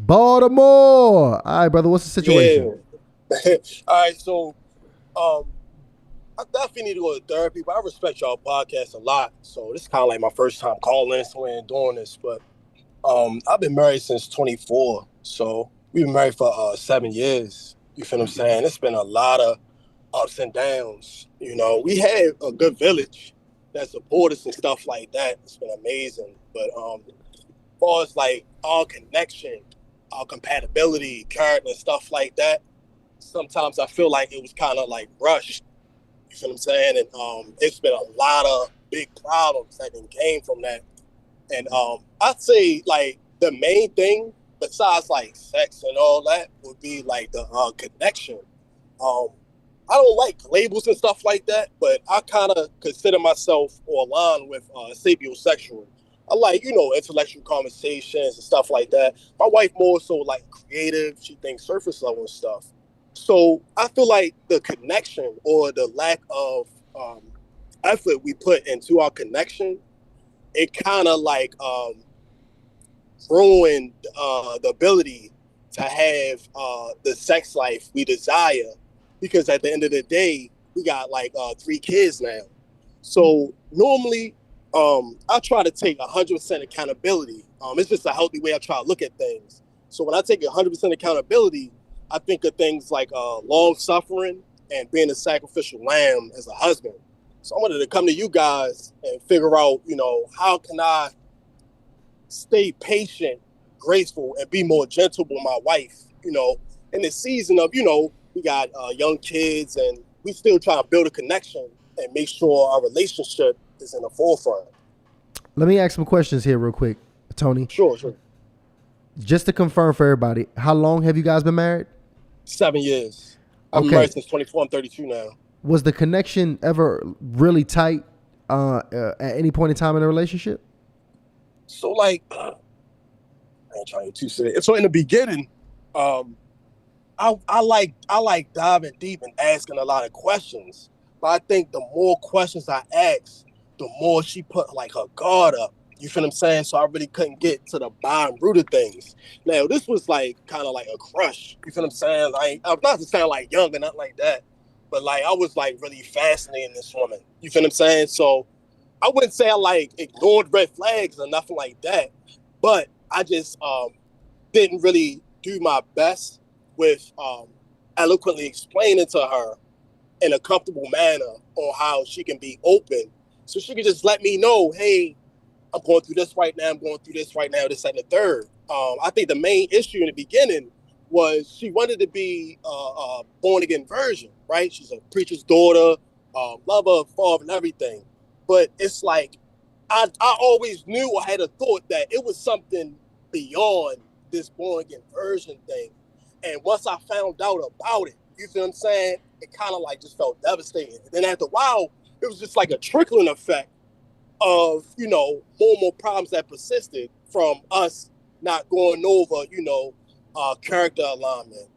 Baltimore. All right, brother. What's the situation? Yeah. All right, so I definitely need to go to therapy, but I respect y'all podcast a lot. So this is kind of like my first time calling and doing this. But I've been married since 24. So we've been married for 7 years. You feel what I'm saying? It's been a lot of ups and downs. You know, we had a good village that support us and stuff like that. It's been amazing. But as far as like our connection, our compatibility, character, and stuff like that, sometimes I feel like it was kind of like rushed. You feel what I'm saying? And it's been a lot of big problems that then came from that. And I'd say like the main thing besides like sex and all that would be like the connection. Um, I don't like labels and stuff like that, but I kind of consider myself or align with sapiosexual. I like, intellectual conversations and stuff like that. My wife more so like creative. She thinks surface level and stuff. So I feel like the connection or the lack of effort we put into our connection, it kind of like ruined the ability to have the sex life we desire. Because at the end of the day, we got like 3 kids now. So normally, I try to take 100% accountability. It's just a healthy way I try to look at things. So when I take 100% accountability, I think of things like long suffering and being a sacrificial lamb as a husband. So I wanted to come to you guys and figure out, how can I stay patient, graceful, and be more gentle with my wife, in the season of, we got young kids and we still trying to build a connection and make sure our relationship is in the forefront. Let me ask some questions here real quick, Tony. Sure. Just to confirm for everybody, how long have you guys been married? 7 years. I've been married since 24. I'm 32 now. Was the connection ever really tight at any point in time in the relationship? So like, I ain't trying to say it. So in the beginning, I like diving deep and asking a lot of questions. But I think the more questions I asked, the more she put like her guard up. You feel what I'm saying? So I really couldn't get to the bottom root of things. Now this was like kind of like a crush. You feel what I'm saying? Like I'm not to sound like young or nothing like that, but like I was like really fascinating this woman. You feel what I'm saying? So I wouldn't say I like ignored red flags or nothing like that, but I just didn't really do my best with eloquently explaining to her in a comfortable manner on how she can be open, so she can just let me know, hey, I'm going through this right now. I'm going through this right now. This and the third. I think the main issue in the beginning was she wanted to be a born again virgin, right? She's a preacher's daughter, lover, father, and everything. But it's like I always knew, I had a thought that it was something beyond this born again virgin thing. And once I found out about it, you feel what I'm saying? It kind of like just felt devastating. And then after a while, it was just like a trickling effect of, more and more problems that persisted from us not going over, character alignment,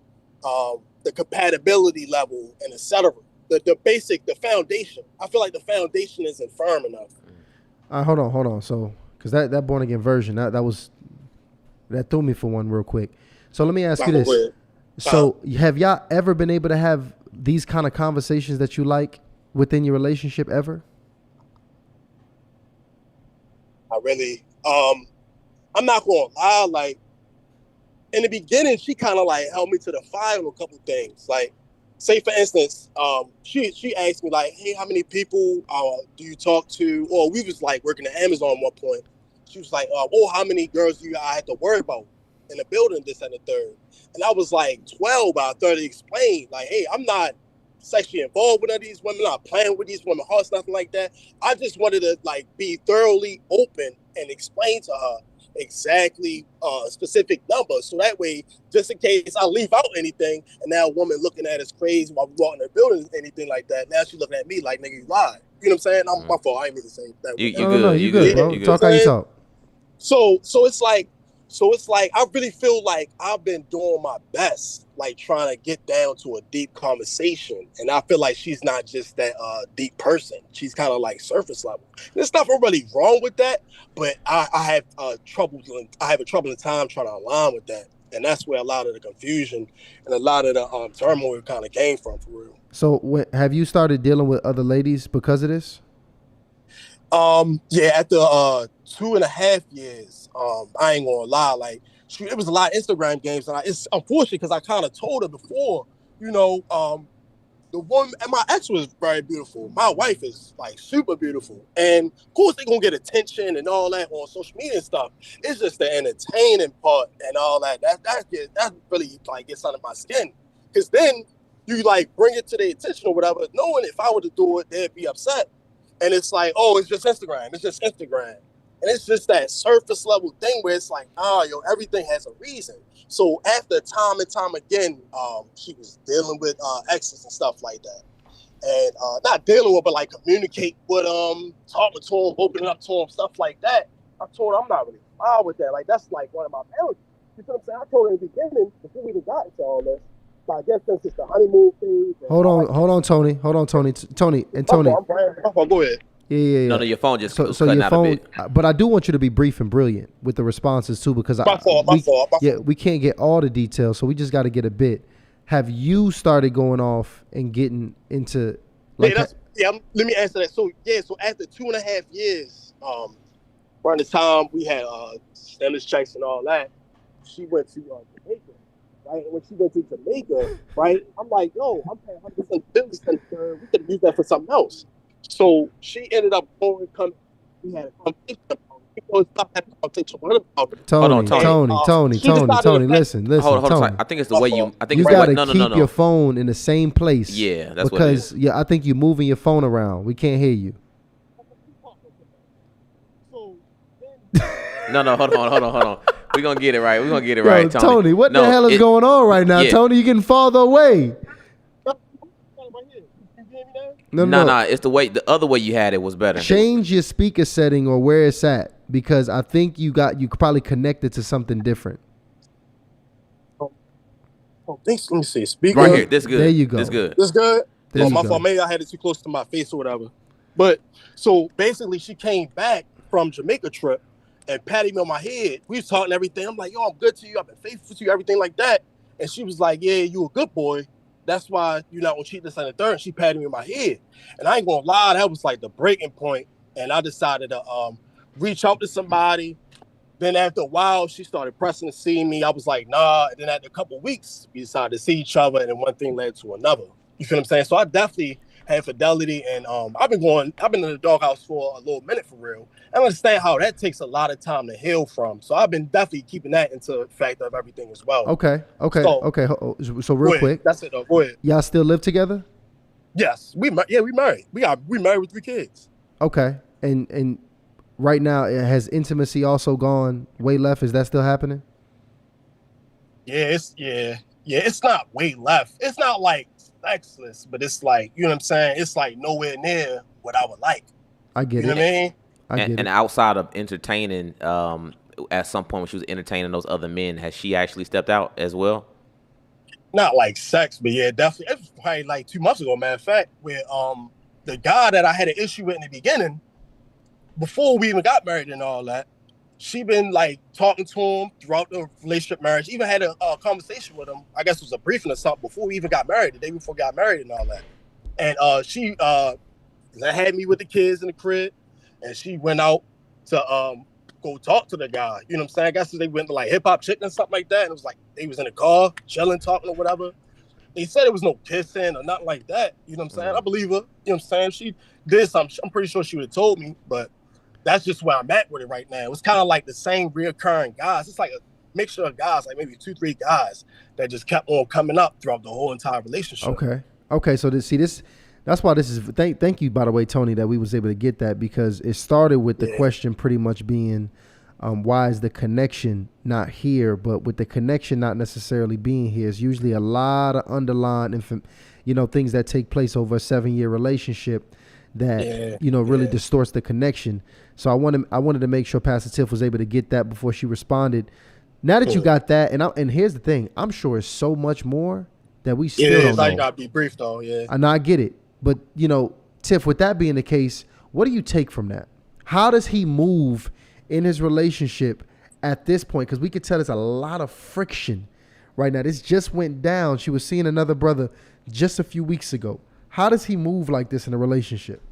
the compatibility level, and etc. The basic, the foundation. I feel like the foundation isn't firm enough. Hold on. So, because that born again version, that threw me for one real quick. So let me ask you this. So have y'all ever been able to have these kind of conversations that you like within your relationship ever? I really, I'm not going to lie. Like in the beginning, she kind of like held me to the fire on a couple things. Like, say for instance, she asked me like, hey, how many people do you talk to? Or we was like working at Amazon at one point. She was like, how many girls do I have to worry about in the building, this and the third? And I was like 12, but I thoroughly explained like, hey, I'm not sexually involved with any of these women, I'm not playing with these women hearts, nothing like that. I just wanted to like be thoroughly open and explain to her exactly specific numbers. So that way, just in case I leave out anything and now a woman looking at us crazy while we walk in the building, anything like that, now she's looking at me like, nigga, you lied. You know what I'm saying? I'm my fault. I ain't mean to say that. You good. You good, bro. You talk how you talk. So it's like I really feel like I've been doing my best, like trying to get down to a deep conversation, and I feel like she's not just that deep person. She's kind of like surface level. There's nothing really wrong with that, but I have a troubling time trying to align with that. And that's where a lot of the confusion and a lot of the turmoil kind of came from, for real. So have you started dealing with other ladies because of this? Yeah, after 2.5 years, I ain't gonna lie, like it was a lot of Instagram games, and it's unfortunate because I kind of told her before, the woman, and my ex was very beautiful. My wife is like super beautiful, and of course they gonna get attention and all that on social media and stuff. It's just the entertaining part and all that. That really like gets under my skin, because then you like bring it to their attention or whatever, knowing if I were to do it, they'd be upset. And it's like, oh, it's just Instagram. It's just Instagram. And it's just that surface level thing where it's like, everything has a reason. So after time and time again, she was dealing with exes and stuff like that. And not dealing with, but like communicate with talking to them, opening up to them, stuff like that. I told her I'm not really fine with that. Like, that's like one of my boundaries. You know what I'm saying? I told her in the beginning, before we even got into all this, but I guess that's just the honeymoon phase. Hold on, Tony. Tony. Go ahead. Yeah. No, your phone just so cutting your out phone, a bit. But I do want you to be brief and brilliant with the responses too, because my fault. Yeah, we can't get all the details, so we just got to get a bit. Have you started going off and getting into? Like, let me answer that. So after 2.5 years, around the time we had stimulus checks and all that, she went to Jamaica. Right? And when she went to Jamaica, right, I'm like, yo, I'm paying 100% bills, we could have used that for something else. So she ended up going. We had a conversation. Tony, listen. Hold Tony. on. I think it's the way you. I think you it's gotta no. keep your phone in the same place. Yeah, that's because what it is. I think you're moving your phone around. We can't hear you. No, hold on. We're gonna get it right. Right, Tony. What the hell is going on right now, Tony? You getting farther away. No. It's the other way you had it was better. Change your speaker setting or where it's at, because I think you probably connected to something different. Let me see. Speaker. Right here. This good. There you go. This good. My fault. Maybe I had it too close to my face or whatever. But so basically, she came back from Jamaica trip and patted me on my head. We was talking everything. I'm like, yo, I'm good to you. I've been faithful to you, everything like that. And she was like, yeah, you a good boy. That's why you're not gonna cheat this on the third. And she patted me on my head. And I ain't gonna lie, that was like the breaking point. And I decided to reach out to somebody. Then after a while, she started pressing to see me. I was like, nah. And then after a couple of weeks, we decided to see each other, and then one thing led to another. You feel what I'm saying? So I definitely had fidelity, and I've been in the doghouse for a little minute for real. I understand how that takes a lot of time to heal from. So I've been definitely keeping that into the fact of everything as well. Okay. So real quick. That's it though. Go ahead. Y'all still live together? Yes. We married. We married with 3 kids. Okay. And right now, has intimacy also gone way left? Is that still happening? Yeah, it's not way left. It's not like sexless, but it's like, you know what I'm saying? It's like nowhere near what I would like. I get it. You know what I mean? And outside of entertaining, at some point when she was entertaining those other men, has she actually stepped out as well? Not like sex, but yeah, definitely. It was probably like 2 months ago, matter of fact, where the guy that I had an issue with in the beginning, before we even got married and all that, she been like talking to him throughout the relationship, marriage. Even had a conversation with him. I guess it was a briefing or something before we even got married, the day before we got married and all that. And she had me with the kids in the crib, and she went out to go talk to the guy. You know what I'm saying? I guess they went to like Hip Hop Chicken or something like that. And it was like they was in the car chilling, talking or whatever. They said it was no kissing or nothing like that. You know what I'm saying? I believe her. You know what I'm saying? She did something. I'm pretty sure she would have told me, but that's just where I'm at with it right now. It's kind of like the same reoccurring guys. It's like a mixture of guys, like maybe 2-3 guys that just kept on coming up throughout the whole entire relationship. Okay. So that's why this is. Thank you, by the way, Tony, that we was able to get that, because it started with the question pretty much being, why is the connection not here? But with the connection not necessarily being here, is usually a lot of underlying, things that take place over a 7-year relationship that really distorts the connection. So I wanted to make sure Pastor Tiff was able to get that before she responded. Now that you got that, and here's the thing, I'm sure it's so much more that we still don't know. I gotta be brief though. Yeah, and I get it, but Tiff, with that being the case, what do you take from that? How does he move in his relationship at this point? Because we could tell there's a lot of friction right now. This just went down. She was seeing another brother just a few weeks ago. How does he move like this in a relationship?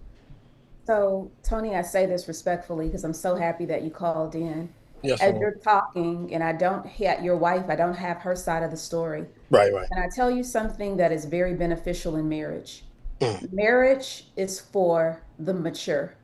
So, Tony, I say this respectfully because I'm so happy that you called in. Yes, As ma'am. you're talking, and I don't hit your wife, I don't have her side of the story. Right, right. And I tell you something that is very beneficial in marriage. Mm, Marriage is for the mature.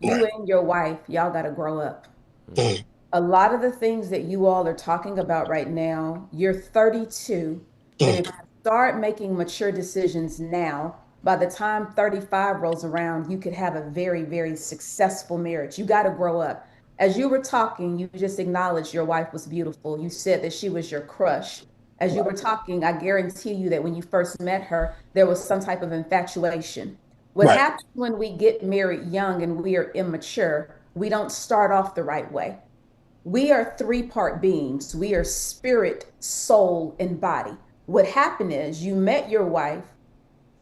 You right. and your wife, y'all got to grow up. Mm, A lot of the things that you all are talking about right now, you're 32, and if mm, you start making mature decisions now, by the time 35 rolls around, you could have a very, very successful marriage. You got to grow up. As you were talking, you just acknowledged your wife was beautiful. You said that she was your crush. As you were talking, I guarantee you that when you first met her, there was some type of infatuation. What right. happens when we get married young and we are immature, we don't start off the right way. We are three-part beings. We are spirit, soul, and body. What happened is you met your wife,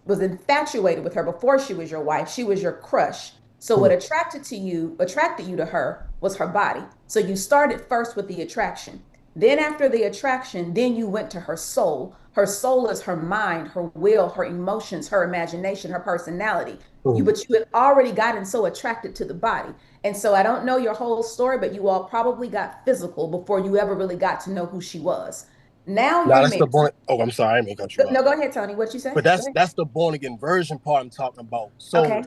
was infatuated with her before she was your wife. She was your crush. So what Mm, attracted you to her was her body. So you started first with the attraction. Then after the attraction, then you went to her soul. Her soul is her mind, her will, her emotions, her imagination, her personality. mm. But you had already gotten so attracted to the body. And so I don't know your whole story, but you all probably got physical before you ever really got to know who she was. Now Now you're that's the married. born. Oh, I'm sorry, I didn't cut you off. No, go ahead, Tony. What you say? But Go ahead. that's the born again version part I'm talking about. So Okay.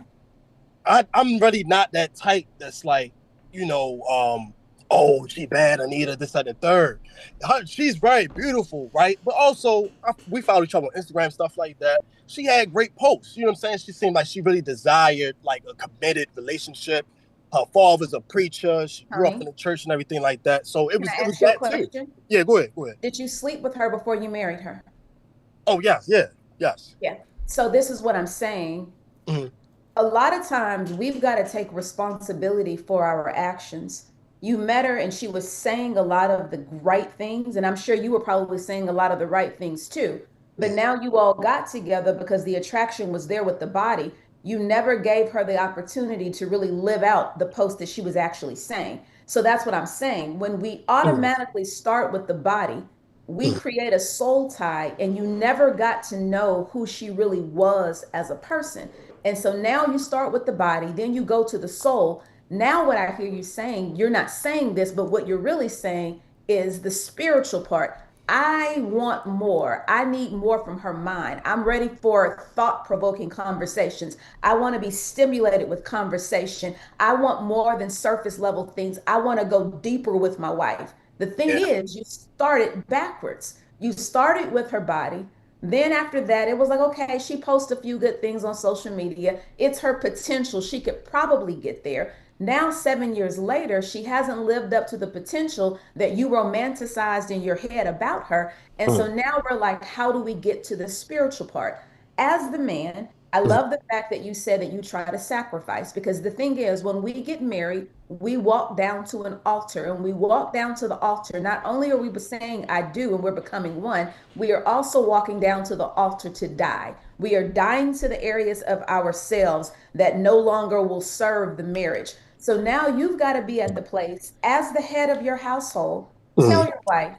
I'm really not that type that's like, oh, she bad, Anita, this, that, and the third. She's very beautiful, right? But also, we followed each other on Instagram, stuff like that. She had great posts. You know what I'm saying? She seemed like she really desired like a committed relationship. Her father's a preacher. She grew up Tony, in the church and everything like that. So it can was I it was ask you a that too. question? Yeah, go ahead, go ahead. Did you sleep with her before you married her? Oh yes, yeah, yes. Yeah. So this is what I'm saying. Mhm. A lot of times we've got to take responsibility for our actions. You met her and she was saying a lot of the right things, and I'm sure you were probably saying a lot of the right things too. But now you all got together because the attraction was there with the body. You never gave her the opportunity to really live out the post that she was actually saying. So that's what I'm saying. When we Mhm. automatically start with the body, we Mhm. create a soul tie, and you never got to know who she really was as a person. And so now you start with the body, then you go to the soul. Now, what I hear you saying, you're not saying this, but what you're really saying is the spiritual part. I want more. I need more from her mind. I'm ready for thought provoking conversations. I want to be stimulated with conversation. I want more than surface level things. I want to go deeper with my wife. The thing Yeah. is, you started backwards. You started with her body. Then after that, it was like, okay, she posts a few good things on social media. It's her potential. She could probably get there. Now, 7 years later, she hasn't lived up to the potential that you romanticized in your head about her. And so Mhm. now we're like, how do we get to the spiritual part? As the man, I Mhm. love the fact that you said that you try to sacrifice, because the thing is, when we get married, we walk down to an altar, and we walk down to the altar. Not only are we saying I do and we're becoming one, we are also walking down to the altar to die. We are dying to the areas of ourselves that no longer will serve the marriage. So now you've got to be at the place as the head of your household. Tell Mhm. your wife,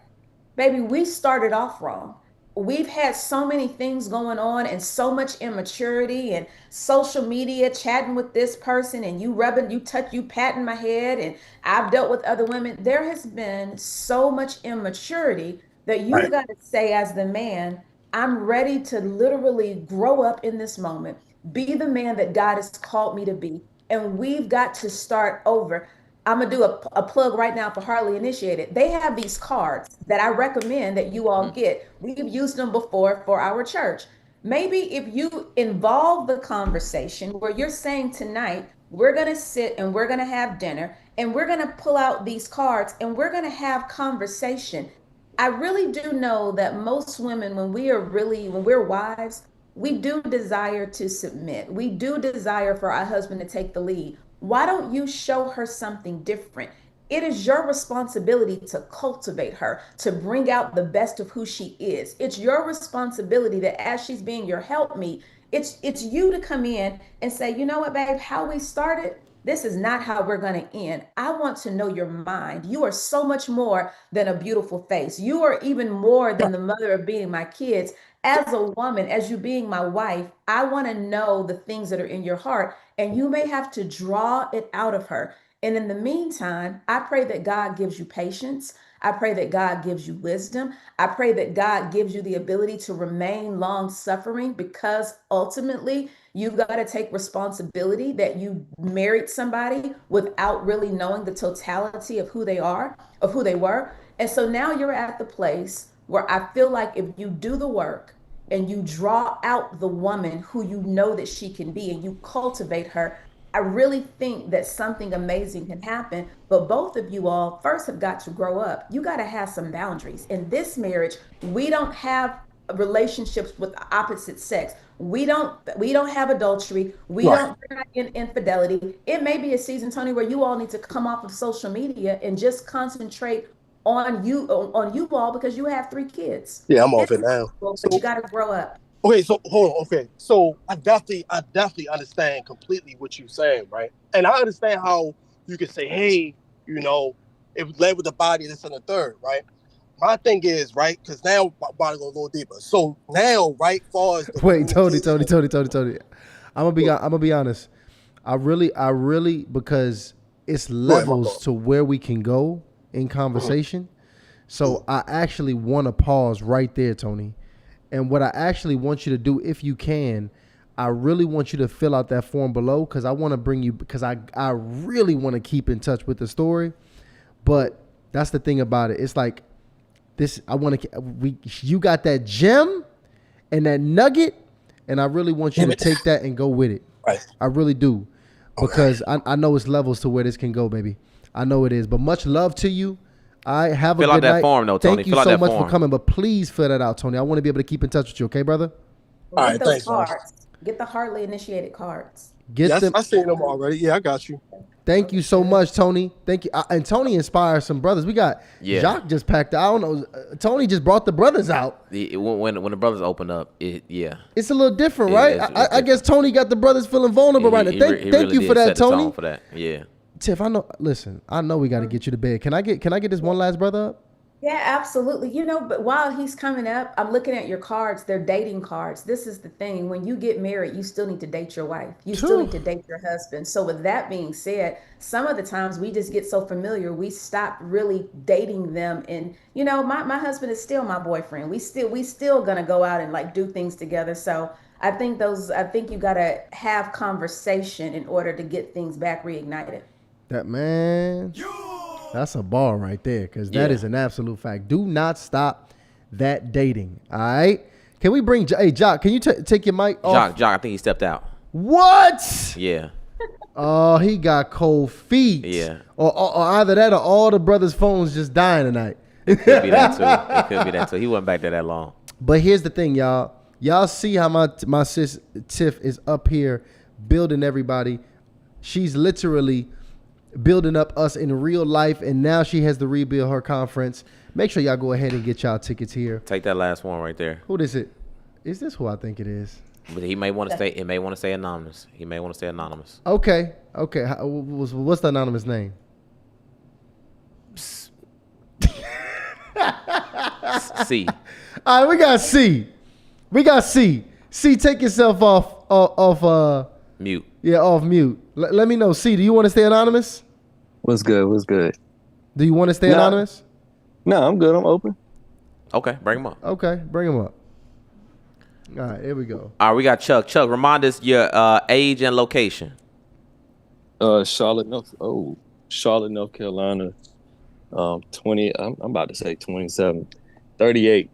baby, we started off wrong. We've had so many things going on and so much immaturity and social media, chatting with this person, and you patting my head, and I've dealt with other women. There has been so much immaturity that you've Right. got to say, as the man, I'm ready to literally grow up in this moment, be the man that God has called me to be. And we've got to start over. I'm gonna do a plug right now for Hardly Initiated. They have these cards that I recommend that you all get. We've used them before for our church. Maybe if you involve the conversation where you're saying, tonight, we're gonna sit and we're gonna have dinner, and we're gonna pull out these cards and we're gonna have conversation. I really do know that most women, when we're wives, we do desire to submit. We do desire for our husband to take the lead. Why don't you show her something different? It is your responsibility to cultivate her, to bring out the best of who she is. It's your responsibility that as she's being your helpmeet, it's you to come in and say, you know what, babe, how we started, This is not how we're going to end. I want to know your mind. You are so much more than a beautiful face. You are even more than the mother of being my kids. As a woman, as you being my wife, I want to know the things that are in your heart, and you may have to draw it out of her. And in the meantime, I pray that God gives you patience. I pray that God gives you wisdom. I pray that God gives you the ability to remain long suffering, because ultimately you've got to take responsibility that you married somebody without really knowing the totality of who they are, of who they were. And so now you're at the place where I feel like if you do the work and you draw out the woman who you know that she can be and you cultivate her, I really think that something amazing can happen. But both of you all first have got to grow up. You got to have some boundaries. In this marriage, we don't have relationships with the opposite sex. We don't have adultery. We Right. don't in infidelity. It may be a season, Tony, where you all need to come off of social media and just concentrate on you all, because you have 3 kids. Yeah, I'm off It's it now. possible, but you So got to grow up. okay, so hold on. Okay, so I definitely understand completely what you're saying, right? And I understand how you can say, hey, you know, it led with the body, this and the third, right? My thing is, right, because now my body go a little deeper. So now, right, far as the Wait, communication, Tony. I'm gonna be honest. I really, because it's go ahead, my levels fault. to where we can go in conversation. So I actually want to pause right there, Tony. And what I actually want you to do, if you can, I really want you to fill out that form below, because I want to bring you, because I really want to keep in touch with the story. But that's the thing about it. It's like this. You got that gem and that nugget, and I really want you to take that and go with it. Right. I really do, because I know it's levels to where this can go, baby. I know it is. But much love to you. I have Fill a out good that night. form, though, Tony. Thank you Fill out so that much for form. coming, but please fill that out, Tony. I want to be able to keep in touch with you, okay, brother? All Get right, those thanks, man. cards. Get the Hartley initiated cards. Get Yes, them. I seen them already. Yeah, I got you. Thank you so much, Tony. Thank you. And Tony inspires some brothers. We got Yeah. Jacques just packed out. I don't know. Tony just brought the brothers out. When the brothers open up, It's a little different, It- right? it's I guess Tony got the brothers feeling vulnerable right now. Thank really you for did that, set the tone Tony. for that. Yeah. Tiff, I know. Listen, I know we got to get you to bed. Can I get this one last brother up? Yeah, absolutely. But while he's coming up, I'm looking at your cards. They're dating cards. This is the thing. When you get married, you still need to date your wife. You still need to date your husband. So with that being said, some of the times we just get so familiar, we stop really dating them. And my husband is still my boyfriend. We still gonna go out and like do things together. So I think you gotta have conversation in order to get things back reignited. That man. That's a bar right there, because that Yeah. is an absolute fact. Do not stop that dating. All right. Can we bring? Hey, Jock, can you take your mic off? Jock, I think he stepped out. What? Yeah. Oh, he got cold feet. Yeah. Or either that or all the brothers' phones just dying tonight. Could be that too. It could be that too. He wasn't back there that long. But here's the thing, y'all. Y'all see how my sis Tiff is up here building everybody. She's literally building up us in real life, and now she has to rebuild her conference. Make sure y'all go ahead and get y'all tickets here. Take that last one right there. Who is it? Is this who I think it is? But he may want to stay. It may want to stay anonymous. He may want to stay anonymous. Okay. What's the anonymous name? C. All right, we got C. C, take yourself off Mute. yeah, off mute. Let me know. C, do you want to stay anonymous? What's good? Do you want to stay anonymous? No, I'm good. I'm open. Okay, bring him up. Okay, bring him up. All right, here we go. All right, we got Chuck. Chuck, remind us your age and location. Charlotte, North Carolina. 20. I'm about to say 27. 38.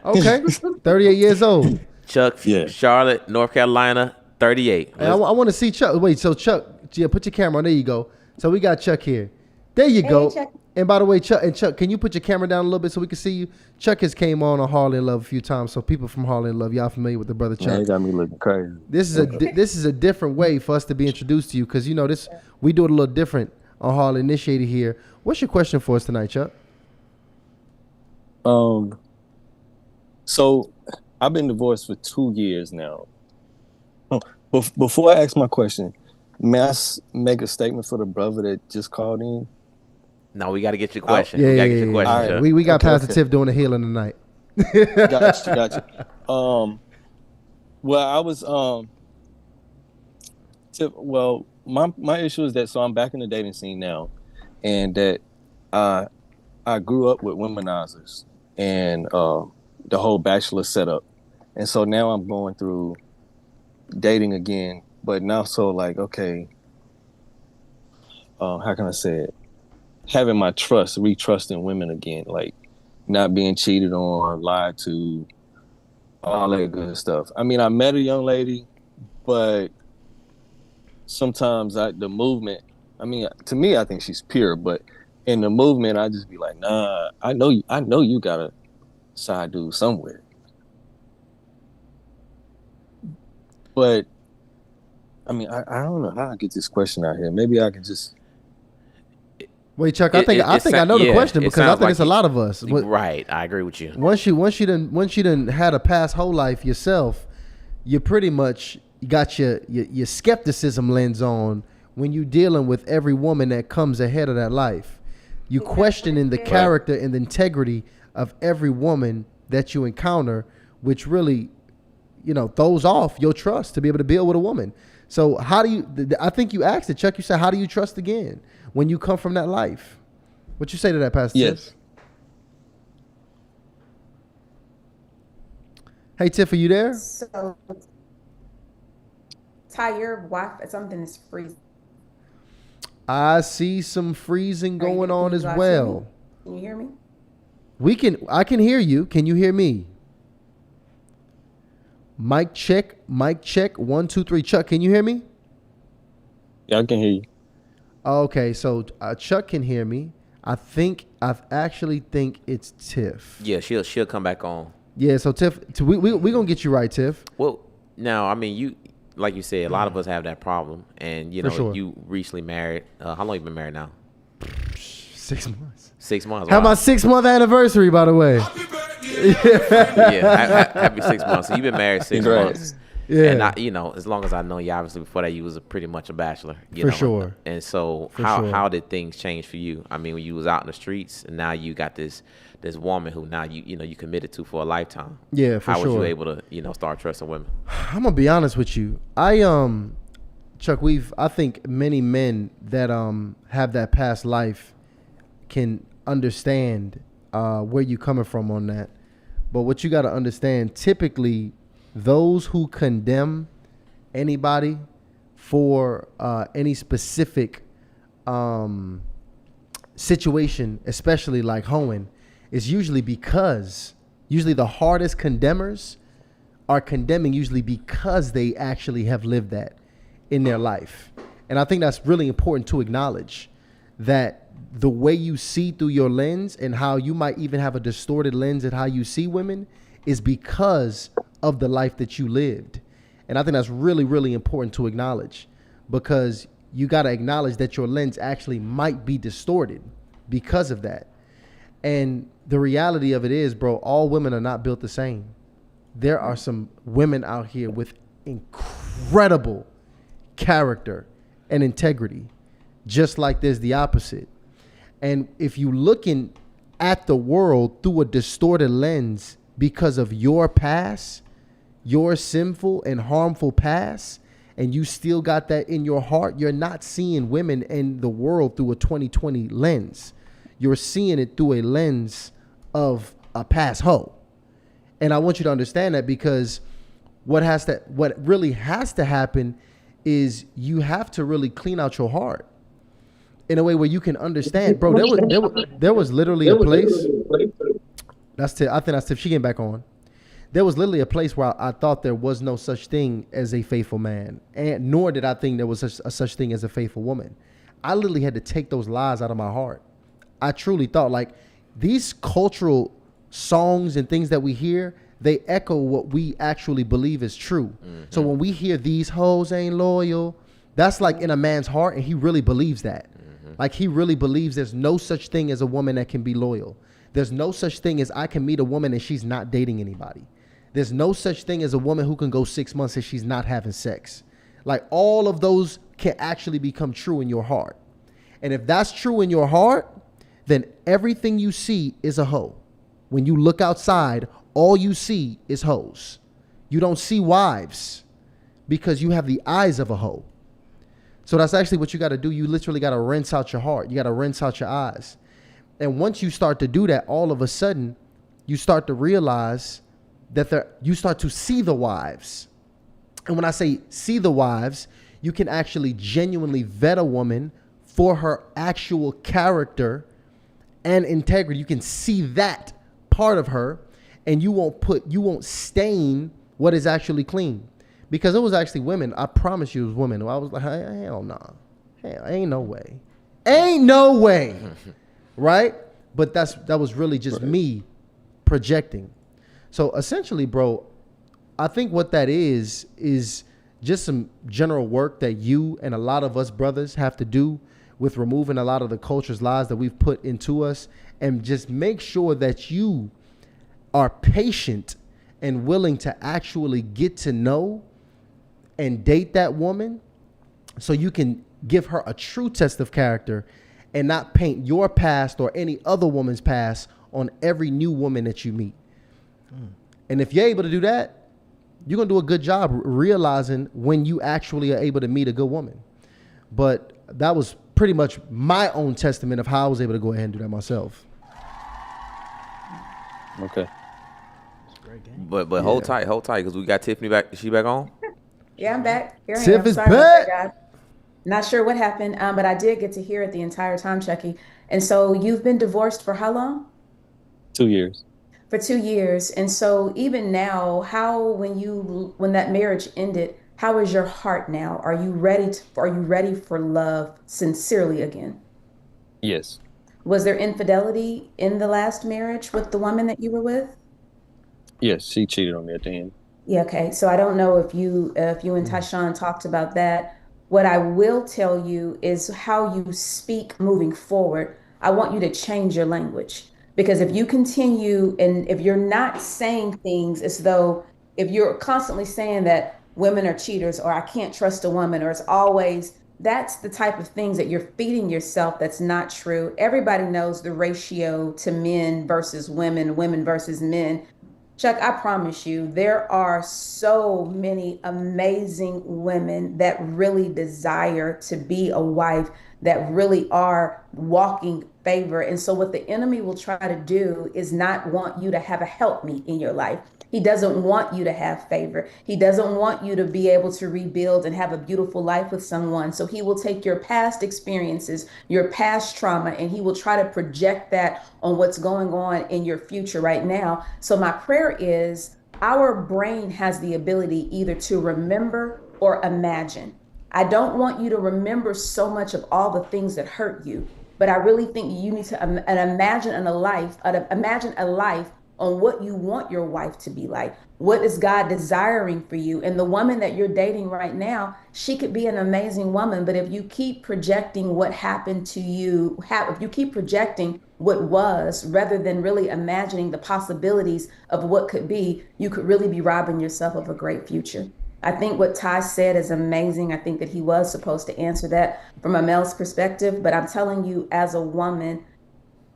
Okay, 38 years old. Chuck, Yeah. Charlotte, North Carolina, 38. Hey, I want to see Chuck. Wait, so Chuck, yeah, put your camera on. There you go. So we got Chuck here. There you go. Chuck. And by the way, Chuck, can you put your camera down a little bit so we can see you? Chuck has came on Harley in Love a few times, so people from Harley in Love, y'all familiar with the brother Chuck? Man, you got me looking crazy. This is a different way for us to be introduced to you, because this we do it a little different on Harley Initiated here. What's your question for us tonight, Chuck? So I've been divorced for 2 years now. Before I ask my question, May I make a statement for the brother that just called in? No, we got to get your question. Yeah, we got to yeah, get your yeah, question, yeah. Chuck. We got Okay, Pastor okay. Tiff doing the healing tonight. Gotcha. Well, I was well, my issue is that so I'm back in the dating scene now, and that I grew up with womanizers and the whole bachelor setup, and so now I'm going through dating again, but now so like okay, how can I say it? Having my retrusting women again, like not being cheated on, lied to, all that good stuff. I mean, I met a young lady, but sometimes the movement, I mean, to me, I think she's pure, but in the movement, I just be like, nah, I know you got a side dude somewhere. But I mean, I don't know how I get this question out here. Maybe I can just. Wait, Chuck. I think I know the question because I think like it's a lot of us. Right, I agree with you. Once you done had a past whole life yourself, you pretty much got your skepticism lens on when you dealing with every woman that comes ahead of that life. You questioning the character and the integrity of every woman that you encounter, which really, throws off your trust to be able to build with a woman. So how do you? I think you asked it, Chuck. You said, how do you trust again when you come from that life? What you say to that, Pastor? Yes. Tiff? Hey, Tiff, are you there? So, Ty, your Wi-Fi, something is freezing. I see some freezing going on as well. Can you hear me? I can hear you. Can you hear me? Mic check. 1, 2, 3. Chuck, can you hear me? Yeah, I can hear you. Okay, so Chuck can hear me. I actually think it's Tiff. Yeah, she'll come back on. Yeah, so Tiff, we gonna get you right, Tiff. Well, now I mean you, like you said, a lot of us have that problem, and For sure. you recently married. How long you been married now? 6 months. 6 months. How Wow. my 6-month anniversary, by the way? Yeah, happy 6 months. So you've been married 6 Congrats. months. Yeah. And as long as I know you, obviously before that you was pretty much a bachelor. For sure. And so For sure. how did things change for you? I mean, when you was out in the streets, and now you got this woman who now you committed to for a lifetime. Yeah, for How sure. was you able to start trusting women? I'm gonna be honest with you. Chuck, I think many men that have that past life can understand where you coming from on that. But what you got to understand, typically, those who condemn anybody for any specific situation, especially like hoeing, is usually the hardest condemners are condemning usually because they actually have lived that in their life. And I think that's really important to acknowledge, that the way you see through your lens and how you might even have a distorted lens at how you see women is because of the life that you lived. And I think that's really, really important to acknowledge, because you got to acknowledge that your lens actually might be distorted because of that. And the reality of it is, bro, all women are not built the same. There are some women out here with incredible character and integrity, just like there's the opposite. And if you looking at the world through a distorted lens because of your past, your sinful and harmful past, and you still got that in your heart, you're not seeing women in the world through a 2020 lens. You're seeing it through a lens of a past hoe. And I want you to understand that, because what really has to happen is you have to really clean out your heart in a way where you can understand, bro. There was literally a place. That's Tiff. I think that's Tiff. She came back on. There was literally a place where I thought there was no such thing as a faithful man, and nor did I think there was such thing as a faithful woman. I literally had to take those lies out of my heart. I truly thought, like, these cultural songs and things that we hear, they echo what we actually believe is true. Mm-hmm. So when we hear these hoes ain't loyal, that's like in a man's heart, and he really believes that. Mm-hmm. Like, he really believes there's no such thing as a woman that can be loyal. There's no such thing as I can meet a woman and she's not dating anybody. There's no such thing as a woman who can go 6 months and she's not having sex. Like, all of those can actually become true in your heart. And if that's true in your heart, then everything you see is a hoe. When you look outside, all you see is hoes. You don't see wives because you have the eyes of a hoe. So that's actually what you got to do. You literally got to rinse out your heart. You got to rinse out your eyes. And once you start to do that, all of a sudden, you start to realize that you start to see the wives. And when I say see the wives, you can actually genuinely vet a woman for her actual character and integrity. You can see that part of her, and you won't stain what is actually clean. Because it was actually women, I promise you it was women. I was like, hell nah. Hell, ain't no way. Ain't no way. Right? But that was really just me projecting. So essentially, bro, I think what that is just some general work that you and a lot of us brothers have to do with removing a lot of the culture's lies that we've put into us, and just make sure that you are patient and willing to actually get to know and date that woman so you can give her a true test of character and not paint your past or any other woman's past on every new woman that you meet. And if you're able to do that, you're going to do a good job realizing when you actually are able to meet a good woman. But that was pretty much my own testament of how I was able to go ahead and do that myself. Okay. But hold tight, because we got Tiffany back. Is she back on? Yeah, I'm back. Here I Tiff am. is Sorry about that, back. guys. Not sure what happened, but I did get to hear it the entire time, Chucky. And so you've been divorced for how long? 2 years. For 2 years. And so even now, when that marriage ended, how is your heart now? Are you ready for love sincerely again? Yes. Was there infidelity in the last marriage with the woman that you were with? Yes, she cheated on me at the end. Yeah, okay. So I don't know if you and Tyshawn talked about that. What I will tell you is how you speak moving forward. I want you to change your language, because if you continue and if you're not saying things as though, if you're constantly saying that women are cheaters or I can't trust a woman or it's always, that's the type of things that you're feeding yourself. That's not true. Everybody knows the ratio to men versus women, women versus men. Chuck, I promise you, there are so many amazing women that really desire to be a wife, that really are walking favor. And so what the enemy will try to do is not want you to have a helpmeet in your life. He doesn't want you to have favor. He doesn't want you to be able to rebuild and have a beautiful life with someone. So he will take your past experiences, your past trauma, and he will try to project that on what's going on in your future right now. So my prayer is our brain has the ability either to remember or imagine. I don't want you to remember so much of all the things that hurt you, but I really think you need to imagine a life on what you want your wife to be like. What is God desiring for you? And the woman that you're dating right now, she could be an amazing woman, but if you keep projecting what happened to you, if you keep projecting what was rather than really imagining the possibilities of what could be, you could really be robbing yourself of a great future. I think what Ty said is amazing. I think that he was supposed to answer that from a male's perspective, but I'm telling you, as a woman,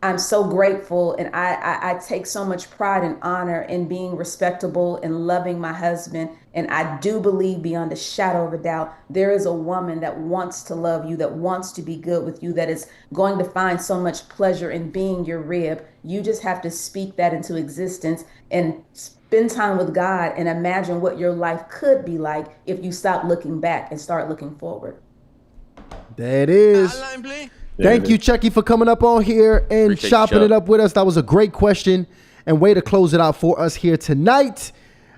I'm so grateful, and I take so much pride and honor in being respectable and loving my husband. And I do believe beyond a shadow of a doubt, there is a woman that wants to love you, that wants to be good with you, that is going to find so much pleasure in being your rib. You just have to speak that into existence and spend time with God and imagine what your life could be like if you stop looking back and start looking forward. There it is. Thank you, Chucky, for coming up on here and Appreciate chopping you, it up with us. That was a great question and way to close it out for us here tonight.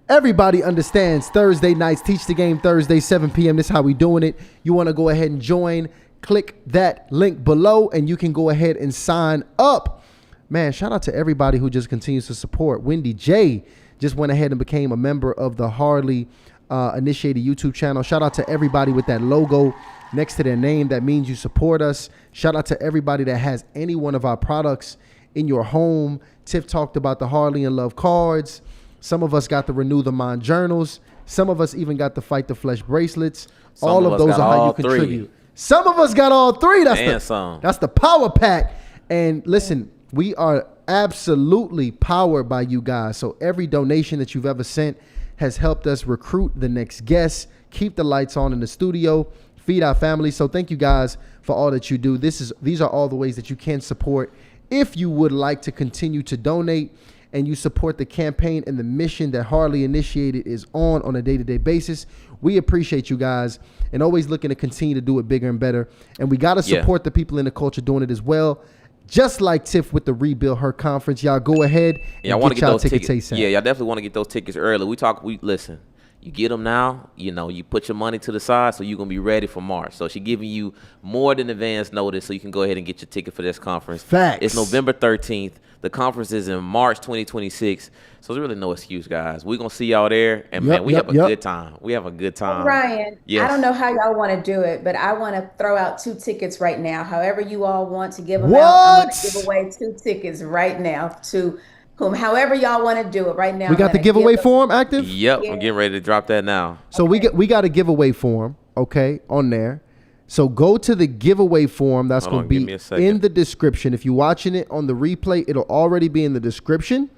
Everybody understands Thursday nights, Teach the Game Thursday, 7 p.m. This is how we doing it. You want to go ahead and join, click that link below, and you can go ahead and sign up. Man, shout out to everybody who just continues to support. Wendy J just went ahead and became a member of the Harley initiated YouTube channel. Shout out to everybody with that logo next to their name. That means you support us. Shout out to everybody that has any one of our products in your home. Tiff talked about the Harley and Love cards. Some of us got the Renew the Mind journals. Some of us even got the Fight the Flesh bracelets. Some all of of us those got are how all you three. contribute. Some of us got all three. And That's the power pack. And listen, we are absolutely powered by you guys. So every donation that you've ever sent has helped us recruit the next guests, keep the lights on in the studio, feed our families. So thank you guys for all that you do. These are all the ways that you can support. If you would like to continue to donate and you support the campaign and the mission that Harley initiated is on a day-to-day basis, we appreciate you guys and always looking to continue to do it bigger and better. And we got to support the people in the culture doing it as well. Just like Tiff with the Rebuild Her conference, y'all go ahead and want to get y'all those tickets tickets. ASAP. Yeah, y'all definitely want to get those tickets early. We listen. You get them now, you put your money to the side so you're going to be ready for March. So she's giving you more than advance notice so you can go ahead and get your ticket for this conference. Facts. It's November 13th. The conference is in March 2026. So there's really no excuse, guys. We're going to see y'all there. And, man, we have a good time. We have a good time. Ryan, Yes. I don't know how y'all want to do it, but I want to throw out 2 tickets right now. However you all want to give them out, I'm going to give away 2 tickets right now to however y'all want to do it right now. We got the giveaway form active? Yep, I'm getting ready to drop that now. So we got a giveaway form, okay, on there. So go to the giveaway form. That's going to be in the description. If you're watching it on the replay, it'll already be in the description.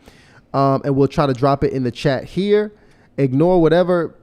And we'll try to drop it in the chat here. Ignore whatever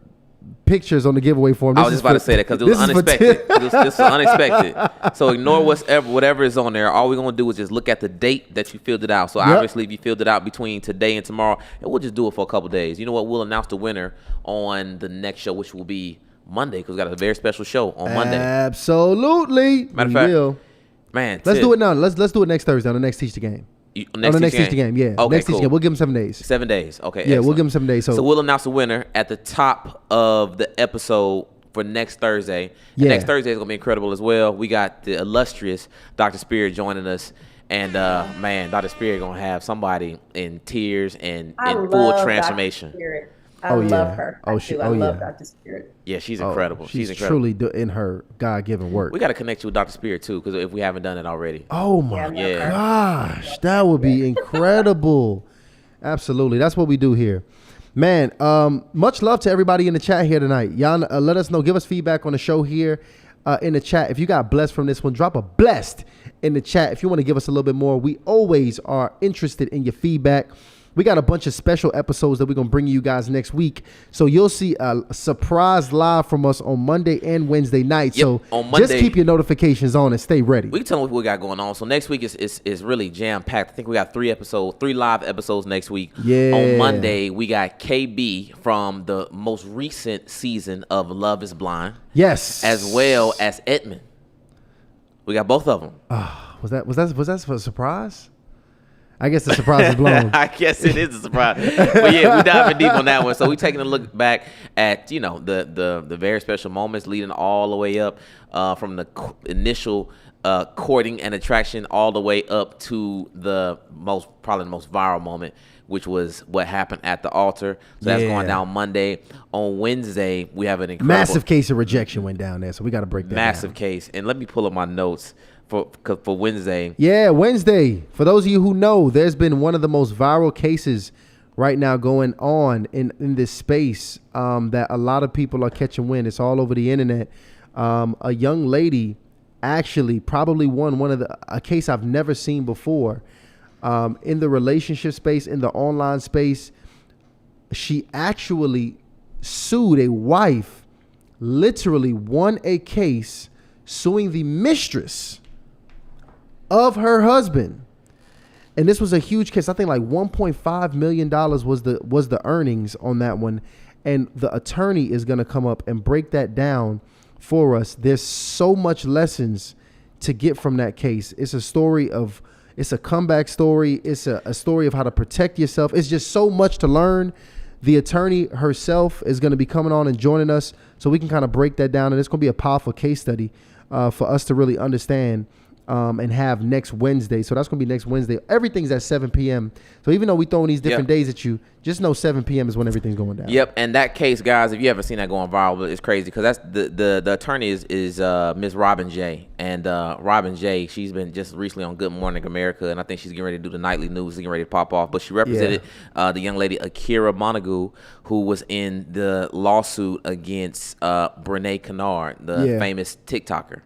pictures on the giveaway form. I was just about to say that because it was unexpected. This is unexpected. So ignore whatever is on there. All we're going to do is just look at the date that you filled it out. So obviously if you filled it out between today and tomorrow, and we'll just do it for a couple days. You know what? We'll announce the winner on the next show, which will be Monday, because we got a very special show on Monday. Absolutely. Matter of fact, man, let's do it now. Let's do it next Thursday on the next Teach the Game. Next Teach the Game, yeah. Okay, next Teach the Game. We'll give them 7 days. 7 days. Okay. Yeah, excellent. we'll give them 7 days. So we'll announce the winner at the top of the episode for next Thursday. And next Thursday is going to be incredible as well. We got the illustrious Dr. Spirit joining us. And, man, Dr. Spirit going to have somebody in tears and in full transformation. I love her. I love Dr. Spirit. Yeah, she's incredible. She's incredible. truly in her God-given work. We got to connect you with Dr. Spirit, too, because if we haven't done it already. Oh, my gosh. That would be incredible. Absolutely. That's what we do here. Man, much love to everybody in the chat here tonight. Y'all let us know. Give us feedback on the show here in the chat. If you got blessed from this one, drop a blessed in the chat. If you want to give us a little bit more, we always are interested in your feedback. We got a bunch of special episodes that we're going to bring you guys next week. So you'll see a surprise live from us on Monday and Wednesday night. So on Monday, just keep your notifications on and stay ready. We can tell them what we got going on. So next week is really jam-packed. I think we got 3 live episodes next week. Yeah. On Monday, we got KB from the most recent season of Love is Blind. Yes. As well as Edmund. We got both of them. Was that for a surprise? I guess the surprise is blown. I guess it is a surprise. But yeah, we diving deep on that one. So we taking a look back at, the very special moments leading all the way up from the initial courting and attraction all the way up to probably the most viral moment, which was what happened at the altar. So that's going down Monday. On Wednesday, we have an incredible massive case of rejection went down there. So we got to break that massive down. case. And let me pull up my notes for Wednesday. Yeah, Wednesday. For those of you who know, there's been one of the most viral cases right now going on in this space that a lot of people are catching wind. It's all over the internet. A young lady actually probably won a case I've never seen before in the relationship space, in the online space. She actually sued a wife, literally won a case suing the mistress of her husband. And this was a huge case. I think like $1.5 million was the earnings on that one. And the attorney is going to come up and break that down for us. There's so much lessons to get from that case. It's a comeback story. It's a story of how to protect yourself. It's just so much to learn. The attorney herself is going to be coming on and joining us so we can kind of break that down. And it's going to be a powerful case study for us to really understand and have next Wednesday. So that's going to be next Wednesday. Everything's at 7 p.m. So even though we throwing these different days at you, just know 7 p.m. is when everything's going down. Yep, and that case, guys, if you haven't seen that going viral, it's crazy because that's the attorney is Miss Robin J. And Robin J, she's been just recently on Good Morning America, and I think she's getting ready to do the nightly news, getting ready to pop off. But she represented the young lady Akira Montague, who was in the lawsuit against Brene Kennard, the famous TikToker.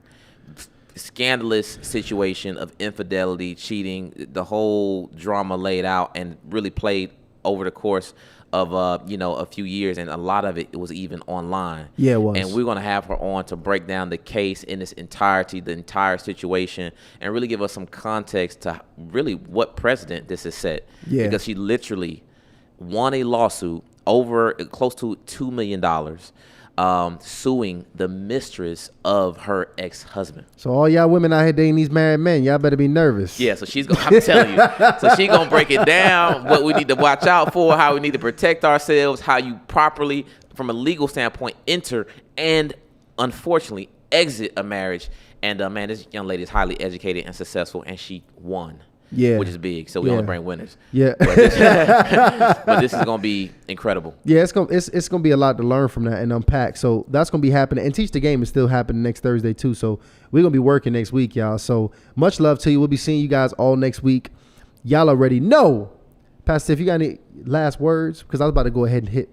Scandalous situation of infidelity, cheating, the whole drama laid out and really played over the course of a few years, and a lot of it was even online. Yeah, it was. And we're gonna have her on to break down the case in its entirety, the entire situation, and really give us some context to really what precedent this has set. Yeah. Because she literally won a lawsuit over close to $2 million. Suing the mistress of her ex-husband. So all y'all women out here dating these married men, y'all better be nervous. Yeah, so she's gonna, I'm telling you, so she's gonna break it down, what we need to watch out for, how we need to protect ourselves, how you properly, from a legal standpoint, enter and unfortunately exit a marriage. And man, this young lady is highly educated and successful, and she won. Yeah, which is big. So we only bring winners. Yeah, but this is gonna be incredible. Yeah, it's gonna be a lot to learn from that and unpack. So that's gonna be happening. And Teach the Game is still happening next Thursday too. So we're gonna be working next week, y'all. So much love to you. We'll be seeing you guys all next week. Y'all already know, Pastor. If you got any last words, because I was about to go ahead and hit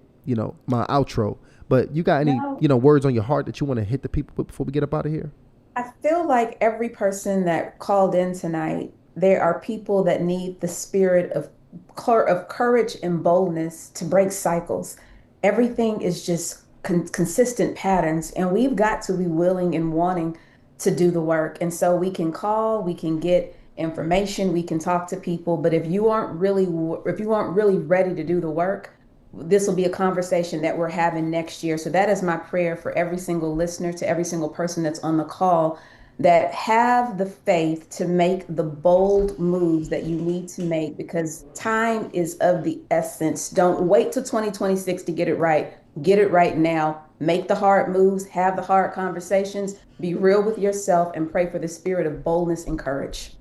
my outro. But you got any words on your heart that you want to hit the people with before we get up out of here? I feel like every person that called in tonight, there are people that need the spirit of courage and boldness to break cycles. Everything is just consistent patterns, and we've got to be willing and wanting to do the work. And so we can call, we can get information, we can talk to people, but if you aren't really ready to do the work, this will be a conversation that we're having next year. So that is my prayer for every single listener, to every single person that's on the call, that have the faith to make the bold moves that you need to make, because time is of the essence. Don't wait till 2026 to get it right. Get it right now. Make the hard moves, have the hard conversations, be real with yourself, and pray for the spirit of boldness and courage.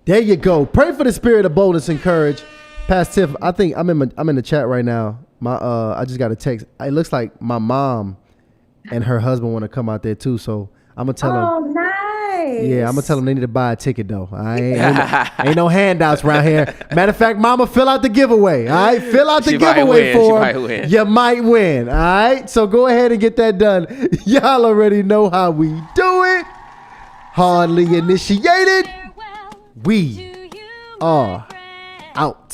There you go. Pray for the spirit of boldness and courage. Pastor Tiff, I think I'm in the chat right now. I just got a text. It looks like my mom and her husband want to come out there too, so I'm gonna tell them. Oh, nice. Yeah, I'm gonna tell them they need to buy a ticket though. Ain't no handouts around here. Matter of fact, Mama, fill out the giveaway. All right, fill out the giveaway for them. You might win. All right, so go ahead and get that done. Y'all already know how we do it. Hardly initiated. We are out.